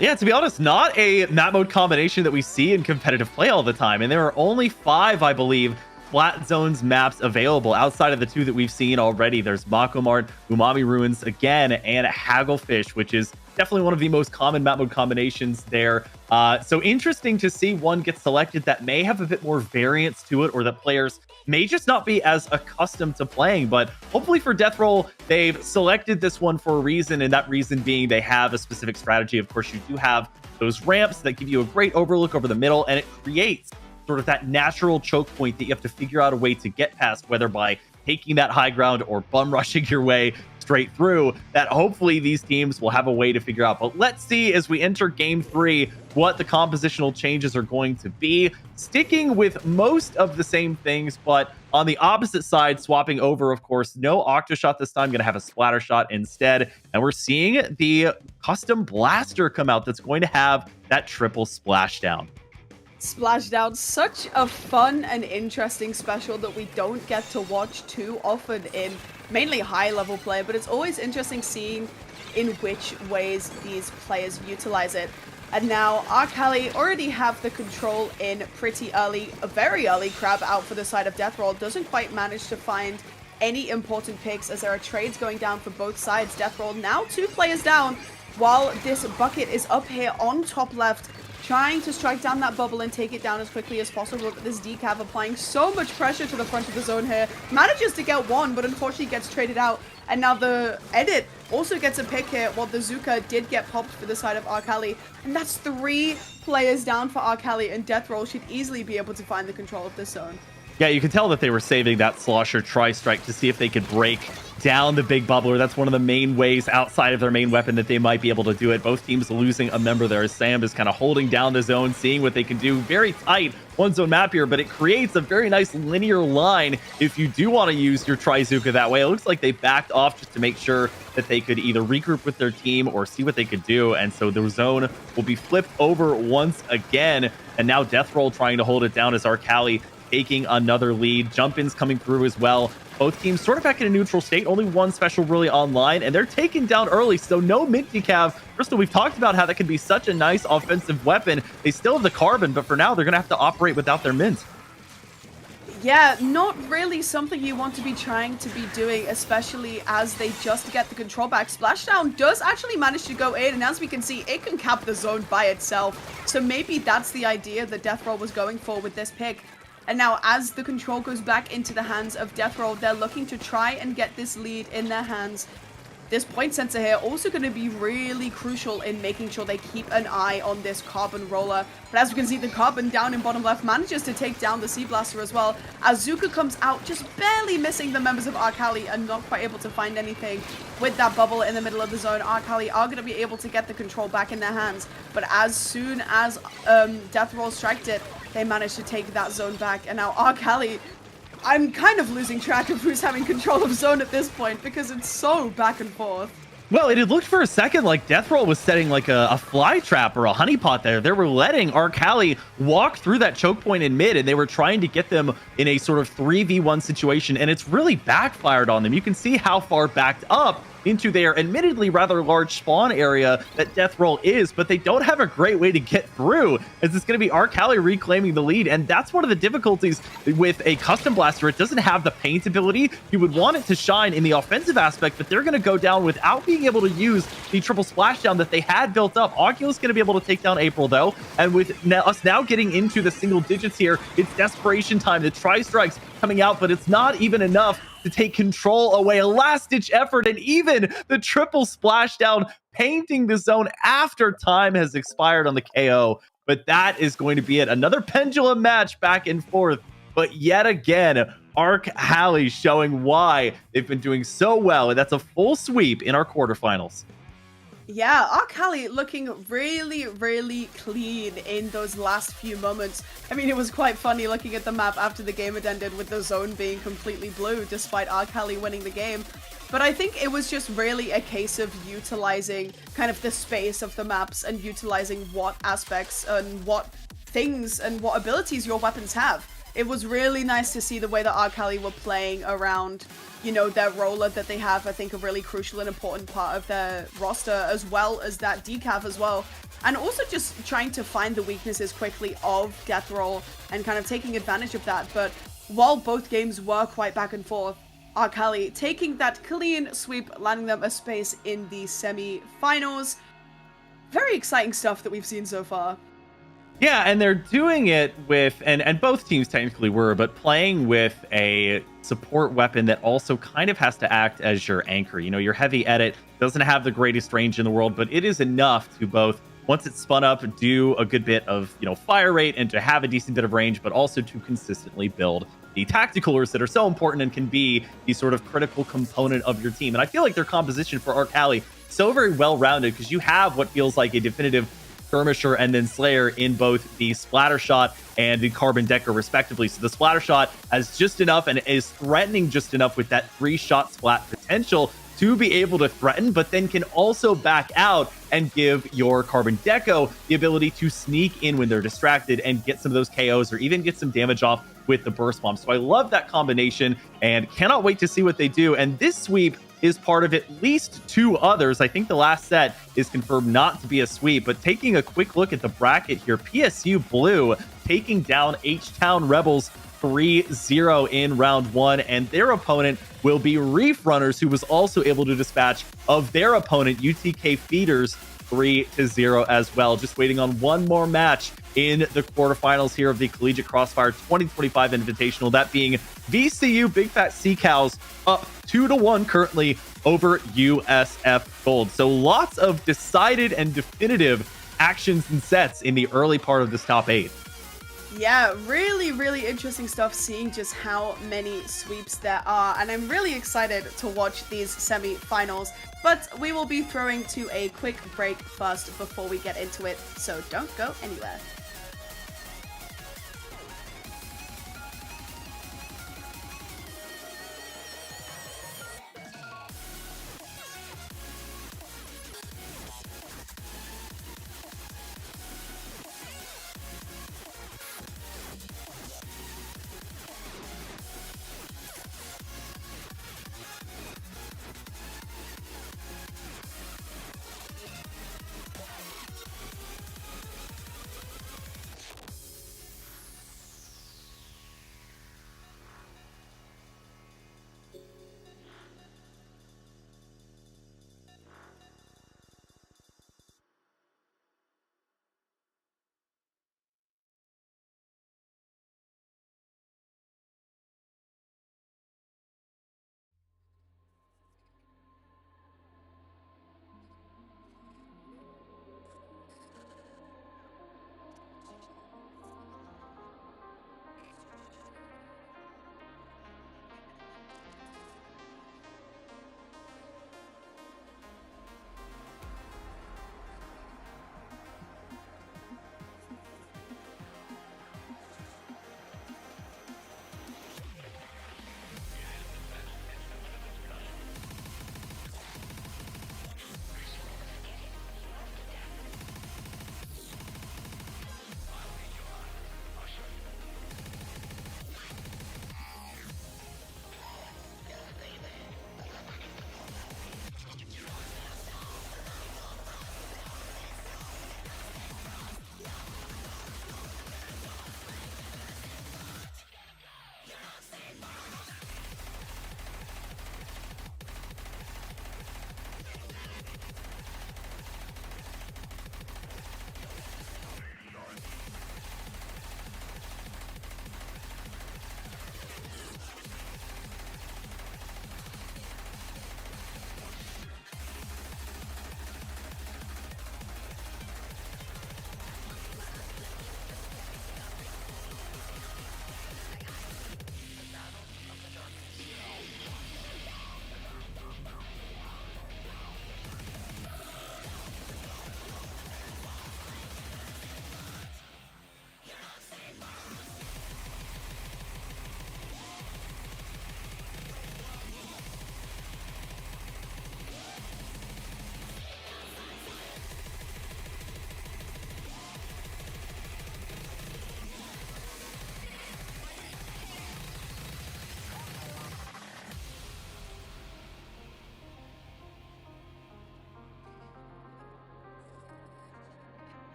Yeah, to be honest, not a map mode combination that we see in competitive play all the time, and there are only 5, I believe, flat zones maps available outside of the 2 that we've seen already. There's Mako Mart, Umami Ruins again, and Hagglefish, which is definitely one of the most common map mode combinations there. So interesting to see one get selected that may have a bit more variance to it, or that players may just not be as accustomed to playing. But hopefully for Death Roll, they've selected this one for a reason, and that reason being they have a specific strategy. Of course, you do have those ramps that give you a great overlook over the middle, and it creates sort of that natural choke point that you have to figure out a way to get past, whether by taking that high ground or bum rushing your way straight through, that hopefully these teams will have a way to figure out. But let's see as we enter game 3 what the compositional changes are going to be, sticking with most of the same things, but on the opposite side, swapping over, of course. No Octoshot this time, gonna have a Splatter Shot instead, and we're seeing the custom blaster come out that's going to have that triple splashdown. Splashdown, such a fun and interesting special that we don't get to watch too often in mainly high-level play, but it's always interesting seeing in which ways these players utilize it. And now Arcali already have the control in pretty early, a very early. Crab out for the side of Death Roll, doesn't quite manage to find any important picks as there are trades going down for both sides. Death Roll now 2 players down, while this bucket is up here on top left, trying to strike down that bubble and take it down as quickly as possible. But this Decav applying so much pressure to the front of the zone here. Manages to get one, but unfortunately gets traded out. And now the Edit also gets a pick here, while the Zuka did get popped for the side of Arcali. And that's 3 players down for Arcali, and Death Roll should easily be able to find the control of this zone. Yeah, you can tell that they were saving that Slosher Tri-Strike to see if they could break down the big bubbler. That's one of the main ways outside of their main weapon that they might be able to do it. Both teams losing a member there. Sam is kind of holding down the zone, seeing what they can do. Very tight one-zone map here, but it creates a very nice linear line if you do want to use your Trizuka that way. It looks like they backed off just to make sure that they could either regroup with their team or see what they could do. And so the zone will be flipped over once again. And now Death Roll trying to hold it down as Arcali taking another lead. Jump-ins coming through as well. Both teams sort of back in a neutral state. Only one special really online, and they're taken down early, so no Minty Cav. Crystal, we've talked about how that can be such a nice offensive weapon. They still have the Carbon, but for now, they're going to have to operate without their Mint. Yeah, not really something you want to be trying to be doing, especially as they just get the control back. Splashdown does actually manage to go in, and as we can see, it can cap the zone by itself. So maybe that's the idea that Death Roll was going for with this pick. And now, as the control goes back into the hands of Death Roll, they're looking to try and get this lead in their hands. This point sensor here also going to be really crucial in making sure they keep an eye on this Carbon Roller. But as we can see, the Carbon down in bottom left manages to take down the Sea Blaster as well. As Zuka comes out, just barely missing the members of Arcali and not quite able to find anything with that bubble in the middle of the zone. Arcali are going to be able to get the control back in their hands. But as soon as Death Roll striked it, they managed to take that zone back. And now Arcali, I'm kind of losing track of who's having control of zone at this point because it's so back and forth. Well, it had looked for a second like Death Roll was setting like a fly trap or a honeypot there. They were letting Arcali walk through that choke point in mid, and they were trying to get them in a sort of 3v1 situation, and it's really backfired on them. You can see how far backed up into their admittedly rather large spawn area that Death Roll is, but they don't have a great way to get through, as it's going to be Arcali reclaiming the lead. And that's one of the difficulties with a custom blaster. It doesn't have the paint ability. You would want it to shine in the offensive aspect, but they're going to go down without being able to use the triple splashdown that they had built up. Oculus going to be able to take down April though, and with us now getting into the single digits here, it's desperation time. The tri-strikes coming out, but it's not even enough to take control away. A last-ditch effort, and even the triple splashdown painting the zone after time has expired on the KO. But that is going to be it. Another pendulum match back and forth. But yet again, Arcali showing why they've been doing so well, and that's a full sweep in our quarterfinals. Yeah, Arcali looking really, really clean in those last few moments. I mean, it was quite funny looking at the map after the game had ended with the zone being completely blue despite Arcali winning the game. But I think it was just really a case of utilizing kind of the space of the maps and utilizing what aspects and what things and what abilities your weapons have. It was really nice to see the way that Arcali were playing around, you know, their roller that they have, I think a really crucial and important part of their roster, as well as that decaf as well. And also just trying to find the weaknesses quickly of Death Roll and kind of taking advantage of that. But while both games were quite back and forth, Arcali taking that clean sweep, landing them a space in the semi-finals. Very exciting stuff that we've seen so far. Yeah, and they're doing it with, and both teams technically were, but playing with a support weapon that also kind of has to act as your anchor. You know, your heavy edit doesn't have the greatest range in the world, but it is enough to both, once it's spun up, do a good bit of, you know, fire rate and to have a decent bit of range, but also to consistently build the tacticalers that are so important and can be the sort of critical component of your team. And I feel like their composition for Arcali so very well-rounded, because you have what feels like a definitive skirmisher and then slayer in both the splatter shot and the carbon decker respectively. So the splatter shot has just enough and is threatening just enough with that 3-shot splat potential to be able to threaten, but then can also back out and give your carbon deco the ability to sneak in when they're distracted and get some of those KOs or even get some damage off with the burst bomb. So I love that combination and cannot wait to see what they do. And this sweep is part of at least 2 others. I think the last set is confirmed not to be a sweep, but taking a quick look at the bracket here, PSU Blue taking down H-Town Rebels 3-0 in round 1, and their opponent will be Reef Runners, who was also able to dispatch of their opponent, UTK Feeders, 3-0 as well. Just waiting on one more match in the quarterfinals here of the Collegiate Crossfire 2025 Invitational, that being VCU Big Fat Sea Cows up 2-1 currently over USF Gold. So lots of decided and definitive actions and sets in the early part of this top 8. Yeah, really, really interesting stuff, seeing just how many sweeps there are, and I'm really excited to watch these semi-finals, but we will be throwing to a quick break first before we get into it, so don't go anywhere.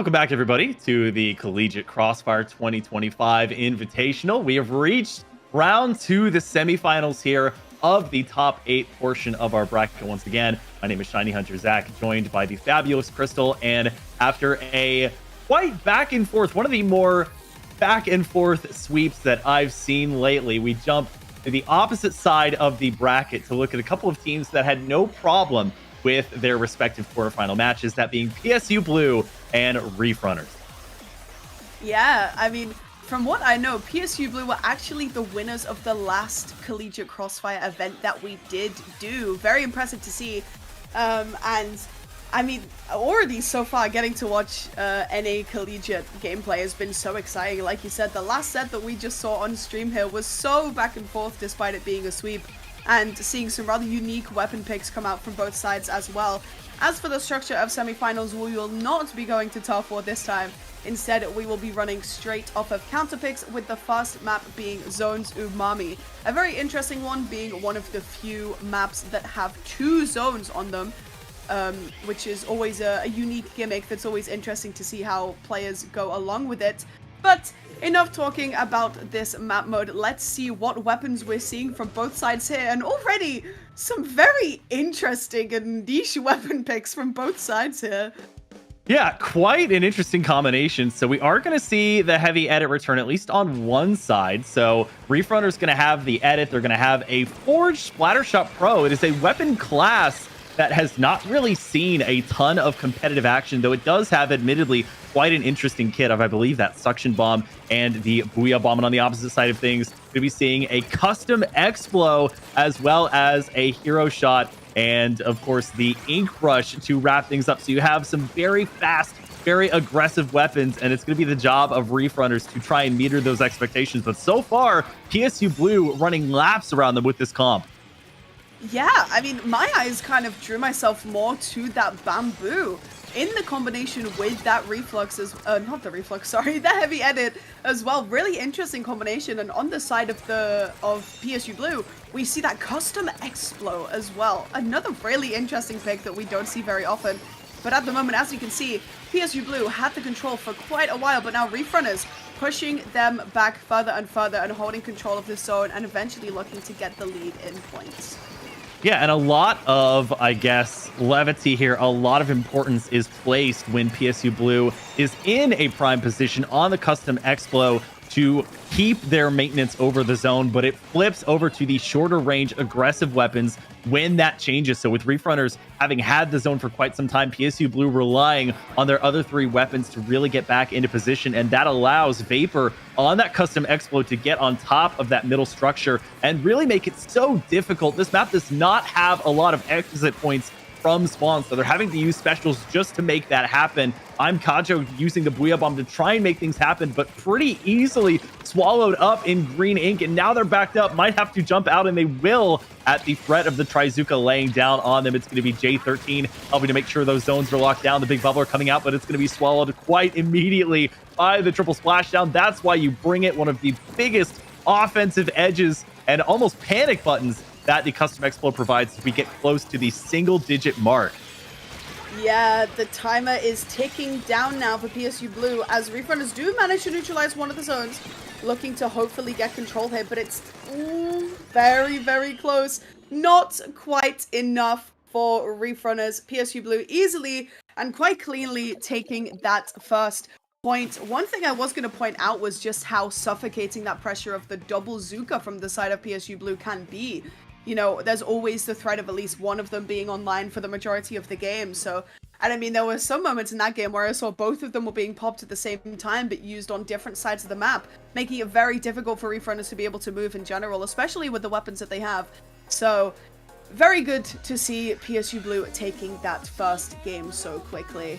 Welcome back, everybody, to the Collegiate Crossfire 2025 Invitational. We have reached round 2, the semifinals here of the top 8 portion of our bracket. Once again, my name is Shiny Hunter Zach, joined by the fabulous Crystal, and after a quite back and forth, one of the more back and forth sweeps that I've seen lately, we jump to the opposite side of the bracket to look at a couple of teams that had no problem with their respective quarterfinal matches, that being PSU Blue and Reef Runners. Yeah, I mean, from what I know, PSU Blue were actually the winners of the last Collegiate Crossfire event that we did do. Very impressive to see. And I mean, already so far getting to watch NA Collegiate gameplay has been so exciting. Like you said, the last set that we just saw on stream here was so back and forth despite it being a sweep, and seeing some rather unique weapon picks come out from both sides as well. As for the structure of semifinals, we will not be going to Turf War this time. Instead, we will be running straight off of counter picks, with the first map being Zones Umami. A very interesting one, being one of the few maps that have 2 zones on them, which is always a unique gimmick that's always interesting to see how players go along with it. But enough talking about this map mode. Let's see what weapons we're seeing from both sides here, and already some very interesting and niche weapon picks from both sides here. Yeah, quite an interesting combination. So we are going to see the heavy edit return, at least on one side. So Reef Runner's going to have the edit. They're going to have a Forged Splattershot Pro. It is a weapon class that has not really seen a ton of competitive action, though it does have, admittedly, quite an interesting kit of, I believe, that Suction Bomb and the Booyah Bomb. And on the opposite side of things, we'll be seeing a custom Explo, as well as a Hero Shot, and, of course, the Ink Rush to wrap things up. So you have some very fast, very aggressive weapons, and it's going to be the job of Reef Runners to try and meter those expectations. But so far, PSU Blue running laps around them with this comp. Yeah, I mean, my eyes kind of drew myself more to that Bamboo in the combination with that reflux, not the reflux, sorry, the heavy edit as well. Really interesting combination. And on the side of PSU Blue, we see that custom Explo as well. Another really interesting pick that we don't see very often. But at the moment, as you can see, PSU Blue had the control for quite a while, but now Reef Runners pushing them back further and further and holding control of this zone, and eventually looking to get the lead in points. Yeah, and a lot of, I guess, levity here, a lot of importance is placed when PSU Blue is in a prime position on the custom Explo to keep their maintenance over the zone, but it flips over to the shorter range aggressive weapons when that changes. So with Reef Runners having had the zone for quite some time, PSU Blue relying on their other 3 weapons to really get back into position, and that allows Vapor on that custom Explo to get on top of that middle structure and really make it so difficult. This map does not have a lot of exit points from spawn, so they're having to use specials just to make that happen. I'm Kajo using the Booyah Bomb to try and make things happen, but pretty easily swallowed up in green ink, and now they're backed up, might have to jump out, and they will at the threat of the Trizuka laying down on them. It's going to be J13 helping to make sure those zones are locked down. The big bubbler coming out, but it's going to be swallowed quite immediately by the triple splashdown. That's why you bring it, one of the biggest offensive edges and almost panic buttons that the custom Explo provides as we get close to the single-digit mark. Yeah, the timer is ticking down now for PSU Blue, as Reef Runners do manage to neutralize one of the zones, looking to hopefully get control here, but it's very, very close. Not quite enough for Reef Runners. PSU Blue easily and quite cleanly taking that first point. One thing I was going to point out was just how suffocating that pressure of the double Zuka from the side of PSU Blue can be. You know, there's always the threat of at least one of them being online for the majority of the game. So, and I mean, there were some moments in that game where I saw both of them were being popped at the same time, but used on different sides of the map, making it very difficult for Reef Runners to be able to move in general, especially with the weapons that they have. So, very good to see PSU Blue taking that first game so quickly.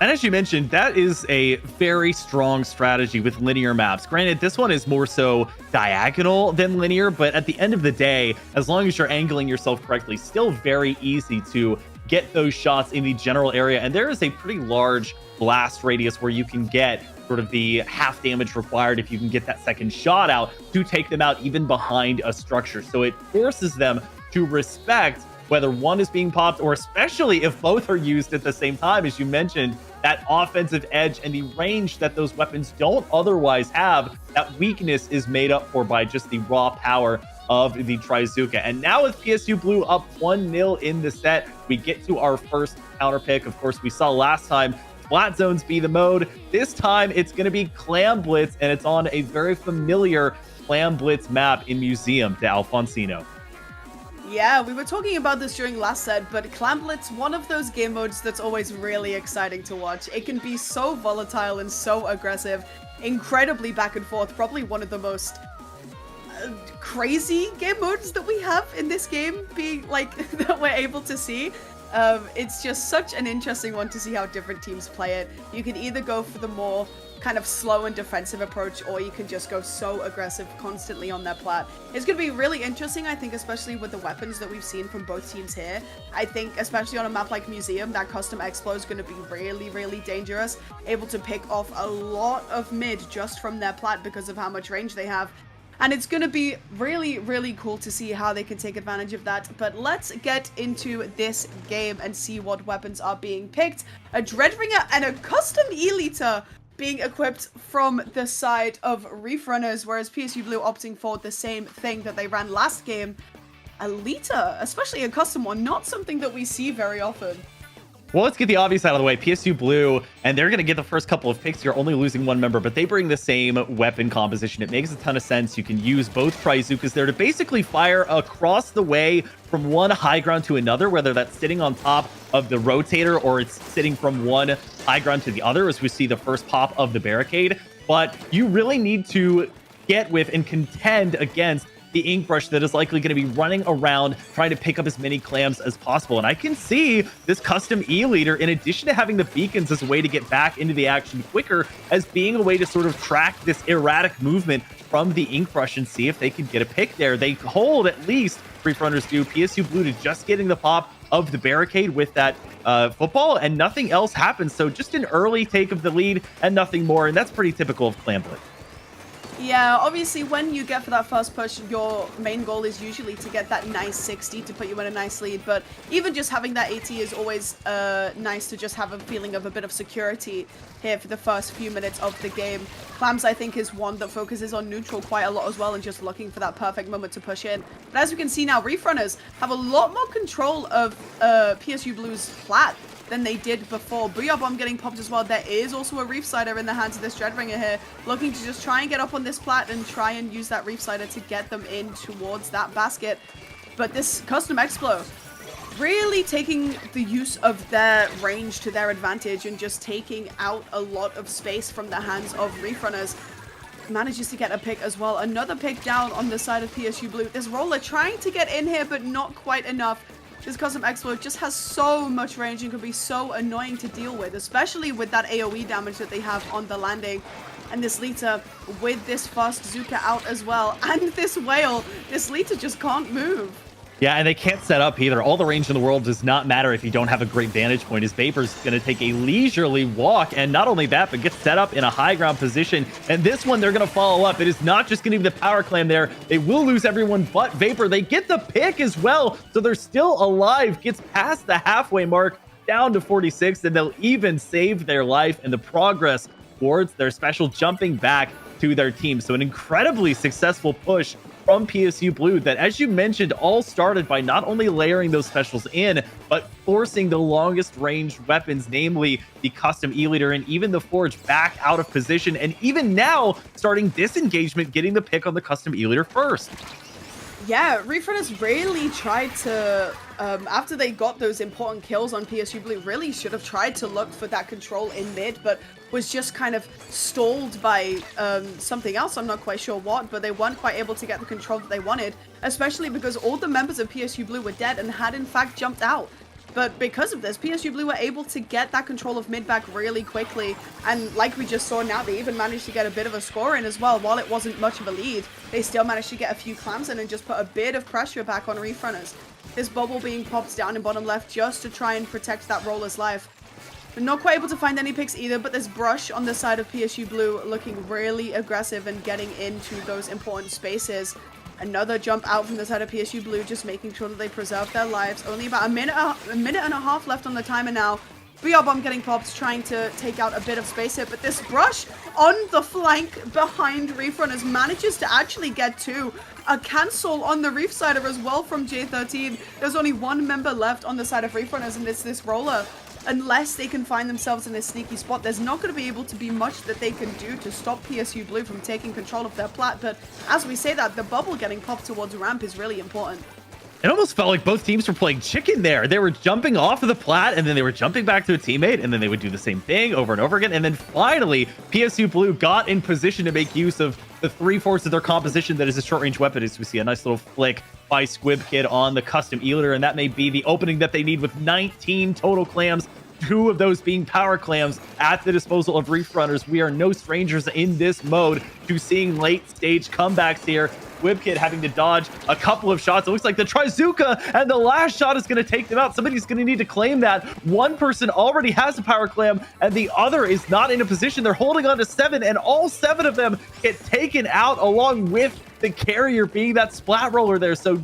And as you mentioned, that is a very strong strategy with linear maps. Granted, this one is more so diagonal than linear, but at the end of the day, as long as you're angling yourself correctly, still very easy to get those shots in the general area. And there is a pretty large blast radius where you can get sort of the half damage required if you can get that second shot out to take them out even behind a structure. So it forces them to respect whether one is being popped, or especially if both are used at the same time. As you mentioned, that offensive edge and the range that those weapons don't otherwise have. That weakness is made up for by just the raw power of the Trizuka. And now with PSU Blue up 1-0 in the set, we get to our first counter pick. Of course, we saw last time flat zones be the mode. This time it's going to be Clam Blitz, and it's on a very familiar Clam Blitz map in Museum to Alfonsino. Yeah, we were talking about this during last set, but Clam Blitz, one of those game modes that's always really exciting to watch. It can be so volatile and so aggressive, incredibly back and forth, probably one of the most crazy game modes that we have in this game, being like that we're able to see. It's just such an interesting one to see how different teams play it. You can either go for the more kind of slow and defensive approach, or you can just go so aggressive constantly on their plat. It's going to be really interesting, I think, especially with the weapons that we've seen from both teams here. I think, especially on a map like Museum, that custom Explo is going to be really, really dangerous, able to pick off a lot of mid just from their plat because of how much range they have. And it's going to be really, really cool to see how they can take advantage of that. But let's get into this game and see what weapons are being picked. A Dreadringer and a custom Elita being equipped from the side of Reef Runners, whereas PSU Blue opting for the same thing that they ran last game. Elita, especially a custom one, not something that we see very often. Well, let's get the obvious out of the way. PSU Blue, and they're going to get the first couple of picks. You're only losing one member, but they bring the same weapon composition. It makes a ton of sense. You can use both Trizukas there to basically fire across the way from one high ground to another, whether that's sitting on top of the rotator or it's sitting from one high ground to the other, as we see the first pop of the barricade. But you really need to get with and contend against the ink brush that is likely going to be running around trying to pick up as many clams as possible. And I can see this custom E-leader, in addition to having the beacons as a way to get back into the action quicker, as being a way to sort of track this erratic movement from the ink brush and see if they can get a pick there. They hold, at least Reef Runners do, PSU Blue to just getting the pop of the barricade with that football, and nothing else happens. So just an early take of the lead and nothing more, and that's pretty typical of Clam Blitz. Yeah, obviously when you get for that first push, your main goal is usually to get that nice 60 to put you in a nice lead, but even just having that 80 is always nice to just have a feeling of a bit of security here for the first few minutes of the game. Clams, I think, is one that focuses on neutral quite a lot as well and just looking for that perfect moment to push in. But as we can see now, Reef Runners have a lot more control of PSU Blue's plat than they did before. Booyah Bomb getting popped as well. There is also a Reef Sider in the hands of this Dreadringer here, looking to just try and get up on this plat and try and use that Reef Sider to get them in towards that basket. But this custom Explo really taking the use of their range to their advantage and just taking out a lot of space from the hands of Reef Runners. Manages to get a pick as well. Another pick down on the side of PSU Blue. This Roller trying to get in here, but not quite enough. This custom Explo just has so much range and can be so annoying to deal with, especially with that AoE damage that they have on the landing. And this Lita with this fast Zuka out as well. And this Whale, this Lita just can't move. Yeah, and they can't set up either. All the range in the world does not matter if you don't have a great vantage point, as Vapor's going to take a leisurely walk, and not only that, but get set up in a high ground position. And this one, they're going to follow up. It is not just going to be the power clam there. They will lose everyone but Vapor. They get the pick as well, so they're still alive. Gets past the halfway mark, down to 46, and they'll even save their life and the progress towards their special, jumping back to their team. So an incredibly successful push from PSU Blue that, as you mentioned, all started by not only layering those specials in, but forcing the longest range weapons, namely the custom E-leader and even the Forge, back out of position. And even now, starting disengagement, getting the pick on the custom E-leader first. Yeah, Reef Runners really tried to, after they got those important kills on PSU Blue, really should have tried to look for that control in mid, but was just kind of stalled by something else. I'm not quite sure what, but they weren't quite able to get the control that they wanted, especially because all the members of PSU Blue were dead and had in fact jumped out. But because of this, PSU Blue were able to get that control of mid back really quickly. And like we just saw now, they even managed to get a bit of a score in as well. While it wasn't much of a lead, they still managed to get a few clams in and just put a bit of pressure back on Reef Runners. This bubble being popped down in bottom left just to try and protect that Roller's life. They're not quite able to find any picks either, but this Brush on the side of PSU Blue looking really aggressive and getting into those important spaces. Another jump out from the side of PSU Blue, just making sure that they preserve their lives. Only about a minute and a half left on the timer now. Booyah Bomb getting popped, trying to take out a bit of space here, but this brush on the flank behind Reef Runners manages to actually get to a cancel on the Reef Sider as well from J13. There's only one member left on the side of Reef Runners, and it's this roller. Unless they can find themselves in a sneaky spot, there's not going to be able to be much that they can do to stop PSU Blue from taking control of their plat. But as we say that, the bubble getting popped towards ramp is really important. It almost felt like both teams were playing chicken there. They were jumping off of the plat, and then they were jumping back to a teammate, and then they would do the same thing over and over again. And then finally, PSU Blue got in position to make use of the 3/4 of their composition that is a short-range weapon, as we see a nice little flick by Squib Kid on the custom E-liter, and that may be the opening that they need with 19 total clams. 2 of those being power clams at the disposal of Reef Runners. We are no strangers in this mode to seeing late-stage comebacks here. Squib having to dodge a couple of shots. It looks like the Trizuka and the last shot is going to take them out. Somebody's going to need to claim that. One person already has a power clam and the other is not in a position. They're holding on to 7 and all 7 of them get taken out along with the carrier being that splat roller there. So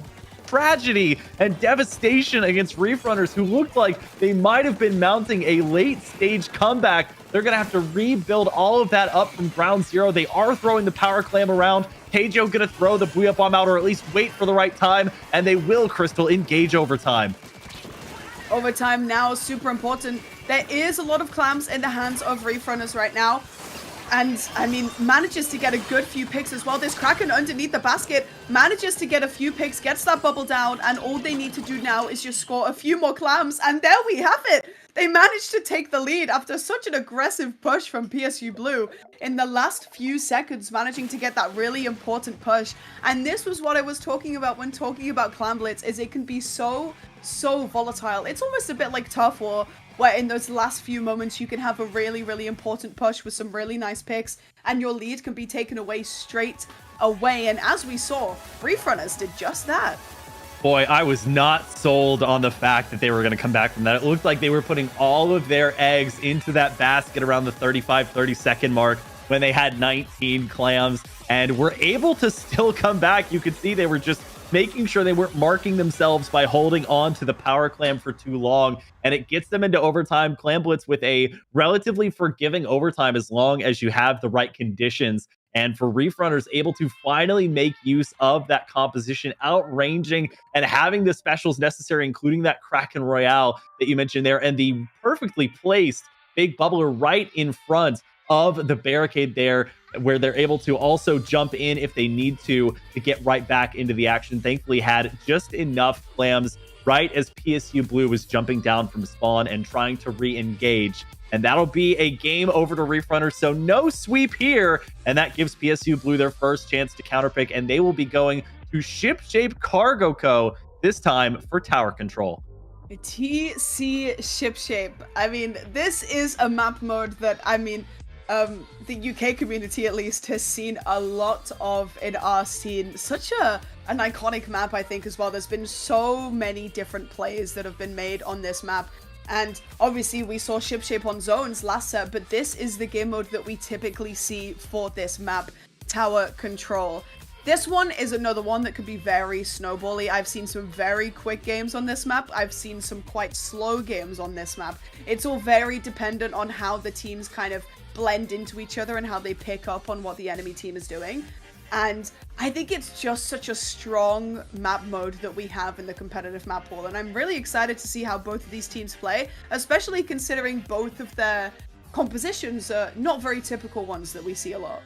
tragedy and devastation against Reef Runners, who looked like they might have been mounting a late stage comeback. They're going to have to rebuild all of that up from ground zero. They are throwing the power clam around. Keijo going to throw the Booyah Bomb out, or at least wait for the right time, and they will, Crystal, engage overtime. Overtime now is super important. There is a lot of clams in the hands of Reef Runners right now. And, I mean, manages to get a good few picks as well. This Kraken underneath the basket manages to get a few picks, gets that bubble down, and all they need to do now is just score a few more clams, and there we have it! They managed to take the lead after such an aggressive push from PSU Blue in the last few seconds, managing to get that really important push. And this was what I was talking about when talking about Clam Blitz, is it can be so volatile. It's almost a bit like Turf War, where in those last few moments you can have a really important push with some really nice picks, and your lead can be taken away straight away. And as we saw, Reef Runners did just that. Boy, I was not sold on the fact that they were going to come back from that. It looked like they were putting all of their eggs into that basket around the 30-second mark when they had 19 clams and were able to still come back. You could see they were just making sure they weren't marking themselves by holding on to the power clam for too long, and it gets them into overtime. Clam Blitz with a relatively forgiving overtime as long as you have the right conditions. And for Reef Runners, able to finally make use of that composition, outranging and having the specials necessary, including that Kraken Royale that you mentioned there, and the perfectly placed big bubbler right in front of the barricade there, where they're able to also jump in if they need to get right back into the action. Thankfully had just enough clams right as PSU Blue was jumping down from spawn and trying to re-engage. And that'll be a game over to Reef Runners, so no sweep here. And that gives PSU Blue their first chance to counterpick, and they will be going to Shipshape Cargo Co. this time for tower control. TC Shipshape. I mean, this is a map mode that, I mean, the UK community at least has seen a lot of in our scene. Such an iconic map, I think, as well. There's been so many different plays that have been made on this map. And obviously we saw Shipshape on zones last set, but this is the game mode that we typically see for this map, tower control. This one is another one that could be very snowbally. I've seen some very quick games on this map. I've seen some quite slow games on this map. It's all very dependent on how the teams kind of blend into each other and how they pick up on what the enemy team is doing. And I think it's just such a strong map mode that we have in the competitive map pool. And I'm really excited to see how both of these teams play, especially considering both of their compositions are not very typical ones that we see a lot.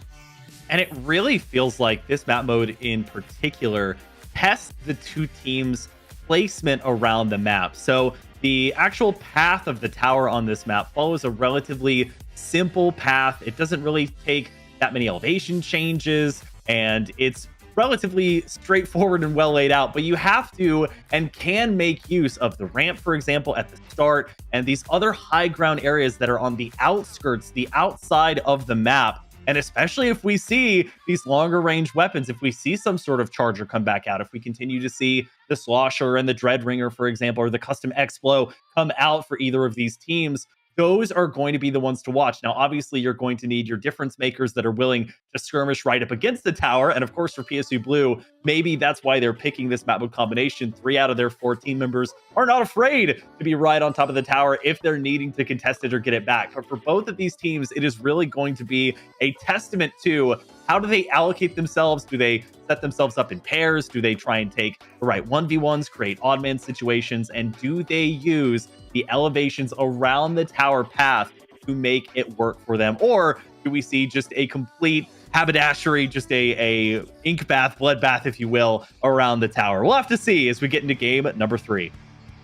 And it really feels like this map mode in particular tests the two teams' placement around the map. So the actual path of the tower on this map follows a relatively simple path. It doesn't really take that many elevation changes, and it's relatively straightforward and well laid out, but you have to and can make use of the ramp, for example, at the start, and these other high ground areas that are on the outskirts, the outside of the map. And especially if we see these longer range weapons, if we see some sort of charger come back out, if we continue to see the Slosher and the Dreadringer, for example, or the custom Explo come out for either of these teams, those are going to be the ones to watch. Now, obviously, you're going to need your difference makers that are willing to skirmish right up against the tower. And of course, for PSU Blue, maybe that's why they're picking this map mode combination. 3 out of their 4 team members are not afraid to be right on top of the tower if they're needing to contest it or get it back. But for both of these teams, it is really going to be a testament to how do they allocate themselves? Do they set themselves up in pairs? Do they try and take the right 1v1s, create odd man situations? And do they use the elevations around the tower path to make it work for them? Or do we see just a complete haberdashery, just a ink bath, blood bath, if you will, around the tower? We'll have to see as we get into game number 3.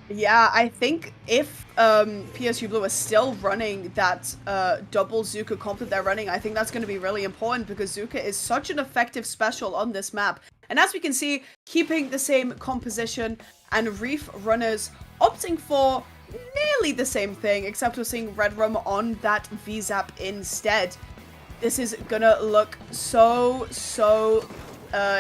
Yeah, I think if PSU Blue is still running that double Zuka comp that they're running, I think that's going to be really important because Zuka is such an effective special on this map. And as we can see, keeping the same composition and Reef Runners opting for nearly the same thing, except we're seeing Red Rum on that VZAP instead. This is gonna look so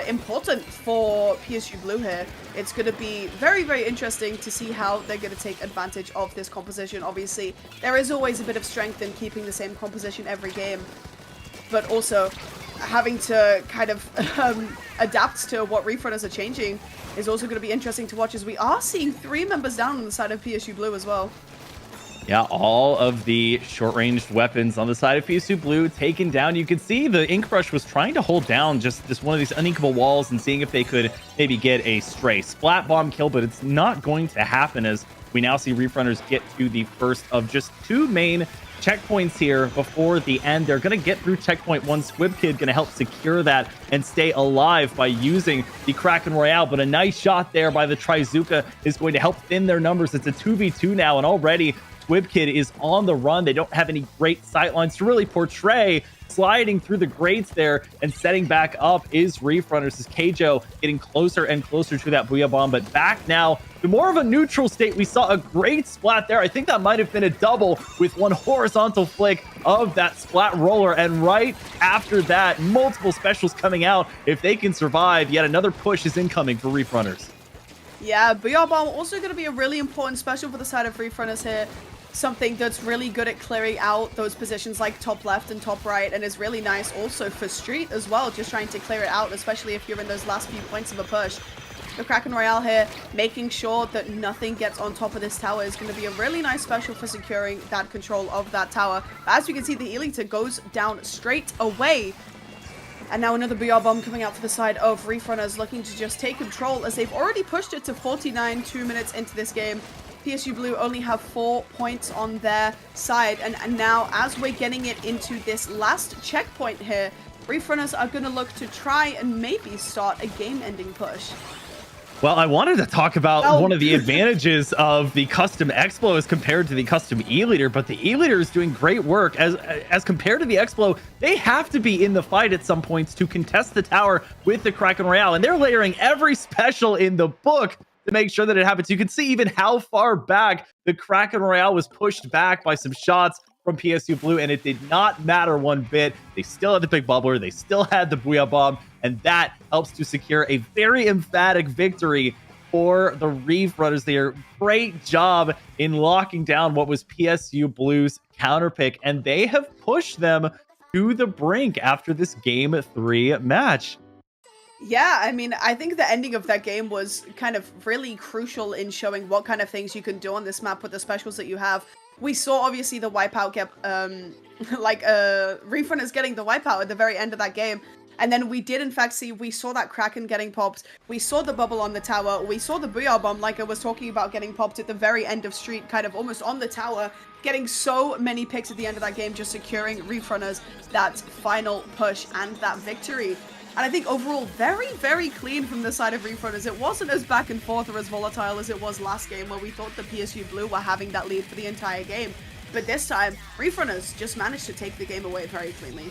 important for PSU Blue here. It's going to be very, very interesting to see how they're going to take advantage of this composition. Obviously, there is always a bit of strength in keeping the same composition every game, but also having to kind of adapt to what Reef Runners are changing is also going to be interesting to watch, as we are seeing 3 members down on the side of PSU Blue as well. Yeah, all of the short-ranged weapons on the side of PSU Blue taken down. You could see the Ink Brush was trying to hold down just this one of these uninkable walls and seeing if they could maybe get a stray Splat Bomb kill, but it's not going to happen as we now see Reef Runners get to the first of just 2 main checkpoints here before the end. They're going to get through checkpoint 1. Squib Kid going to help secure that and stay alive by using the Kraken Royale, but a nice shot there by the Trizuka is going to help thin their numbers. It's a 2v2 now, and already Squib Kid is on the run. They don't have any great sightlines to really portray. Sliding through the grates there and setting back up is Reef Runners as Keijo getting closer and closer to that Booyah Bomb, but back now to more of a neutral state. We saw a great splat there. I think that might have been a double with one horizontal flick of that splat roller, and right after that, multiple specials coming out. If they can survive, yet another push is incoming for Reef Runners. Yeah, Booyah Bomb also going to be a really important special for the side of Reef Runners here. Something that's really good at clearing out those positions like top left and top right, and is really nice also for Street as well, just trying to clear it out, especially if you're in those last few points of a push. The Kraken Royale here, making sure that nothing gets on top of this tower, is going to be a really nice special for securing that control of that tower. As you can see, the Elita goes down straight away. And now another Booyah Bomb coming out for the side of Reef Runners, looking to just take control as they've already pushed it to 49 2 minutes into this game. PSU Blue only have 4 points on their side, and now as we're getting it into this last checkpoint here, Reef Runners are going to look to try and maybe start a game-ending push. Well, I wanted to talk about one of the advantages of the custom Explo as compared to the custom E-Leader, but the E-Leader is doing great work. As compared to the Explo, they have to be in the fight at some points to contest the tower with the Kraken Royale, and they're layering every special in the book to make sure that it happens. You can see even how far back the Kraken Royale was pushed back by some shots from PSU Blue, and it did not matter one bit. They still had the big bubbler, they still had the Booyah Bomb, and that helps to secure a very emphatic victory for the Reef Runners there. Great job in locking down what was PSU Blue's counter pick, and they have pushed them to the brink after this Game 3 match. Yeah, I mean, I think the ending of that game was kind of really crucial in showing what kind of things you can do on this map with the specials that you have. We saw, obviously, the wipeout get, Reef Runners getting the wipeout at the very end of that game. And then we did, in fact, we saw that Kraken getting popped. We saw the bubble on the tower. We saw the Booyah Bomb, like I was talking about, getting popped at the very end of Street, kind of almost on the tower, getting so many picks at the end of that game, just securing Reef Runners that final push and that victory. And I think overall, very, very clean from the side of Reef Runners. It wasn't as back and forth or as volatile as it was last game, where we thought the PSU Blue were having that lead for the entire game. But this time, Reef Runners just managed to take the game away very cleanly.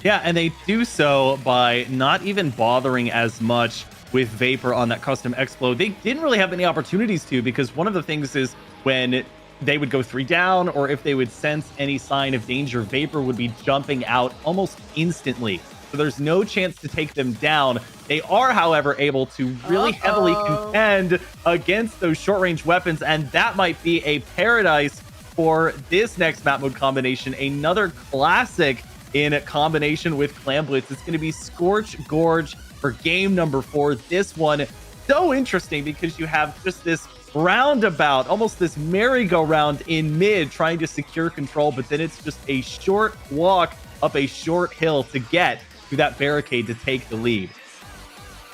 Yeah, and they do so by not even bothering as much with Vapor on that custom Explo. They didn't really have any opportunities to, because one of the things is when they would go 3 down, or if they would sense any sign of danger, Vapor would be jumping out almost instantly. So there's no chance to take them down. They are, however, able to really heavily contend against those short-range weapons, and that might be a paradise for this next map mode combination. Another classic in combination with Clam Blitz. It's going to be Scorch Gorge for game number 4. This one, so interesting because you have just this roundabout, almost this merry-go-round in mid trying to secure control, but then it's just a short walk up a short hill to get to that barricade to take the lead.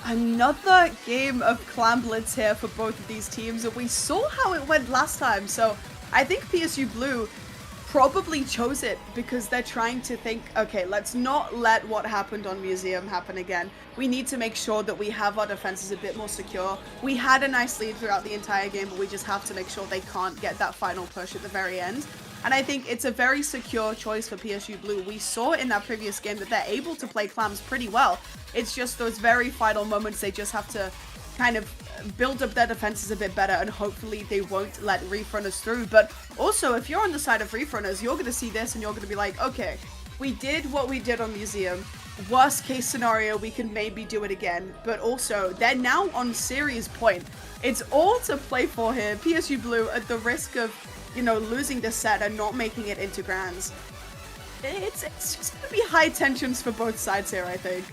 Another game of Clam Blitz here for both of these teams, and we saw how it went last time, so I think PSU Blue probably chose it because they're trying to think, okay, let's not let what happened on Museum happen again. We need to make sure that we have our defenses a bit more secure. We had a nice lead throughout the entire game, but we just have to make sure they can't get that final push at the very end. And I think it's a very secure choice for PSU Blue. We saw in that previous game that they're able to play Clams pretty well. It's just those very final moments they just have to kind of build up their defenses a bit better, and hopefully they won't let Reef Runners through. But also, if you're on the side of Reef Runners, you're going to see this and you're going to be like, okay, we did what we did on Museum. Worst case scenario, we can maybe do it again. But also, they're now on series point. It's all to play for here. PSU Blue, at the risk of, you know, losing this set and not making it into grands. It's just going to be high tensions for both sides here, I think.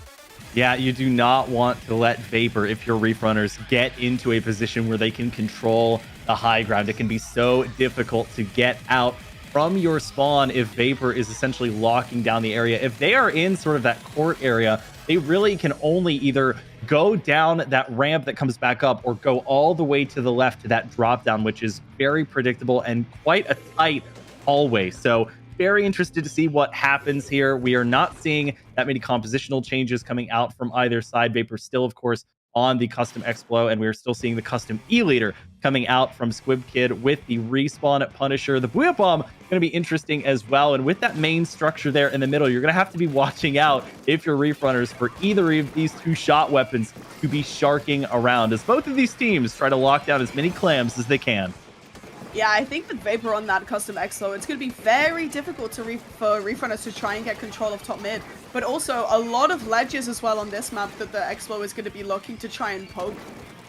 Yeah, you do not want to let Vapor, if you're Reef Runners, get into a position where they can control the high ground. It can be so difficult to get out from your spawn if Vapor is essentially locking down the area. If they are in sort of that court area, they really can only either go down that ramp that comes back up or go all the way to the left to that drop down, which is very predictable and quite a tight hallway. So very interested to see what happens here. We are not seeing that many compositional changes coming out from either side. Vapor still, of course, on the custom Explo, and we are still seeing the custom E-Leader coming out from Squib Kid with the respawn Punisher. The Booyah Bomb going to be interesting as well, and with that main structure there in the middle, you're going to have to be watching out if you're Reef Runners for either of these two shot weapons to be sharking around as both of these teams try to lock down as many clams as they can. Yeah, I think with Vapor on that custom Exlo, it's going to be very difficult for Reef Runners to try and get control of top mid. But also, a lot of ledges as well on this map that the Exlo is going to be looking to try and poke.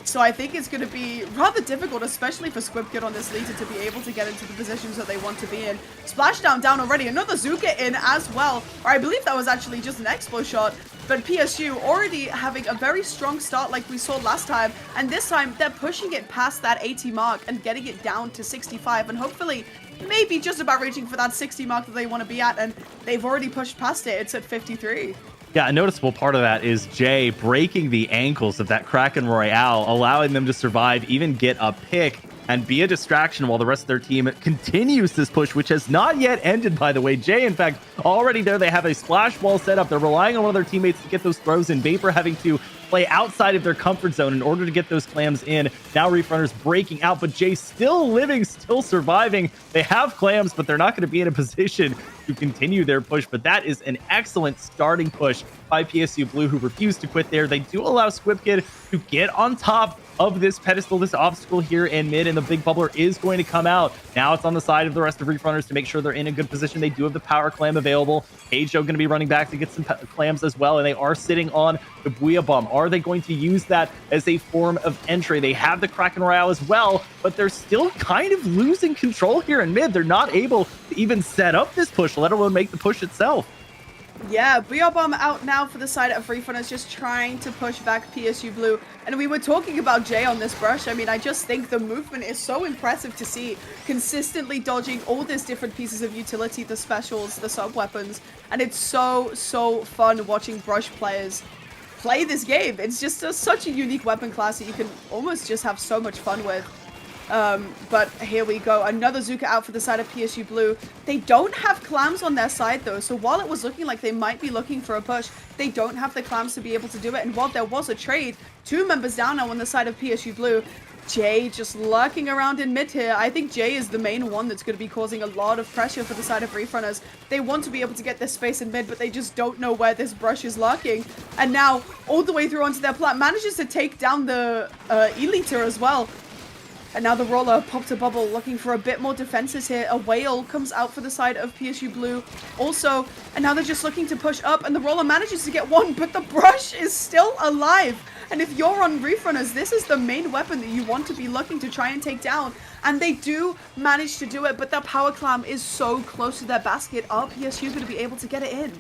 So I think it's going to be rather difficult, especially for Squib Kid on this leader, to be able to get into the positions that they want to be in. Splashdown down already, another Zuka in as well. Or I believe that was actually just an Explo shot. But PSU already having a very strong start like we saw last time. And this time, they're pushing it past that 80 mark and getting it down to 65. And hopefully, maybe just about reaching for that 60 mark that they want to be at. And they've already pushed past it. It's at 53. Yeah, a noticeable part of that is Jay breaking the ankles of that Kraken Royale, allowing them to survive, even get a pick, and be a distraction while the rest of their team continues this push, which has not yet ended, by the way. Jay, in fact, already there, they have a splash wall set up. They're relying on one of their teammates to get those throws in. Vapor having to play outside of their comfort zone in order to get those clams in. Now Reef Runners breaking out, but Jay still living, still surviving. They have clams, but they're not going to be in a position to continue their push. But that is an excellent starting push by PSU Blue, who refused to quit there. They do allow Squib Kid to get on top of this pedestal, this obstacle here in mid, and the big bubbler is going to come out. Now it's on the side of the rest of Reef Runners to make sure they're in a good position. They do have the power clam available. Cage Joe going to be running back to get some clams as well, and they are sitting on the Booyah Bomb. Are they going to use that as a form of entry? They have the Kraken Royale as well, but they're still kind of losing control here in mid. They're not able to even set up this push, let alone make the push itself. Yeah, Booyah Bomb out now for the side of Reef Runners, just trying to push back PSU Blue. And we were talking about Jay on this brush. I mean, I just think the movement is so impressive to see. Consistently dodging all these different pieces of utility, the specials, the sub-weapons. And it's so fun watching brush players play this game. It's just such a unique weapon class that you can almost just have so much fun with. But here we go. Another Zuka out for the side of PSU Blue. They don't have clams on their side though, so while it was looking like they might be looking for a push, they don't have the clams to be able to do it. And while there was a trade, 2 members down now on the side of PSU Blue. Jay just lurking around in mid here. I think Jay is the main one that's going to be causing a lot of pressure for the side of Reef Runners. They want to be able to get this space in mid, but they just don't know where this brush is lurking. And now, all the way through onto their plat, manages to take down the E-Liter as well. And now the roller popped a bubble, looking for a bit more defenses here. A whale comes out for the side of PSU Blue also. And now they're just looking to push up, and the roller manages to get one, but the brush is still alive. And if you're on Reef Runners, this is the main weapon that you want to be looking to try and take down. And they do manage to do it, but that power clam is so close to their basket. Are PSU going to be able to get it in?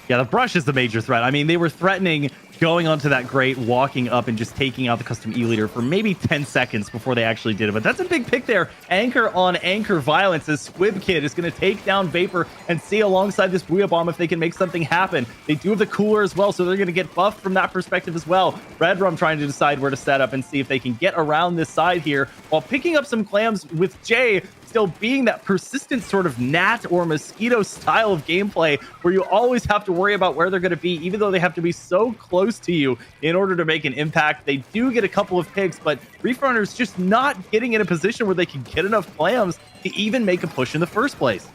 Yeah, the brush is the major threat. I mean, they were threatening going onto that grate, walking up and just taking out the custom E-leader for maybe 10 seconds before they actually did it. But that's a big pick there. Anchor on anchor violence as Squib Kid is going to take down Vapor and see alongside this Booyah Bomb if they can make something happen. They do have the cooler as well, so they're going to get buffed from that perspective as well. Red Rum trying to decide where to set up and see if they can get around this side here while picking up some clams with Jay still being that persistent sort of gnat or mosquito style of gameplay where you always have to worry about where they're going to be, even though they have to be so close to you in order to make an impact. They do get a couple of picks, but Reef Runner's just not getting in a position where they can get enough clams to even make a push in the first place.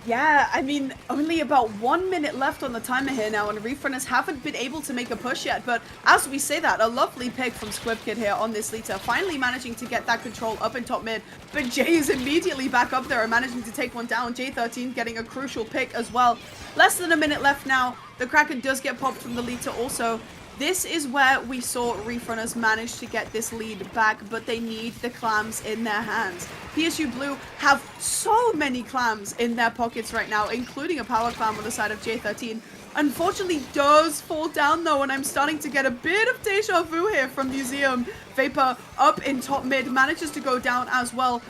Yeah, I mean, only about 1 minute left on the timer here now, and Reef Runners haven't been able to make a push yet. But as we say that, a lovely pick from Squib Kid here on this Lita, finally managing to get that control up in top mid. But Jay is immediately back up there and managing to take one down. J13 getting a crucial pick as well. Less than a minute left now. The Kraken does get popped from the Lita also. This is where we saw Reef Runners manage to get this lead back, but they need the clams in their hands. PSU Blue have so many clams in their pockets right now, including a power clam on the side of J13. Unfortunately does fall down though, and I'm starting to get a bit of deja vu here from Museum. Vapor up in top mid, manages to go down as well.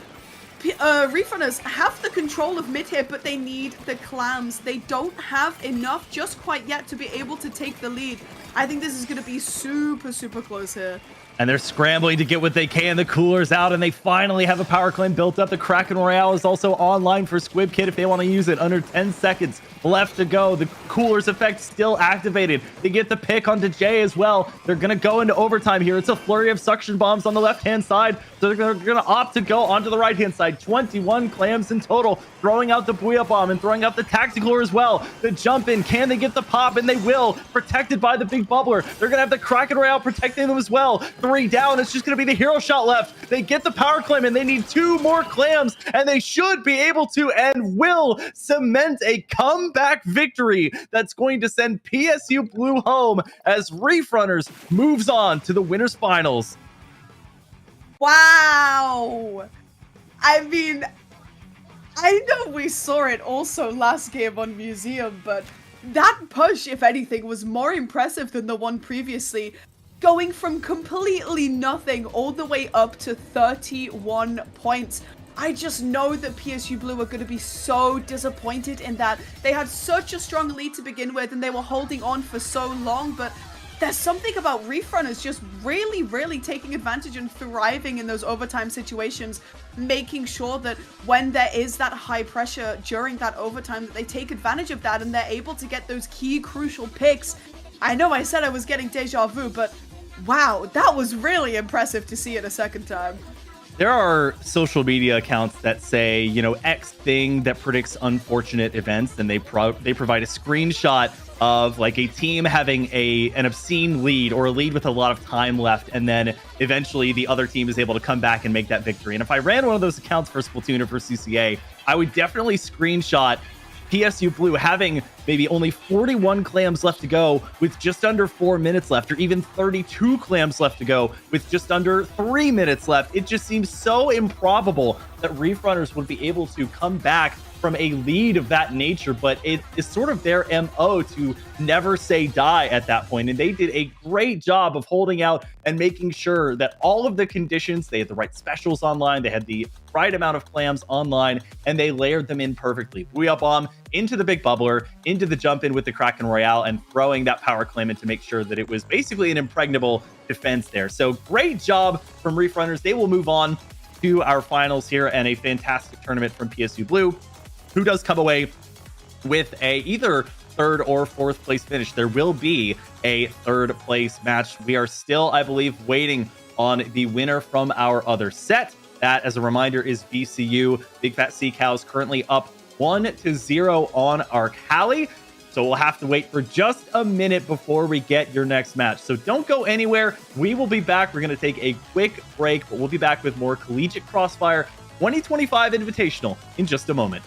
Reef Runners have the control of mid here, but they need the clams. They don't have enough just quite yet to be able to take the lead. I think this is going to be super, super close here. And they're scrambling to get what they can. The cooler's out, and they finally have a power claim built up. The Kraken Royale is also online for Squib Kid if they want to use it. Under 10 seconds left to go. The cooler's effect still activated. They get the pick onto Jay as well. They're going to go into overtime here. It's a flurry of suction bombs on the left-hand side. So they're going to opt to go onto the right-hand side. 21 clams in total. Throwing out the Booyah Bomb and throwing out the Tactical as well. The jump in. Can they get the pop? And they will. Protected by the big bubbler. They're going to have the Kraken Royale protecting them as well. 3 down. It's just going to be the hero shot left. They get the power claim, and they need 2 more clams, and they should be able to and will cement a comeback victory that's going to send PSU Blue home as Reef Runners moves on to the winners finals. Wow! I mean, I know we saw it also last game on Museum, but that push, if anything, was more impressive than the one previously. Going from completely nothing all the way up to 31 points. I just know that PSU Blue are going to be so disappointed in that. They had such a strong lead to begin with, and they were holding on for so long, but there's something about Reef Runners just really, really taking advantage and thriving in those overtime situations, making sure that when there is that high pressure during that overtime, that they take advantage of that and they're able to get those key crucial picks. I know I said I was getting deja vu, but wow, that was really impressive to see it a second time. There are social media accounts that say, you know, X thing that predicts unfortunate events, and they provide a screenshot of like a team having an obscene lead or a lead with a lot of time left, and then eventually the other team is able to come back and make that victory. And if I ran one of those accounts for Splatoon or for CCA, I would definitely screenshot PSU Blue having maybe only 41 clams left to go with just under 4 minutes left, or even 32 clams left to go with just under 3 minutes left. It just seems so improbable that Reef Runners would be able to come back from a lead of that nature, but it is sort of their MO to never say die at that point. And they did a great job of holding out and making sure that all of the conditions, they had the right specials online, they had the right amount of clams online, and they layered them in perfectly. Booyah Bomb into the big bubbler, into the jump in with the Kraken Royale, and throwing that power claim in to make sure that it was basically an impregnable defense there. So great job from Reef Runners. They will move on to our finals here, and a fantastic tournament from PSU Blue, who does come away with a either 3rd or 4th place finish. There will be a 3rd place match. We are still, I believe, waiting on the winner from our other set. That, as a reminder, is VCU. Big Fat Sea Cows currently up 1-0 on our Cali. So we'll have to wait for just a minute before we get your next match. So don't go anywhere. We will be back. We're going to take a quick break, but we'll be back with more Collegiate Crossfire 2025 Invitational in just a moment.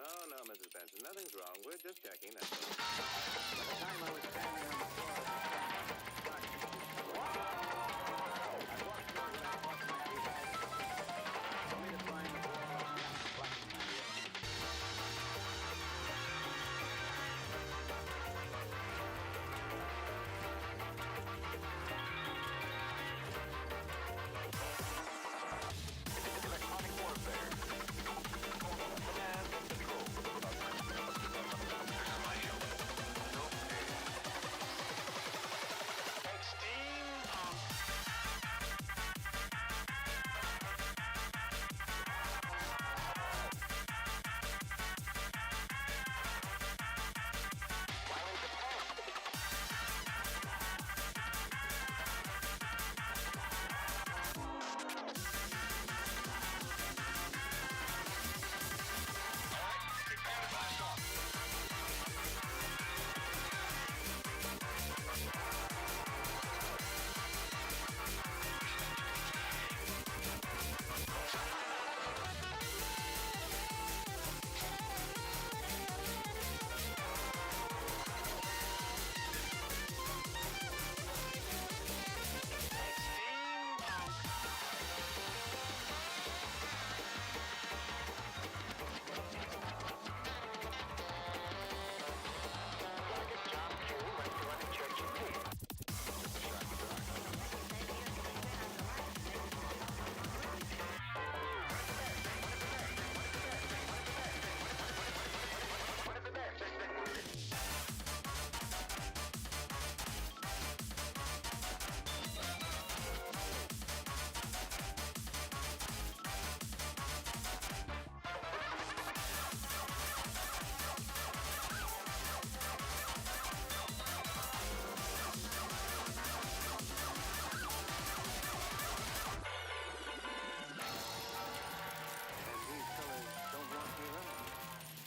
No, no, Mrs. Benson, nothing's wrong. We're just checking, that's all. By the time I was standing on the floor of the truck, I walked through and I bought my feet out, only to find the wall blocking my view. Electronic warfare. Command and control. Extreme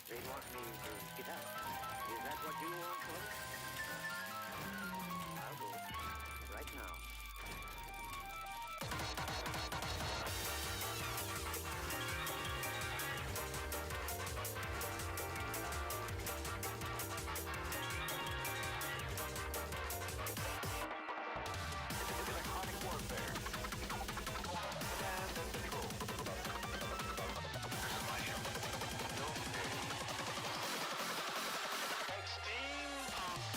They want me to get out. Is that what you want, folks? I'll go. Right now. electronic warfare. Command and control. Extreme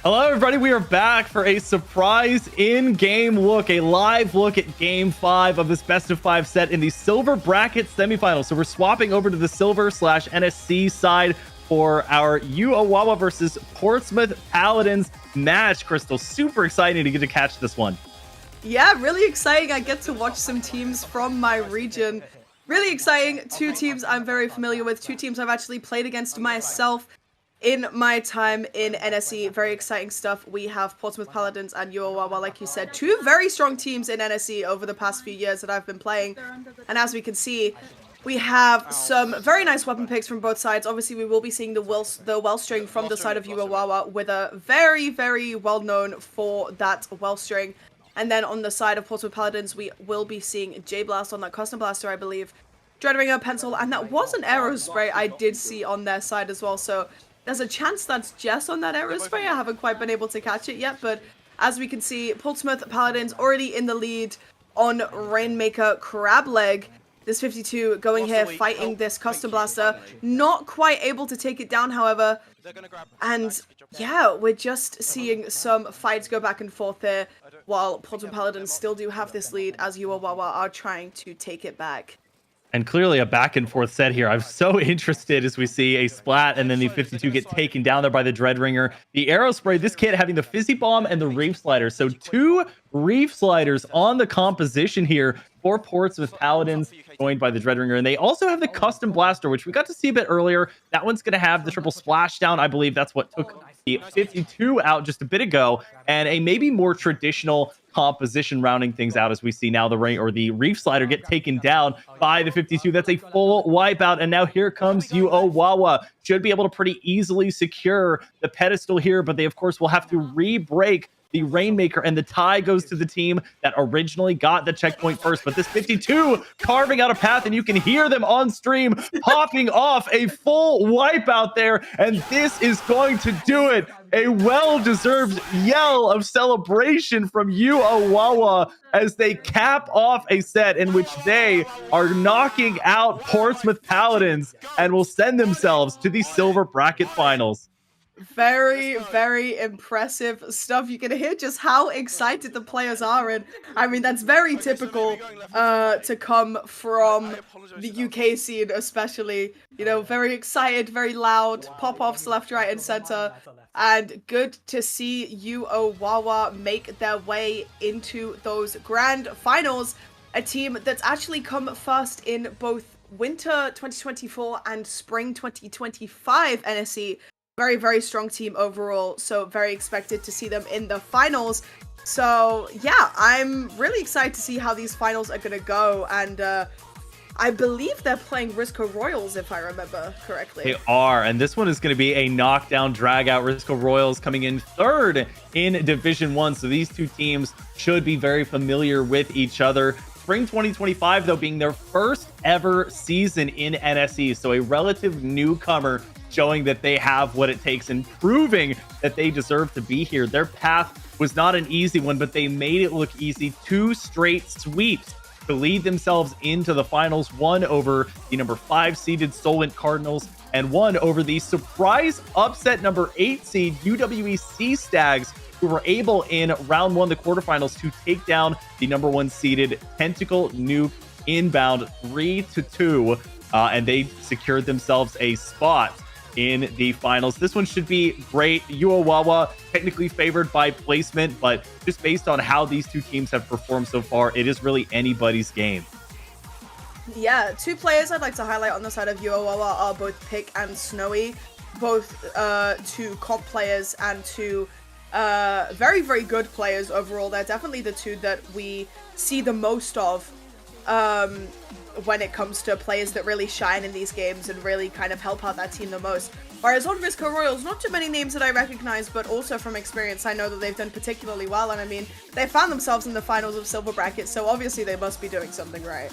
Hello, everybody. We are back for a surprise in-game look, a live look at Game 5 of this best-of-5 set in the Silver Bracket semifinals. So we're swapping over to the Silver/NSC side for our UOWAWA versus Portsmouth Paladins match. Crystal, super exciting to get to catch this one. Yeah, really exciting. I get to watch some teams from my region. Really exciting. Two teams I'm very familiar with. Two teams I've actually played against myself in my time in NSE. Very exciting stuff. We have Portsmouth Paladins and UOWAWA, like you said. Two very strong teams in NSE over the past few years that I've been playing. And as we can see, we have some very nice weapon picks from both sides. Obviously, we will be seeing the Wellstring from the side of UOWAWA with a very, very well known for that Wellstring. And then on the side of Portsmouth Paladins, we will be seeing J-Blast on that Custom Blaster, I believe. Dreadringer, Pencil, and that was an Arrow Spray I did see on their side as well. So there's a chance that's Jess on that Arrow Spray. I haven't quite been able to catch it yet, but as we can see, Portsmouth Paladins already in the lead on Rainmaker Crableg. This 52 going here, fighting this Custom Blaster. Not quite able to take it down, however. And yeah, we're just seeing some fights go back and forth here, while Portsmouth Paladins still do have this lead as UOWAWA are trying to take it back. And clearly a back and forth set here. I'm so interested as we see a splat and then the 52 get taken down there by the Dreadringer. The Arrow Spray, this kit having the Fizzy Bomb and the Reef Slider. So two Reef Sliders on the composition here for Portsmouth Paladins, joined by the Dreadringer. And they also have the Custom Blaster, which we got to see a bit earlier. That one's going to have the triple splashdown. I believe that's what took the 52 out just a bit ago. And a maybe more traditional composition rounding things out as we see now the Reef Slider get taken down by the 52. That's a full wipeout. And now here comes UOWAWA. Should be able to pretty easily secure the pedestal here, but they of course will have to re-break the Rainmaker, and the tie goes to the team that originally got the checkpoint first. But this 52 carving out a path, and you can hear them on stream popping off a full wipeout there, and this is going to do it. A well-deserved yell of celebration from UOWAWA as they cap off a set in which they are knocking out Portsmouth Paladins and will send themselves to the Silver Bracket Finals. Very, very impressive stuff. You can hear just how excited the players are, and I mean that's very typical to come from the UK scene, especially. You know, very excited, very loud, pop-offs left, right, and center, and good to see UOWAWA make their way into those grand finals. A team that's actually come first in both Winter 2024 and Spring 2025 NSE. Very, very strong team overall, so very expected to see them in the finals. So yeah, I'm really excited to see how these finals are going to go, and I believe they're playing Risco Royals, if I remember correctly. They are, and this one is going to be a knockdown, drag-out. Risco Royals coming in third in Division 1, so these two teams should be very familiar with each other. Spring 2025, though, being their first ever season in NSE, so a relative newcomer, showing that they have what it takes and proving that they deserve to be here. Their path was not an easy one, but they made it look easy. 2 straight sweeps to lead themselves into the finals. One over the number 5 seeded Solent Cardinals, and one over the surprise upset number 8 seed UWEC Stags, who were able in round 1, the quarterfinals, to take down the number 1 seeded Tentacle Nuke inbound 3-2, and they secured themselves a spot in the finals. This one should be great. UOWAWA technically favored by placement, but just based on how these two teams have performed so far, it is really anybody's game. Yeah, 2 players I'd like to highlight on the side of UOWAWA are both Pick and Snowy, both 2 comp players and 2 very, very good players overall. They're definitely the 2 that we see the most of when it comes to players that really shine in these games and really kind of help out that team the most. Whereas on Risco Royals, not too many names that I recognize, but also from experience, I know that they've done particularly well, and I mean, they found themselves in the finals of Silver Bracket, so obviously they must be doing something right.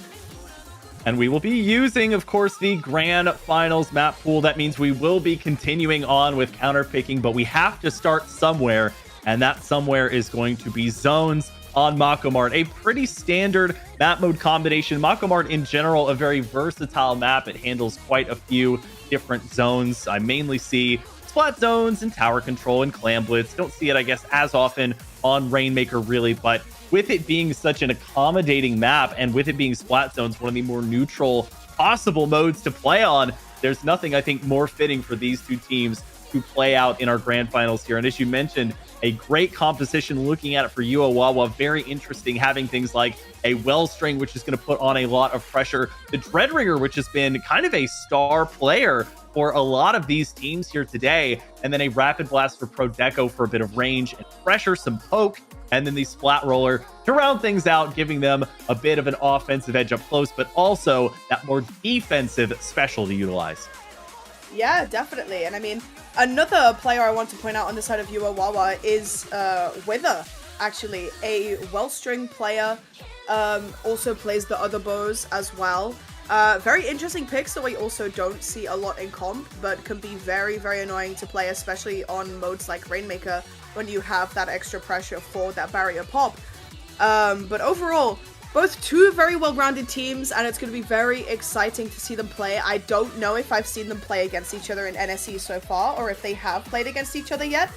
And we will be using, of course, the Grand Finals map pool. That means we will be continuing on with counterpicking, but we have to start somewhere, and that somewhere is going to be zones on Mako Mart. A pretty standard map mode combination. Mako Mart, in general, a very versatile map. It handles quite a few different zones. I mainly see splat zones and tower control and clam blitz. Don't see it, I guess, as often on Rainmaker, really, but with it being such an accommodating map and with it being splat zones, one of the more neutral possible modes to play on, there's nothing, I think, more fitting for these two teams to play out in our grand finals here. And as you mentioned, a great composition looking at it for Uawawa. Very interesting, having things like a Wellstring, which is going to put on a lot of pressure. The Dreadringer, which has been kind of a star player for a lot of these teams here today. And then a Rapid Blast for Pro Deco for a bit of range and pressure, some poke, and then the Splat Roller to round things out, giving them a bit of an offensive edge up close, but also that more defensive special to utilize. Yeah, definitely. And I mean, another player I want to point out on the side of Uawawa is Wither, actually. A Wellstring player, also plays the other bows as well. Very interesting picks that we also don't see a lot in comp, but can be very, very annoying to play, especially on modes like Rainmaker, when you have that extra pressure for that barrier pop. But overall, both two very well-rounded teams, and it's going to be very exciting to see them play. I don't know if I've seen them play against each other in NSE so far, or if they have played against each other yet.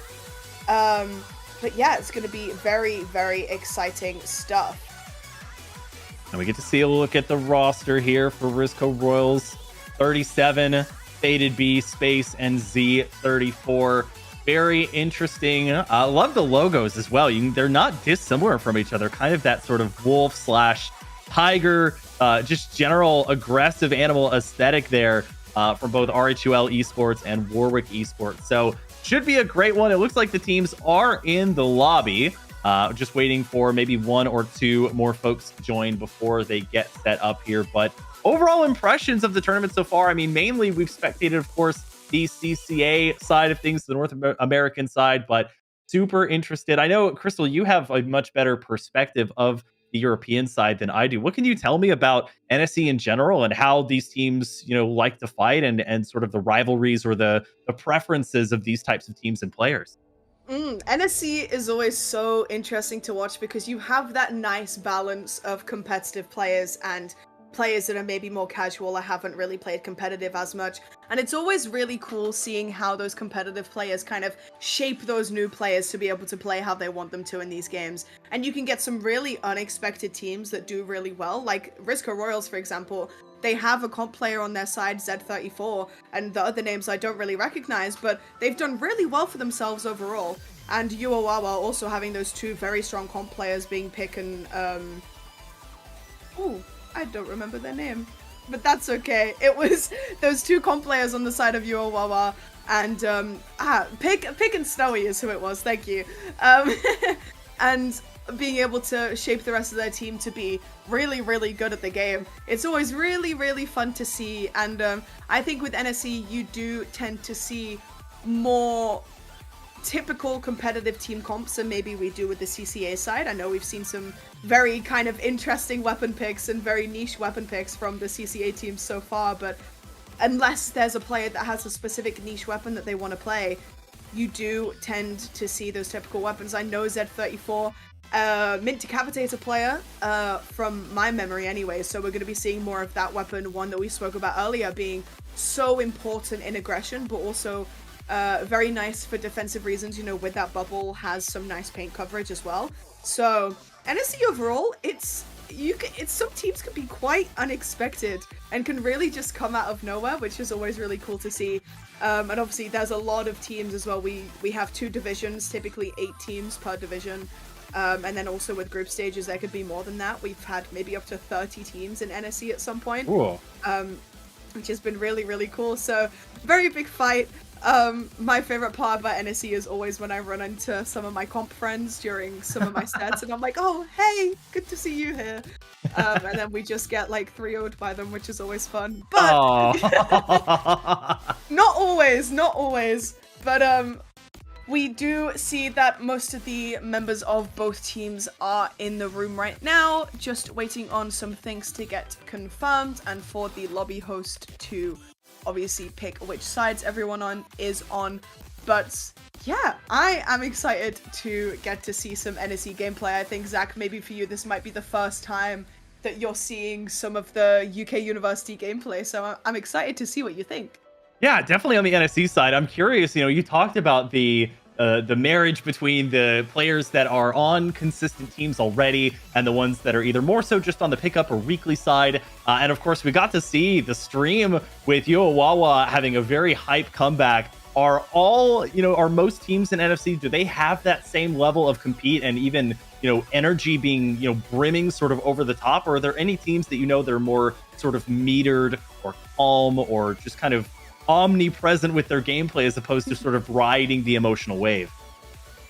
But yeah, it's going to be very, very exciting stuff. And we get to see a look at the roster here for Risco Royals. 37, Faded B, Space, and Z34. Very interesting. I love the logos as well. They're not dissimilar from each other. Kind of that sort of wolf slash tiger, just general aggressive animal aesthetic there from both RHUL Esports and Warwick Esports. So should be a great one. It looks like the teams are in the lobby. Just waiting for maybe one or two more folks to join before they get set up here. But overall impressions of the tournament so far, I mean, mainly we've spectated, of course, the CCA side of things, the North American side, but super interested. I know, Crystal, you have a much better perspective of the European side than I do. What can you tell me about NSE in general and how these teams, like to fight and sort of the rivalries or the preferences of these types of teams and players? NSE is always so interesting to watch because you have that nice balance of competitive players and players that are maybe more casual or haven't really played competitive as much. And it's always really cool seeing how those competitive players kind of shape those new players to be able to play how they want them to in these games. And you can get some really unexpected teams that do really well, like Risco Royals, for example. They have a comp player on their side, Z34, and the other names I don't really recognize, but they've done really well for themselves overall. And Uawawa also having those two very strong comp players being Pick and, I don't remember their name, but that's okay. It was those two comp players on the side of Uawawa, and Pick and Snowy is who it was. Thank you. And being able to shape the rest of their team to be really, really good at the game. It's always really, really fun to see. And I think with NSE, you do tend to see more typical competitive team comps than maybe we do with the CCA side. I know we've seen some very kind of interesting weapon picks and very niche weapon picks from the CCA teams so far, but unless there's a player that has a specific niche weapon that they want to play, you do tend to see those typical weapons. I know Z34, Mint Decapitator player, from my memory anyway, so we're going to be seeing more of that weapon, one that we spoke about earlier, being so important in aggression, but also very nice for defensive reasons, with that bubble, has some nice paint coverage as well. So NSE overall, it's some teams can be quite unexpected and can really just come out of nowhere, which is always really cool to see. And obviously there's a lot of teams as well. We have 2 divisions, typically 8 teams per division. And then also with group stages, there could be more than that. We've had maybe up to 30 teams in NSE at some point, which has been really, really cool. So very big fight. My favorite part about NSE is always when I run into some of my comp friends during some of my sets, and I'm like, oh, hey, good to see you here. And then we just get like 3-0'd by them, which is always fun. But not always. But we do see that most of the members of both teams are in the room right now, just waiting on some things to get confirmed and for the lobby host to obviously pick which sides everyone is on. But yeah, I am excited to get to see some NSE gameplay. I think, Zach, maybe for you this might be the first time that you're seeing some of the UK University gameplay, so I'm excited to see what you think. Yeah, definitely on the NSE side. I'm curious, you talked about the marriage between the players that are on consistent teams already and the ones that are either more so just on the pickup or weekly side. And of course, we got to see the stream with Yuawawa having a very hype comeback. Are most teams in NFC, do they have that same level of compete and even, energy being, brimming sort of over the top? Or are there any teams that that are more sort of metered or calm or just kind of omnipresent with their gameplay as opposed to sort of riding the emotional wave?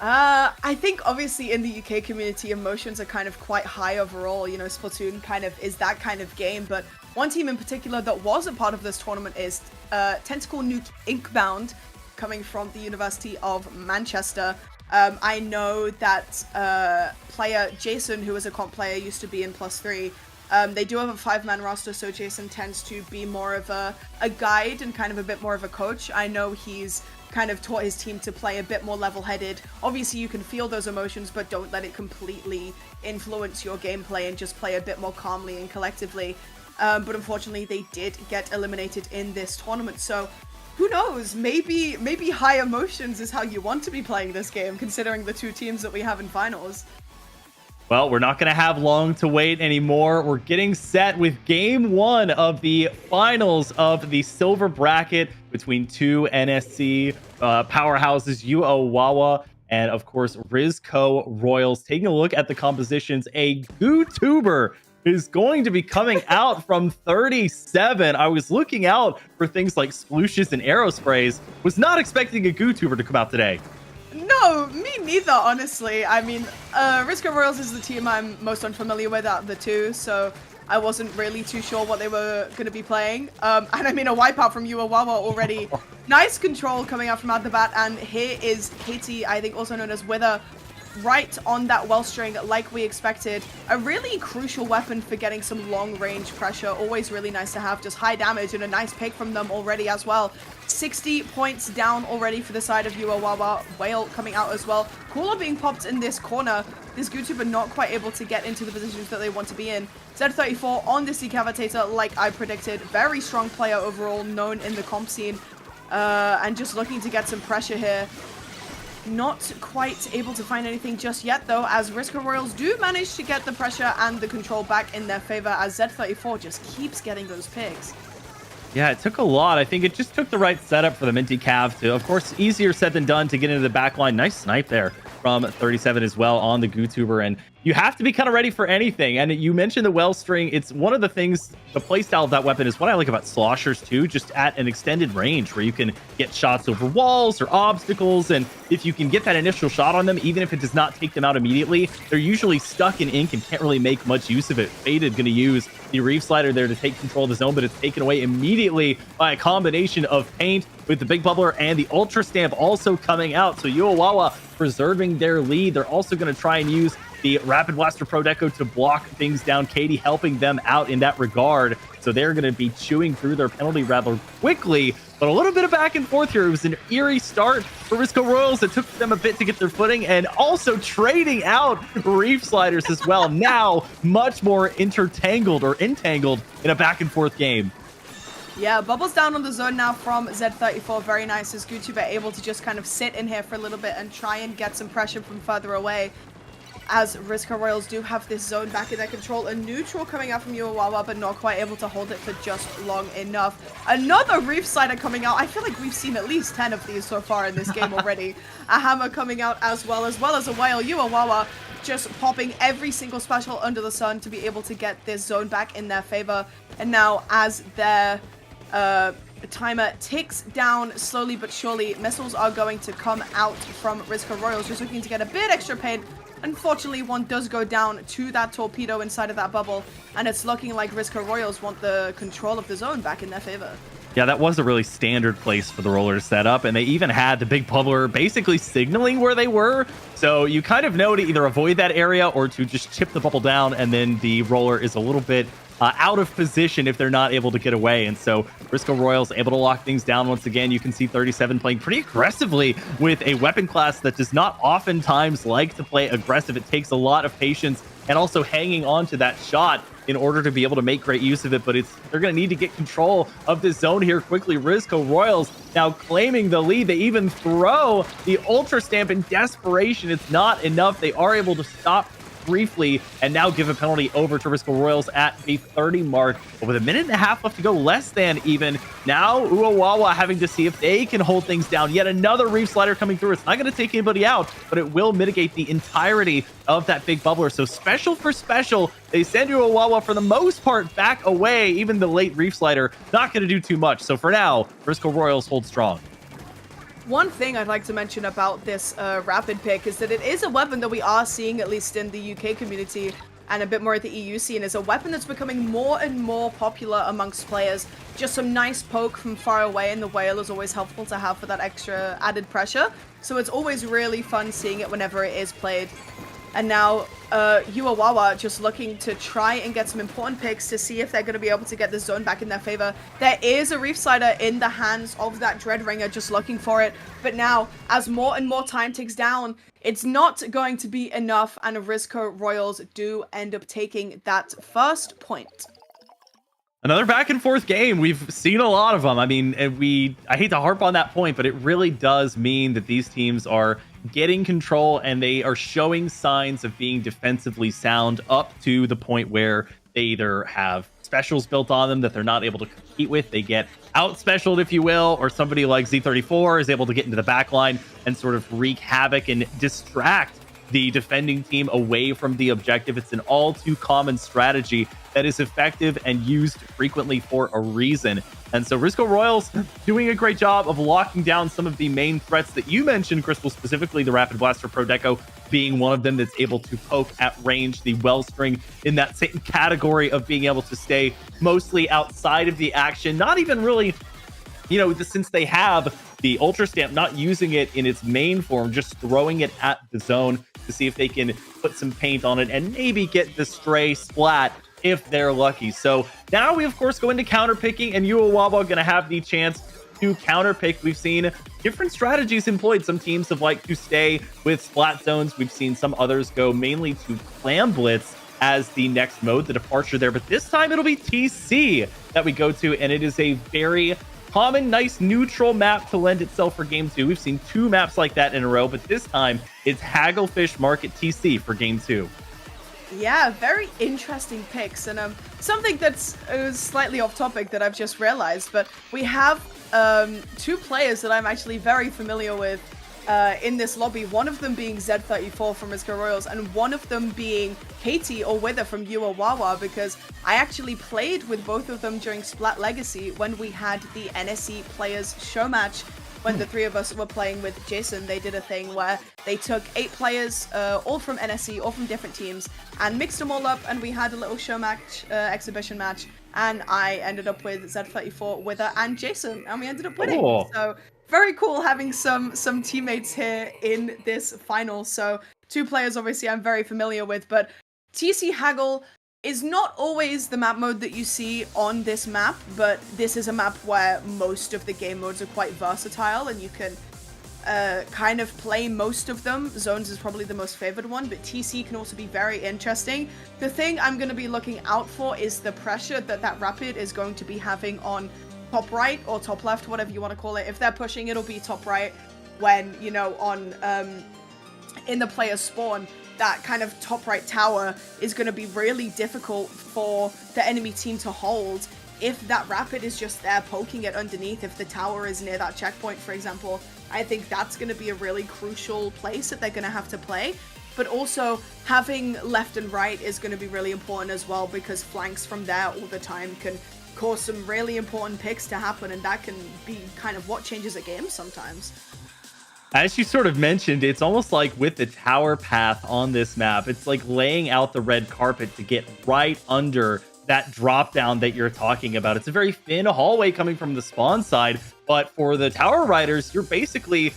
I think obviously in the UK community, emotions are kind of quite high overall. Splatoon kind of is that kind of game, but one team in particular that was a part of this tournament is Tentacle Nuke Inkbound, coming from the University of Manchester. I know that player Jason, who is a comp player, used to be in +3. They do have a 5-man roster, so Jason tends to be more of a guide and kind of a bit more of a coach. I know he's kind of taught his team to play a bit more level-headed. Obviously, you can feel those emotions, but don't let it completely influence your gameplay and just play a bit more calmly and collectively. But unfortunately, they did get eliminated in this tournament, so who knows? Maybe high emotions is how you want to be playing this game, considering the two teams that we have in finals. Well, we're not going to have long to wait anymore. We're getting set with game 1 of the finals of the silver bracket between two NSC powerhouses, Yuawawa and, of course, Rizco Royals. Taking a look at the compositions, a GooTuber is going to be coming out from 37. I was looking out for things like splooshes and aerosprays. Was not expecting a GooTuber to come out today. No, me neither, honestly. I mean, Rizco Royals is the team I'm most unfamiliar with out of the two, so I wasn't really too sure what they were going to be playing. And I mean, a wipeout from Yuawawa already. Nice control coming out from out the bat, and here is Katie, I think also known as Wither, right on that well string like we expected. A really crucial weapon for getting some long range pressure. Always really nice to have. Just high damage and a nice pick from them already as well. 60 points down already for the side of Yuawawa. Whale coming out as well. Cooler being popped in this corner. This GooTuber not quite able to get into the positions that they want to be in. Z34 on this decavitator like I predicted. Very strong player overall, known in the comp scene. And just looking to get some pressure here. Not quite able to find anything just yet, though, as Rizco Royals do manage to get the pressure and the control back in their favor, as Z34 just keeps getting those picks. Yeah, it took a lot. I think it just took the right setup for the Minty Cav to, of course, easier said than done to get into the back line. Nice snipe there from 37 as well on the GooTuber, and you have to be kind of ready for anything. And you mentioned the well string. It's one of the things, the playstyle of that weapon is what I like about sloshers too, just at an extended range where you can get shots over walls or obstacles. And if you can get that initial shot on them, even if it does not take them out immediately, they're usually stuck in ink and can't really make much use of it. Faded going to use the Reef Slider there to take control of the zone, but it's taken away immediately by a combination of paint with the Big Bubbler and the Ultra Stamp also coming out. So Yuawawa preserving their lead. They're also going to try and use the Rapid Blaster Pro Deco to block things down. Katie helping them out in that regard. So they're going to be chewing through their penalty rather quickly, but a little bit of back and forth here. It was an eerie start for Rizco Royals. It took them a bit to get their footing and also trading out Reef Sliders as well. Now much more entangled in a back and forth game. Yeah, bubbles down on the zone now from Z34. Very nice as GooTuber able to just kind of sit in here for a little bit and try and get some pressure from further away. As Rizco Royals do have this zone back in their control. A neutral coming out from Yuawawa, but not quite able to hold it for just long enough. Another Reef Slider coming out. I feel like we've seen at least 10 of these so far in this game already. A hammer coming out as well as a whale. Yuawawa just popping every single special under the sun to be able to get this zone back in their favor. And now as their timer ticks down slowly but surely, missiles are going to come out from Rizco Royals, just looking to get a bit extra paint. Unfortunately, one does go down to that torpedo inside of that bubble, and it's looking like Rizco Royals want the control of the zone back in their favor. Yeah, that was a really standard place for the roller to set up, and they even had the big bubbler basically signaling where they were. So you kind of know to either avoid that area or to just chip the bubble down, and then the roller is a little bit out of position if they're not able to get away. And so Briscoe Royals able to lock things down once again. You can see 37 playing pretty aggressively with a weapon class that does not oftentimes like to play aggressive. It takes a lot of patience and also hanging on to that shot in order to be able to make great use of it. But they're going to need to get control of this zone here quickly. Risco Royals now claiming the lead. They even throw the Ultra Stamp in desperation. It's not enough. They are able to stop briefly and now give a penalty over to Risco Royals at the 30 mark. But with a minute and a half left to go, less than even. Now Uawawa having to see if they can hold things down. Yet another Reef Slider coming through. It's not going to take anybody out, but it will mitigate the entirety of that big bubbler. So special for special, they send Uawawa for the most part back away. Even the late Reef Slider not going to do too much. So for now, Risco Royals hold strong. One thing I'd like to mention about this rapid pick is that it is a weapon that we are seeing, at least in the UK community and a bit more at the EU scene, is a weapon that's becoming more and more popular amongst players. Just some nice poke from far away, and the whale is always helpful to have for that extra added pressure. So it's always really fun seeing it whenever it is played. And now Uawawa just looking to try and get some important picks to see if they're going to be able to get the zone back in their favor. There is a Reef Slider in the hands of that Dreadringer just looking for it. But now, as more and more time ticks down, it's not going to be enough, and Risco Royals do end up taking that first point. Another back and forth game. We've seen a lot of them. I mean, I hate to harp on that point, but it really does mean that these teams are getting control and they are showing signs of being defensively sound up to the point where they either have specials built on them that they're not able to compete with. They get out specialed, if you will, or somebody like Z34 is able to get into the back line and sort of wreak havoc and distract the defending team away from the objective. It's an all too common strategy that is effective and used frequently for a reason. And so Risco Royals doing a great job of locking down some of the main threats that you mentioned, Crystal, specifically the Rapid Blaster Pro Deco being one of them that's able to poke at range, the Wellstring in that same category of being able to stay mostly outside of the action, not even really, since they have the Ultra Stamp, not using it in its main form, just throwing it at the zone to see if they can put some paint on it and maybe get the stray splat if they're lucky. So now we, of course, go into counter picking, and Uawawa going to have the chance to counter pick. We've seen different strategies employed. Some teams have liked to stay with splat zones. We've seen some others go mainly to Clam Blitz as the next mode, the departure there. But this time it'll be TC that we go to, and it is a very common, nice, neutral map to lend itself for Game 2. We've seen 2 maps like that in a row, but this time it's Hagglefish Market TC for Game 2. Yeah, very interesting picks, and something that's slightly off topic that I've just realized, but we have 2 players that I'm actually very familiar with in this lobby, one of them being Z34 from Risco Royals, and one of them being Katie or Wither from Uawawa, because I actually played with both of them during Splat Legacy when we had the NSE Players Show match. When the 3 of us were playing with Jason, they did a thing where they took 8 players, all from NSE, all from different teams, and mixed them all up, and we had a little show match, exhibition match, and I ended up with Z34, Wither, and Jason, and we ended up winning. Cool. So very cool having some teammates here in this final. So 2 players, obviously, I'm very familiar with, but TC Haggle is not always the map mode that you see on this map, but this is a map where most of the game modes are quite versatile, and you can kind of play most of them. Zones is probably the most favored one, but TC can also be very interesting. The thing I'm going to be looking out for is the pressure that Rapid is going to be having on top right or top left, whatever you want to call it. If they're pushing, it'll be top right. When, on in the player's spawn, that kind of top right tower is going to be really difficult for the enemy team to hold. If that Rapid is just there poking it underneath, if the tower is near that checkpoint, for example, I think that's going to be a really crucial place that they're going to have to play. But also, having left and right is going to be really important as well, because flanks from there all the time can cause some really important picks to happen, and that can be kind of what changes a game sometimes. As you sort of mentioned, it's almost like with the tower path on this map, it's like laying out the red carpet to get right under that drop down that you're talking about. It's a very thin hallway coming from the spawn side, but for the tower riders, you're basically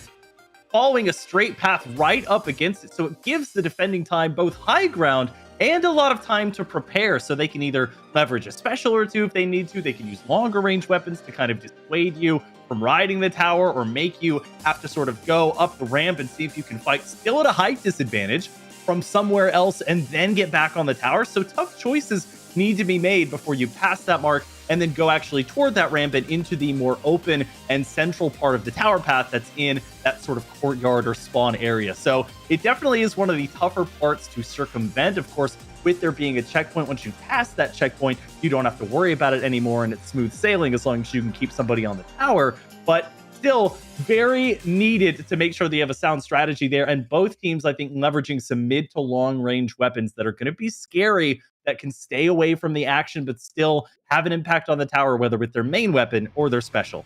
following a straight path right up against it. So it gives the defending time both high ground and a lot of time to prepare, so they can either leverage a special or two if they need to. They can use longer range weapons to kind of dissuade you from riding the tower, or make you have to sort of go up the ramp and see if you can fight still at a height disadvantage from somewhere else and then get back on the tower. So tough choices need to be made before you pass that mark and then go actually toward that ramp and into the more open and central part of the tower path that's in that sort of courtyard or spawn area. So it definitely is one of the tougher parts to circumvent. Of course, with there being a checkpoint, once you pass that checkpoint, you don't have to worry about it anymore, and it's smooth sailing as long as you can keep somebody on the tower. But still very needed to make sure that you have a sound strategy there. And both teams, I think, leveraging some mid to long range weapons that are going to be scary, that can stay away from the action but still have an impact on the tower, whether with their main weapon or their special.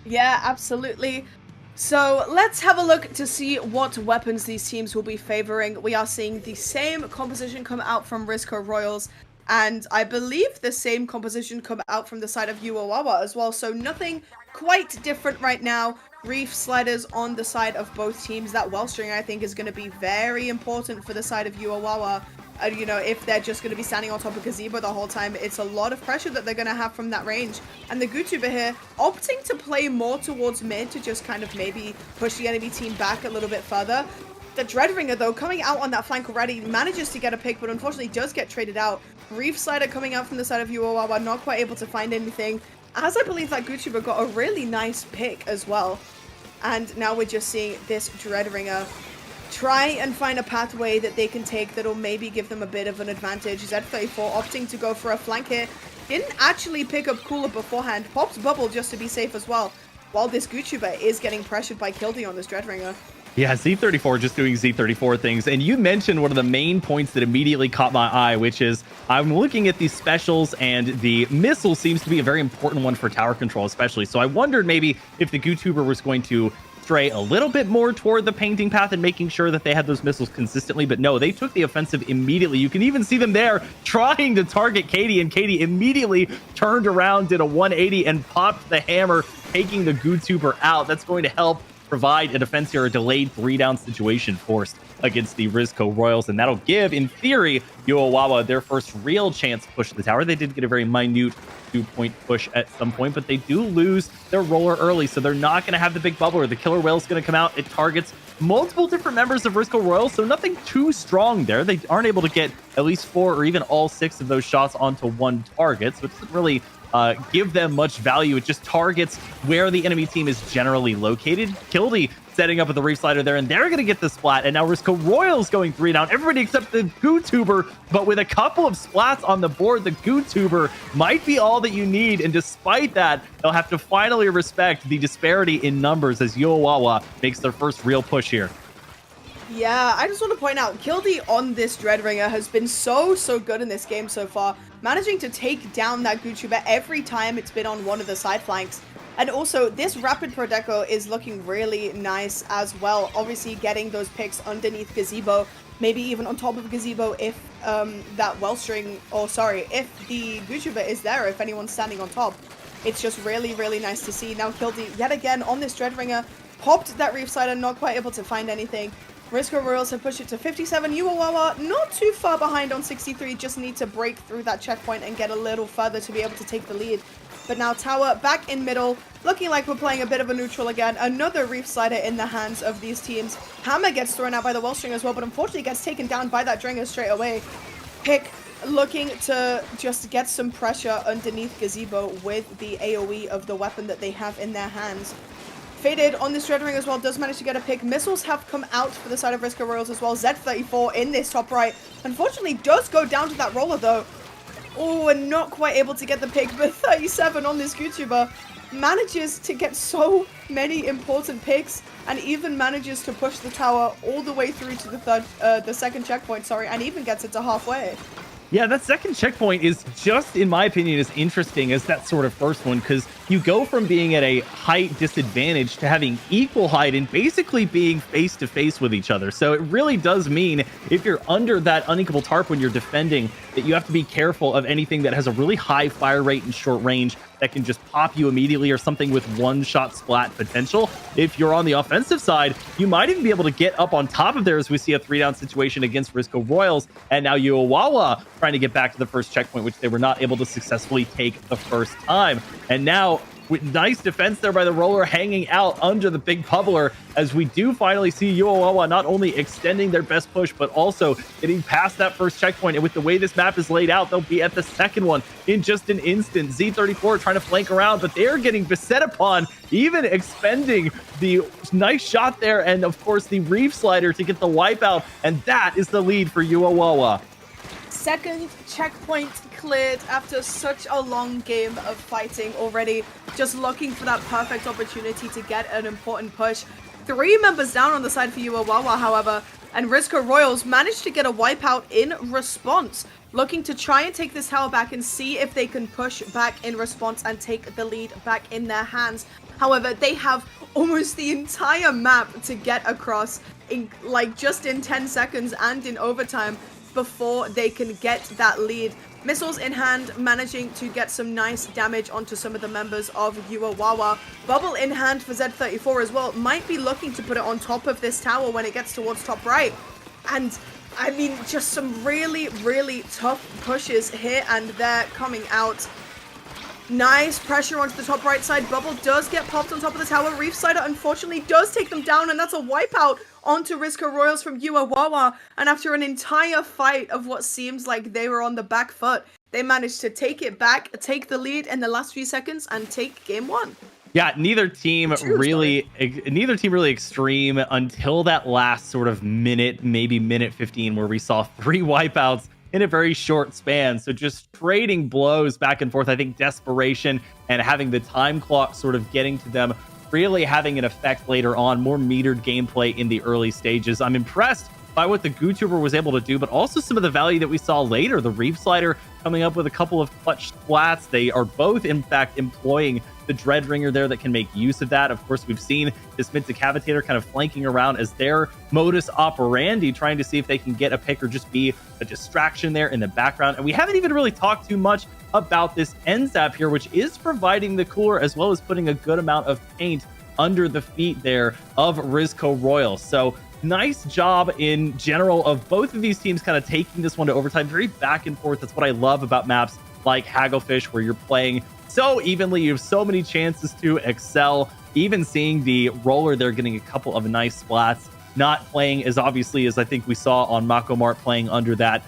Yeah, absolutely. So let's have a look to see what weapons these teams will be favoring. We are seeing the same composition come out from Risco Royals, and I believe the same composition come out from the side of Uawawa as well. So nothing quite different right now. Reef sliders on the side of both teams. That Wellstring, I think, is going to be very important for the side of Uawawa. You know, if they're just going to be standing on top of Gazebo the whole time, it's a lot of pressure that they're going to have from that range. And the Gutuber here opting to play more towards mid to just kind of maybe push the enemy team back a little bit further. The Dreadringer, though, coming out on that flank already, manages to get a pick, but unfortunately does get traded out. Reef Slider coming out from the side of Uawawa, not quite able to find anything, as I believe that Gutuber got a really nice pick as well. And now we're just seeing this Dreadringer try and find a pathway that they can take that'll maybe give them a bit of an advantage. Z34 opting to go for a flank here. Didn't actually pick up Cooler beforehand. Pops Bubble just to be safe as well, while this Gutuber is getting pressured by Kildy on this Dreadringer. Yeah, Z34 just doing Z34 things. And you mentioned one of the main points that immediately caught my eye, which is I'm looking at these specials, and the missile seems to be a very important one for tower control especially. So I wondered maybe if the Gutuber was going to stray a little bit more toward the painting path and making sure that they had those missiles consistently, but no, they took the offensive immediately. You can even see them there trying to target Katie, and Katie immediately turned around, did a 180 and popped the hammer, taking the Gutuber out. That's going to help provide a defense here, a delayed 3-down situation forced against the Risco Royals, and that'll give, in theory, Uawawa their first real chance to push the tower. They did get a very minute 2-point push at some point, but they do lose their roller early, so they're not going to have the big bubbler. The Killer Whale's going to come out. It targets multiple different members of Risco Royals, so nothing too strong there. They aren't able to get at least 4 or even all 6 of those shots onto one target, so it doesn't really give them much value. It just targets where the enemy team is generally located. Kildy setting up with the Reef Slider there, and they're going to get the splat. And now Risco Royals going 3 down. Everybody except the Gutuber, but with a couple of splats on the board, the Gutuber might be all that you need. And despite that, they'll have to finally respect the disparity in numbers as Uawawa makes their first real push here. Yeah, I just want to point out, Kildy on this Dreadringer has been so good in this game so far, managing to take down that Gutuber every time it's been on one of the side flanks. And also, this Rapid Pro Deco is looking really nice as well. Obviously, getting those picks underneath Gazebo, maybe even on top of Gazebo if that Wellstring, or sorry, if the Gutuber is there, if anyone's standing on top. It's just really nice to see. Now Kildy, yet again, on this Dreadringer, popped that Reef Slider, not quite able to find anything. Risco Royals have pushed it to 57. Uawawa not too far behind on 63, just need to break through that checkpoint and get a little further to be able to take the lead. But now Tower back in middle, looking like we're playing a bit of a neutral again. Another Reef Slider in the hands of these teams. Hammer gets thrown out by the Wellstring as well, but unfortunately gets taken down by that Dringer straight away. Pick looking to just get some pressure underneath Gazebo with the AoE of the weapon that they have in their hands. Faded on this Dreadring as well, does manage to get a pick. Missiles have come out for the side of Risco Royals as well. Z34 in this top right. Unfortunately, does go down to that roller though. Oh, and not quite able to get the pick, but 37 on this Gutuber manages to get so many important picks and even manages to push the tower all the way through to the second checkpoint, sorry, and even gets it to halfway. Yeah, that second checkpoint is just, in my opinion, as interesting as that sort of first one, because you go from being at a height disadvantage to having equal height and basically being face to face with each other. So it really does mean if you're under that unequal tarp when you're defending, that you have to be careful of anything that has a really high fire rate and short range that can just pop you immediately, or something with one shot splat potential. If you're on the offensive side, you might even be able to get up on top of there, as we see a 3-down situation against Risco Royals, and now Uawawa trying to get back to the first checkpoint, which they were not able to successfully take the first time. And now, with nice defense there by the roller, hanging out under the big bubbler, as we do finally see Uawawa not only extending their best push, but also getting past that first checkpoint. And with the way this map is laid out, they'll be at the second one in just an instant. Z34 trying to flank around, but they're getting beset upon, even expending the nice shot there, and of course the reef slider to get the wipeout. And that is the lead for Uawawa. Second checkpoint cleared after such a long game of fighting already. Just looking for that perfect opportunity to get an important push. 3 members down on the side for Uawawa, however, and Risco Royals managed to get a wipeout in response. Looking to try and take this tower back and see if they can push back in response and take the lead back in their hands. However, they have almost the entire map to get across in just in 10 seconds and in overtime before they can get that lead. Missiles in hand, managing to get some nice damage onto some of the members of Uawawa. Bubble in hand for Z34 as well. Might be looking to put it on top of this tower when it gets towards top right. And I mean, just some really, really tough pushes here and there coming out. Nice pressure onto the top right side. Bubble does get popped on top of the tower. Reef Slider unfortunately does take them down, and that's a wipeout onto Risco Royals from Uawawa. And after an entire fight of what seems like they were on the back foot, they managed to take it back, take the lead in the last few seconds, and take game 1. Yeah, neither team really extreme until that last sort of minute, maybe minute 15, where we saw 3 wipeouts in a very short span. So just trading blows back and forth. I think desperation and having the time clock sort of getting to them, really having an effect later on. More metered gameplay in the early stages. I'm impressed by what the GooTuber was able to do, but also some of the value that we saw later. The Reef Slider coming up with a couple of clutch splats. They are both, in fact, employing the Dread Ringer there that can make use of that. Of course, we've seen this Mid-Decavitator kind of flanking around as their modus operandi, trying to see if they can get a pick or just be a distraction there in the background. And we haven't even really talked too much about this NZAP here, which is providing the cooler as well as putting a good amount of paint under the feet there of Risco Royals. So nice job in general of both of these teams kind of taking this one to overtime. Very back and forth. That's what I love about maps like Hagglefish, where you're playing so evenly. You have so many chances to excel. Even seeing the roller there getting a couple of nice splats, not playing as obviously as I think we saw on Mako Mart, playing under that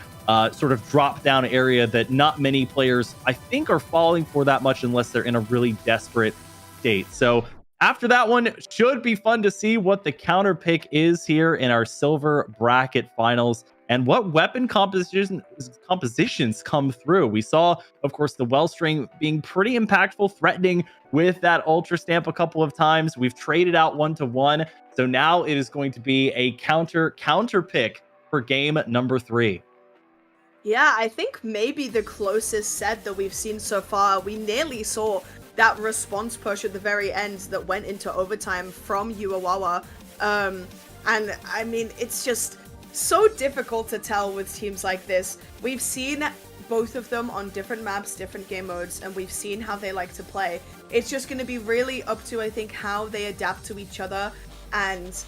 sort of drop down area that not many players I think are falling for that much unless they're in a really desperate state. So after that one, should be fun to see what the counter pick is here in our silver bracket finals and what weapon compositions come through. We saw, of course, the Wellstring being pretty impactful, threatening with that Ultra Stamp a couple of times. We've traded out 1-to-1. So now it is going to be a counter pick for game number 3. Yeah, I think maybe the closest set that we've seen so far. We nearly saw that response push at the very end that went into overtime from Uawawa. And I mean, it's just so difficult to tell with teams like this. We've seen both of them on different maps, different game modes, and we've seen how they like to play. It's just going to be really up to, I think, how they adapt to each other and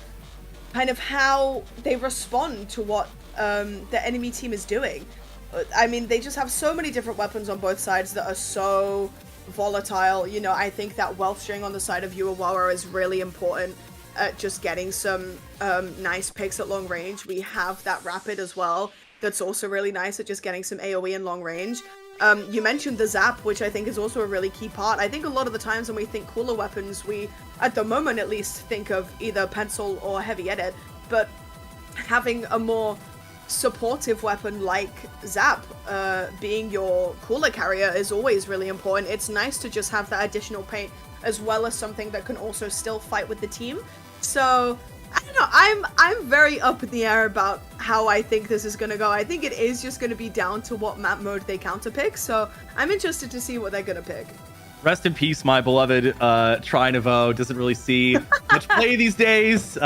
kind of how they respond to what the enemy team is doing. I mean, they just have so many different weapons on both sides that are so volatile. You know, I think that Wellstring on the side of Uawawa is really important at just getting some nice picks at long range. We have that Rapid as well that's also really nice at just getting some AoE in long range. You mentioned the Zap, which I think is also a really key part. I think a lot of the times when we think cooler weapons, we, at the moment at least, think of either Pencil or Heavy Edit, but having a more supportive weapon like Zap being your cooler carrier is always really important. It's nice to just have that additional paint as well as something that can also still fight with the team. So I don't know, I'm very up in the air about how I think this is going to go. I think it is just going to be down to what map mode they counterpick, so I'm interested to see what they're going to pick. Rest in peace, my beloved Tri-Nouveau. Doesn't really see much play these days.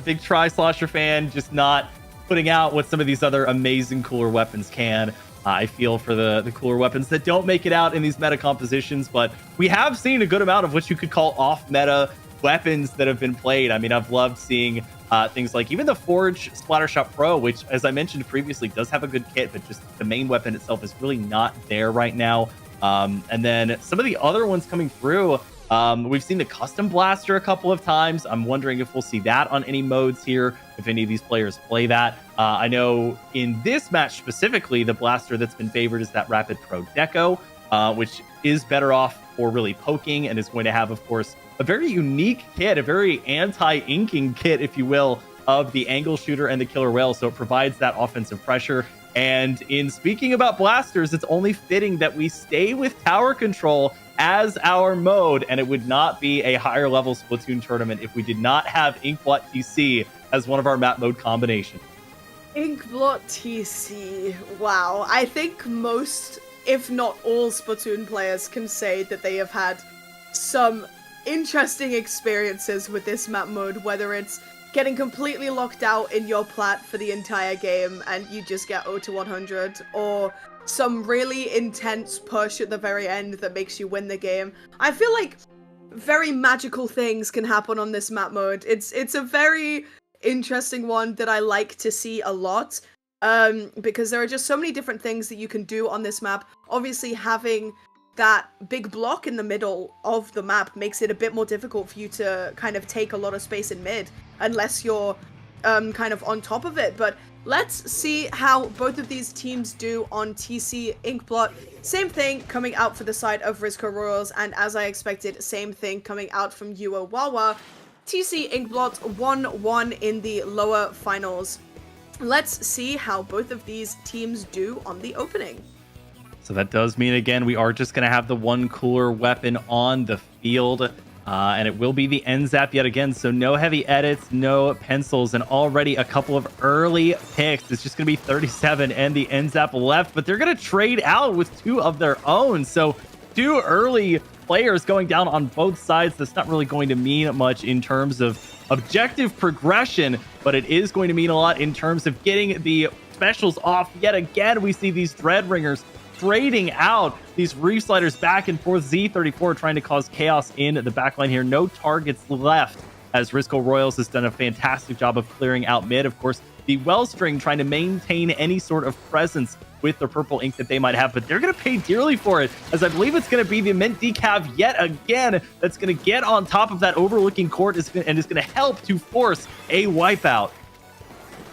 Big Tri-Slosher fan, just not putting out what some of these other amazing cooler weapons can. I feel for the cooler weapons that don't make it out in these meta compositions, but we have seen a good amount of what you could call off-meta weapons that have been played. I mean, I've loved seeing things like even the Forge Splattershot Pro, which, as I mentioned previously, does have a good kit, but just the main weapon itself is really not there right now. And then some of the other ones coming through, we've seen the Custom Blaster a couple of times. I'm wondering if we'll see that on any modes here, if any of these players play that. I know in this match specifically, the blaster that's been favored is that Rapid Pro Deco, which is better off for really poking and is going to have, of course, a very unique kit, a very anti-inking kit, if you will, of the Angle Shooter and the Killer Whale. So it provides that offensive pressure. And in speaking about blasters, it's only fitting that we stay with tower control as our mode, and it would not be a higher level Splatoon tournament if we did not have Inkblot TC as one of our map mode combinations. Inkblot TC. Wow. I think most, if not all, Splatoon players can say that they have had some interesting experiences with this map mode, whether it's getting completely locked out in your plat for the entire game and you just get 0 to 100, or some really intense push at the very end that makes you win the game. I feel like very magical things can happen on this map mode. It's a very interesting one that I like to see a lot, because there are just so many different things that you can do on this map. Obviously, having that big block in the middle of the map makes it a bit more difficult for you to kind of take a lot of space in mid, unless you're kind of on top of it. But let's see how both of these teams do on TC Inkblot. Same thing coming out for the side of Risco Royals, and as I expected, same thing coming out from Yuo Wawa. TC Inkblot 1-1 in the lower finals. Let's see how both of these teams do on the opening. So that does mean, again, we are just going to have the one cooler weapon on the field, and it will be the NZAP yet again. So no heavy edits, no pencils, and already a couple of early picks. It's just going to be 37 and the NZAP left, but they're going to trade out with two of their own. So two early players going down on both sides. That's not really going to mean much in terms of objective progression, but it is going to mean a lot in terms of getting the specials off. Yet again, we see these Dread Ringers trading out these Reef Sliders back and forth. Z34 trying to cause chaos in the backline here. No targets left, as Risco Royals has done a fantastic job of clearing out mid. Of course, the Wellstring trying to maintain any sort of presence with the purple ink that they might have, but they're going to pay dearly for it, as I believe it's going to be the Mint Decav yet again that's going to get on top of that overlooking court and is going to help to force a wipeout.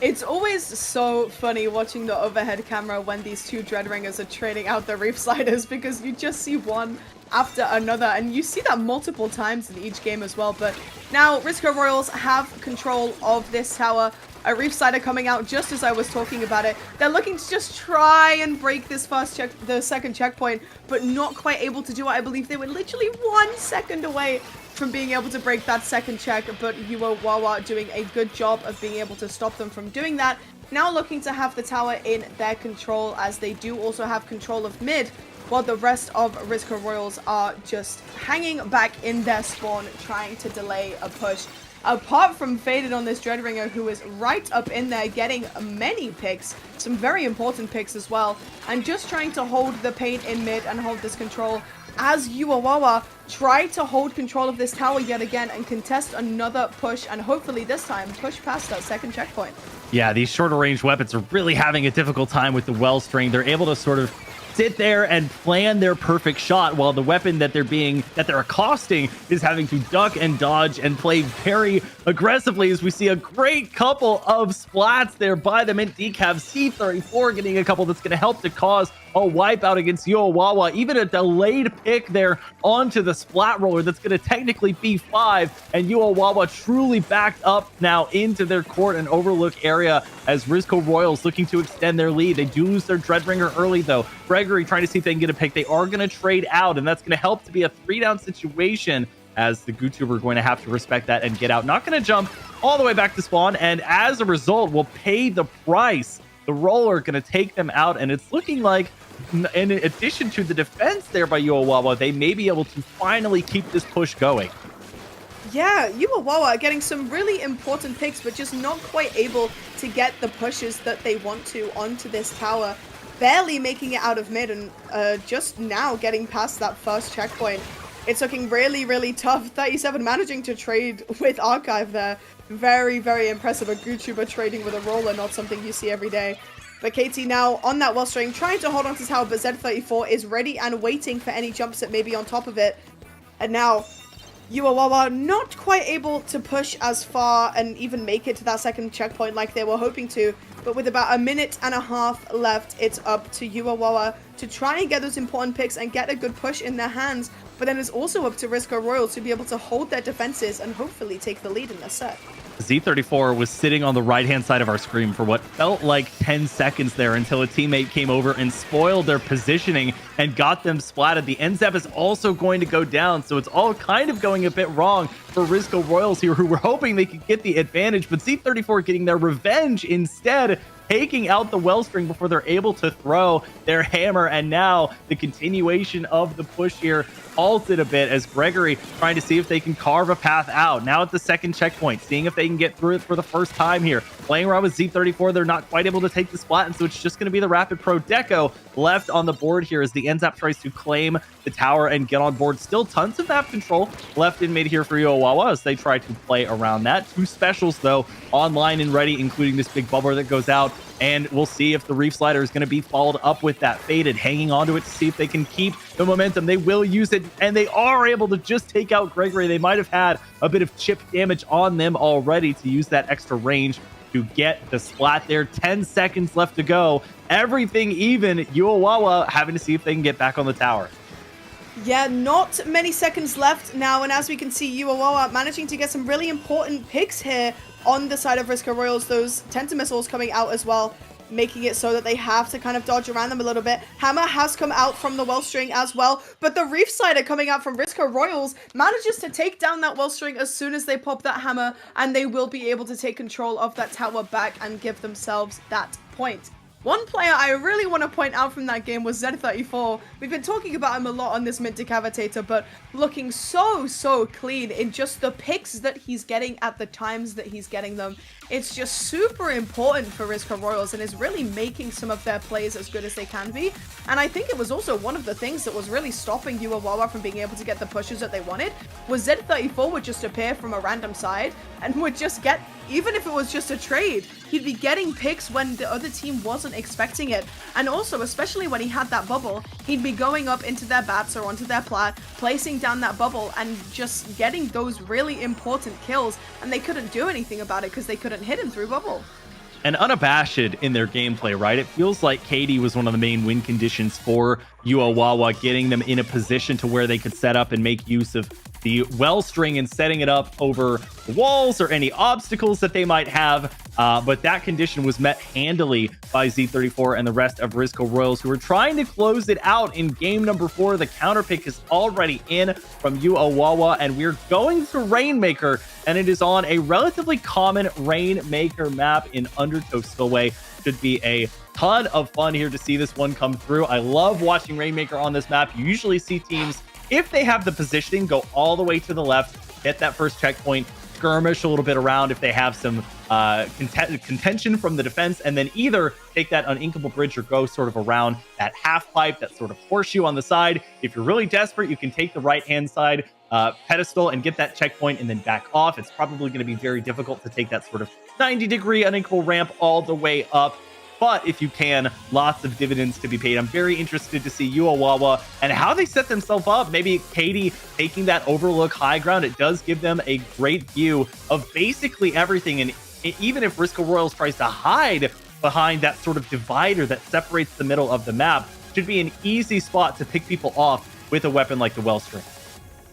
It's always so funny watching the overhead camera when these two Dreadringers are trading out the Reef Sliders, because you just see one after another, and you see that multiple times in each game as well. But now Risco Royals have control of this tower. A Reef Slider coming out just as I was talking about it. They're looking to just try and break this the second checkpoint, but not quite able to do it. I believe they were literally 1 second away from being able to break that second check, but Yuo Wawa doing a good job of being able to stop them from doing that. Now looking to have the tower in their control, as they do also have control of mid, while the rest of Risco Royals are just hanging back in their spawn, trying to delay a push. Apart from Faded on this Dreadringer, who is right up in there getting many picks, some very important picks as well, and just trying to hold the paint in mid and hold this control, as Yuo Wawa try to hold control of this tower yet again and contest another push, and hopefully this time push past that second checkpoint. Yeah, these shorter range weapons are really having a difficult time with the Wellstring. They're able to sort of sit there and plan their perfect shot, while the weapon that they're accosting is having to duck and dodge and play very aggressively, as we see a great couple of splats there by the Mint Decav. C34 getting a couple that's going to help to cause a wipeout against Yuo Wawa. Even a delayed pick there onto the splat roller that's going to technically be 5, and Yuo Wawa truly backed up now into their court and overlook area, as Risco Royals looking to extend their lead. They do lose their Dreadringer early though. Gregory trying to see if they can get a pick. They are going to trade out, and that's going to help to be a 3-down situation, as the YouTuber are going to have to respect that and get out. Not going to jump all the way back to spawn, and as a result will pay the price. The roller going to take them out, and it's looking like in addition to the defense there by Uawawa, they may be able to finally keep this push going. Yeah, Uawawa are getting some really important picks, but just not quite able to get the pushes that they want to onto this tower. Barely making it out of mid, and just now getting past that first checkpoint. It's looking really, really tough. 37 managing to trade with Archive there. Very, very impressive. A Gutuber trading with a roller, not something you see every day. But KT now on that well string, trying to hold on to tower, but Z34 is ready and waiting for any jumps that may be on top of it. And now Uawawa not quite able to push as far and even make it to that second checkpoint like they were hoping to. But with about a minute and a half left, it's up to Uawawa to try and get those important picks and get a good push in their hands. But then it's also up to Risco Royals to be able to hold their defenses and hopefully take the lead in this set. Z34 was sitting on the right-hand side of our screen for what felt like 10 seconds there until a teammate came over and spoiled their positioning and got them splatted. The NZAP is also going to go down, so it's all kind of going a bit wrong for Risco Royals here, who were hoping they could get the advantage, but Z34 getting their revenge instead, taking out the wellstring before they're able to throw their hammer. And now the continuation of the push here halted a bit as Gregory trying to see if they can carve a path out. Now at the second checkpoint, seeing if they can get through it for the first time here. Playing around with Z34, they're not quite able to take the splat, and so it's just going to be the Rapid Pro Deco left on the board here as the NZAP tries to claim the tower and get on board. Still tons of map control left in mid here for Uawawa as they try to play around that. Two specials, though, online and ready, including this big bubbler that goes out. And we'll see if the Reef Slider is going to be followed up with that Faded, hanging onto it to see if they can keep the momentum. They will use it, and they are able to just take out Gregory. They might have had a bit of chip damage on them already to use that extra range to get the splat there. 10 seconds left to go. Everything even. Uawawa having to see if they can get back on the tower. Yeah, not many seconds left now, and as we can see, Uawawa managing to get some really important picks here on the side of Risco Royals. Those Tenta missiles coming out as well, making it so that they have to kind of dodge around them a little bit. Hammer has come out from the wellstring as well, but the Reef Slider coming out from Risco Royals manages to take down that wellstring as soon as they pop that hammer, and they will be able to take control of that tower back and give themselves that point. One player I really want to point out from that game was Z34. We've been talking about him a lot on this mid decavitator, but looking so clean in just the picks that he's getting at the times that he's getting them. It's just super important for Risco Royals and is really making some of their plays as good as they can be. And I think it was also one of the things that was really stopping Uawawa from being able to get the pushes that they wanted, was Z34 would just appear from a random side and would just get, even if it was just a trade, he'd be getting picks when the other team wasn't expecting it. And also, especially when he had that bubble, he'd be going up into their bats or onto their plat, placing down that bubble and just getting those really important kills, and they couldn't do anything about it because they couldn't hit him through bubble. And unabashed in their gameplay, right? It feels like KD was one of the main win conditions for Uawawa, getting them in a position to where they could set up and make use of the wellstring and setting it up over walls or any obstacles that they might have. But that condition was met handily by Z34 and the rest of Risco Royals, who were trying to close it out in game number 4. The counter pick is already in from Uawawa, and we're going to Rainmaker, and it is on a relatively common Rainmaker map in Undertow Spillway. Should be a ton of fun here to see this one come through. I love watching Rainmaker on this map. You usually see teams, if they have the positioning, go all the way to the left, hit that first checkpoint, skirmish a little bit around if they have some contention from the defense, and then either take that uninkable bridge or go sort of around that half pipe, that sort of horseshoe on the side. If you're really desperate, you can take the right-hand side pedestal and get that checkpoint and then back off. It's probably going to be very difficult to take that sort of 90-degree uninkable ramp all the way up. But if you can, lots of dividends to be paid. I'm very interested to see Uawawa and how they set themselves up. Maybe Katie taking that overlook high ground. It does give them a great view of basically everything. And even if Risco Royals tries to hide behind that sort of divider that separates the middle of the map, should be an easy spot to pick people off with a weapon like the Wellstring.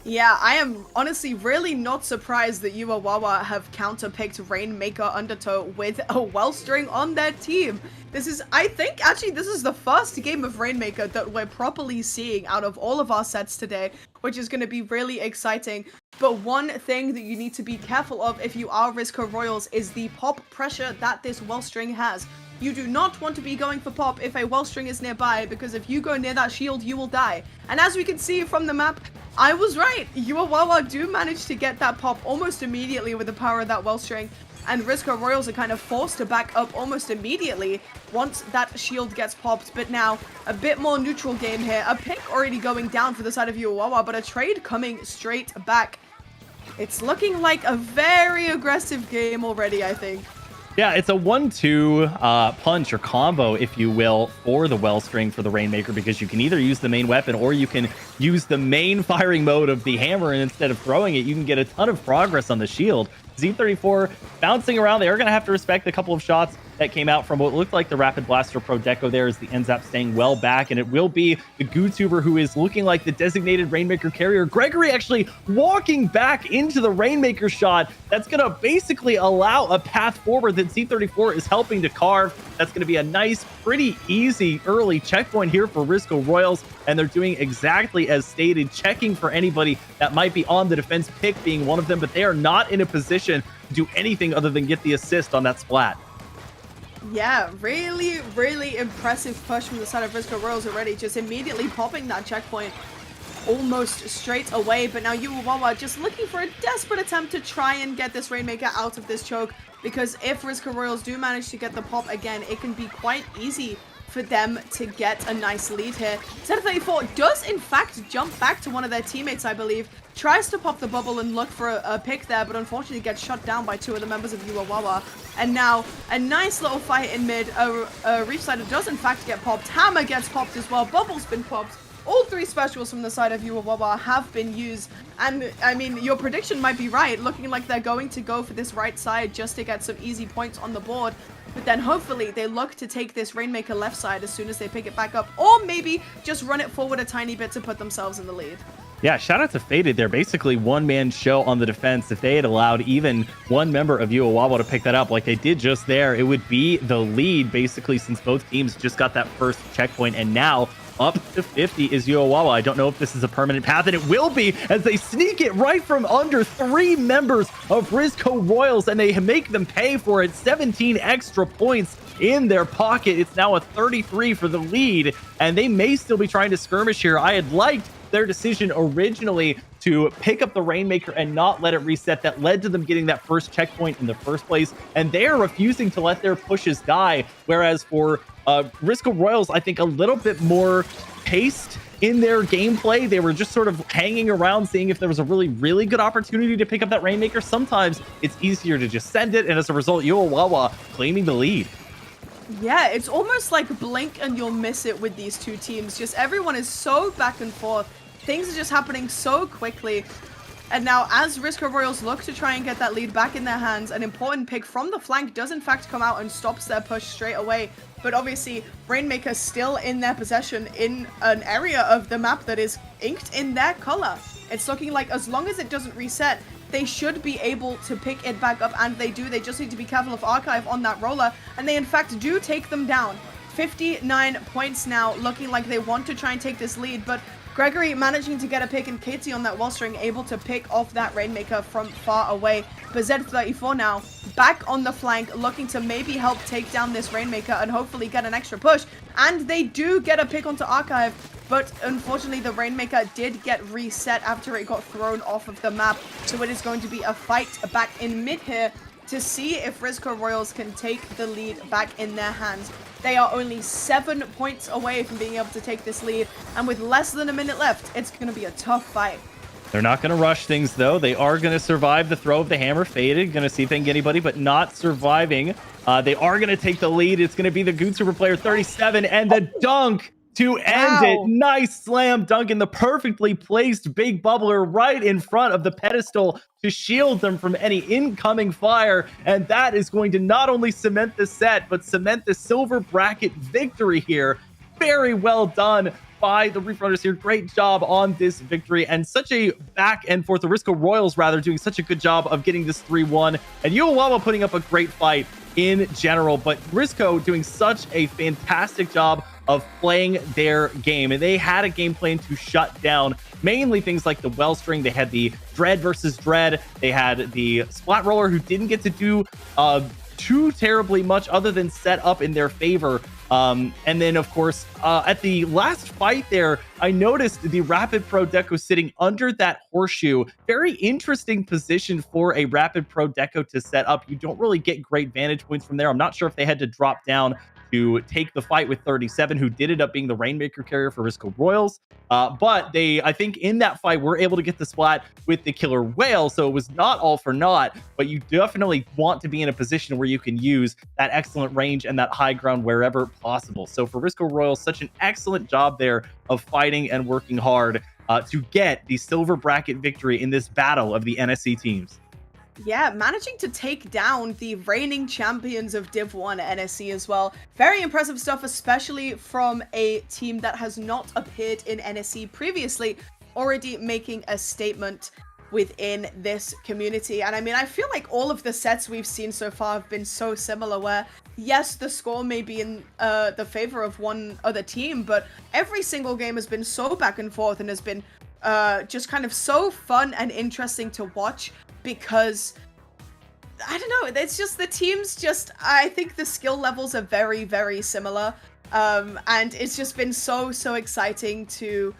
Yeah, I am honestly really not surprised that Uawawa have counterpicked Rainmaker Undertow with a Wellstring on their team. This is, I think, actually, this is the first game of Rainmaker that we're properly seeing out of all of our sets today, which is going to be really exciting. But one thing that you need to be careful of if you are Risco Royals is the pop pressure that this Wellstring has. You do not want to be going for pop if a Wellstring is nearby, because if you go near that shield, you will die. And as we can see from the map, I was right. Uawawa do manage to get that pop almost immediately with the power of that Wellstring. And Risco Royals are kind of forced to back up almost immediately once that shield gets popped. But now, a bit more neutral game here. A pick already going down for the side of Uawawa, but a trade coming straight back. It's looking like a very aggressive game already, I think. Yeah, it's a 1-2 punch or combo, if you will, for the Wellstring for the Rainmaker, because you can either use the main weapon or you can use the main firing mode of the hammer, and instead of throwing it, you can get a ton of progress on the shield. Z34 bouncing around. They are going to have to respect a couple of shots that came out from what looked like the Rapid Blaster Pro Deco there, as the NZAP staying well back, and it will be the GooTuber who is looking like the designated Rainmaker carrier. Gregory actually walking back into the Rainmaker shot. That's going to basically allow a path forward that Z34 is helping to carve. That's going to be a nice, pretty easy early checkpoint here for Risco Royals, and they're doing exactly as stated, checking for anybody that might be on the defense, pick being one of them, but they are not in a position to do anything other than get the assist on that splat. Yeah, really, really impressive push from the side of Risco Royals already, just immediately popping that checkpoint almost straight away. But now Uawawa just looking for a desperate attempt to try and get this Rainmaker out of this choke, because if Risco Royals do manage to get the pop again, it can be quite easy for them to get a nice lead here. Z34 does in fact jump back to one of their teammates, I believe, tries to pop the bubble and look for a pick there, but unfortunately gets shot down by two of the members of Uawawa. And now a nice little fight in mid. Reach Slider does in fact get popped. Hammer gets popped as well. Bubble's been popped. All three specials from the side of Uawawa have been used. And I mean, your prediction might be right, looking like they're going to go for this right side just to get some easy points on the board. But then hopefully they look to take this Rainmaker left side as soon as they pick it back up, or maybe just run it forward a tiny bit to put themselves in the lead. Yeah, shout out to Faded there. Basically, one-man show on the defense. If they had allowed even one member of Uawawa to pick that up like they did just there, it would be the lead, basically, since both teams just got that first checkpoint. And now, up to 50 is Uawawa. I don't know if this is a permanent path, and it will be, as they sneak it right from under three members of Risco Royals, and they make them pay for it. 17 extra points in their pocket. It's now a 33 for the lead, and they may still be trying to skirmish here. I had liked their decision originally to pick up the Rainmaker and not let it reset. That led to them getting that first checkpoint in the first place, and they are refusing to let their pushes die. Whereas for Risco Royals, I think a little bit more paced in their gameplay. They were just sort of hanging around, seeing if there was a really, really good opportunity to pick up that Rainmaker. Sometimes it's easier to just send it, and as a result, Uawawa claiming the lead. Yeah, it's almost like blink and you'll miss it with these two teams. Just everyone is so back and forth. Things are just happening so quickly. And now as Risco Royals look to try and get that lead back in their hands, an important pick from the flank does in fact come out and stops their push straight away. But obviously, Rainmaker still in their possession in an area of the map that is inked in their color. It's looking like as long as it doesn't reset, they should be able to pick it back up, and they do. They just need to be careful of Archive on that roller, and they in fact do take them down. 59 points now, looking like they want to try and take this lead, but Gregory managing to get a pick, and Katie on that Wellstring able to pick off that Rainmaker from far away. But Z34 now back on the flank, looking to maybe help take down this Rainmaker and hopefully get an extra push. And they do get a pick onto Archive, but unfortunately the Rainmaker did get reset after it got thrown off of the map. So it is going to be a fight back in mid here to see if Risco Royals can take the lead back in their hands. They are only 7 points away from being able to take this lead, and with less than a minute left, it's going to be a tough fight. They're not going to rush things, though. They are going to survive the throw of the hammer. Faded, going to see if they can get anybody, but not surviving. They are going to take the lead. It's going to be the GooTuber player 37, and the dunk to end it. Nice slam dunk in the perfectly placed big bubbler right in front of the pedestal to shield them from any incoming fire. And that is going to not only cement the set, but cement the silver bracket victory here. Very well done by the Reef Runners here. Great job on this victory, and such a back and forth. The Risco Royals, rather, doing such a good job of getting this 3-1, and Uawawa putting up a great fight in general, but Risco doing such a fantastic job of playing their game, and they had a game plan to shut down mainly things like the Wellstring. They had the Dread versus Dread. They had the Splat Roller, who didn't get to do too terribly much other than set up in their favor. And then, of course, at the last fight there, I noticed the Rapid Pro Deco sitting under that horseshoe. Very interesting position for a Rapid Pro Deco to set up. You don't really get great vantage points from there. I'm not sure if they had to drop down to take the fight with 37, who did end up being the Rainmaker carrier for Risco Royals. But they, I think in that fight, were able to get the splat with the Killer Whale. So it was not all for naught, but you definitely want to be in a position where you can use that excellent range and that high ground wherever possible. So for Risco Royals, such an excellent job there of fighting and working hard to get the silver bracket victory in this battle of the NSE teams. Yeah, managing to take down the reigning champions of Div 1 NSE as well. Very impressive stuff, especially from a team that has not appeared in NSE previously, already making a statement within this community. And I mean, I feel like all of the sets we've seen so far have been so similar where, yes, the score may be in the favor of one other team, but every single game has been so back and forth and has been just kind of so fun and interesting to watch. Because I don't know, it's just the teams just, I think the skill levels are very, very similar. And it's just been so exciting to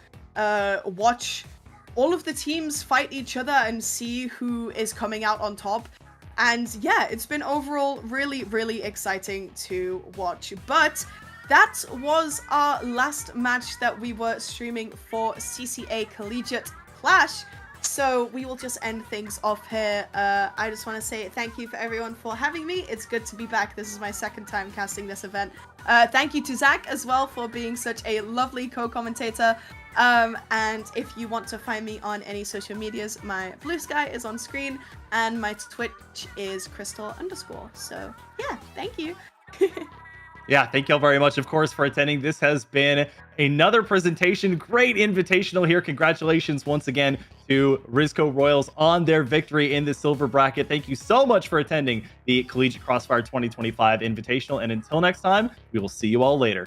watch all of the teams fight each other and see who is coming out on top. And yeah, it's been overall really exciting to watch. But that was our last match that we were streaming for CCA Collegiate Clash. So we will just end things off here. I just want to say thank you for everyone for having me. It's good to be back. This is my second time casting this event. Thank you to Zach as well for being such a lovely co-commentator. And if you want to find me on any social medias, my blue sky is on screen and my Twitch is crystal_. So yeah, thank you. Yeah, thank you all very much, of course, for attending. This has been another presentation. Great invitational here. Congratulations once again to Risco Royals on their victory in the silver bracket. Thank you so much for attending the Collegiate Crossfire 2025 Invitational. And until next time, we will see you all later.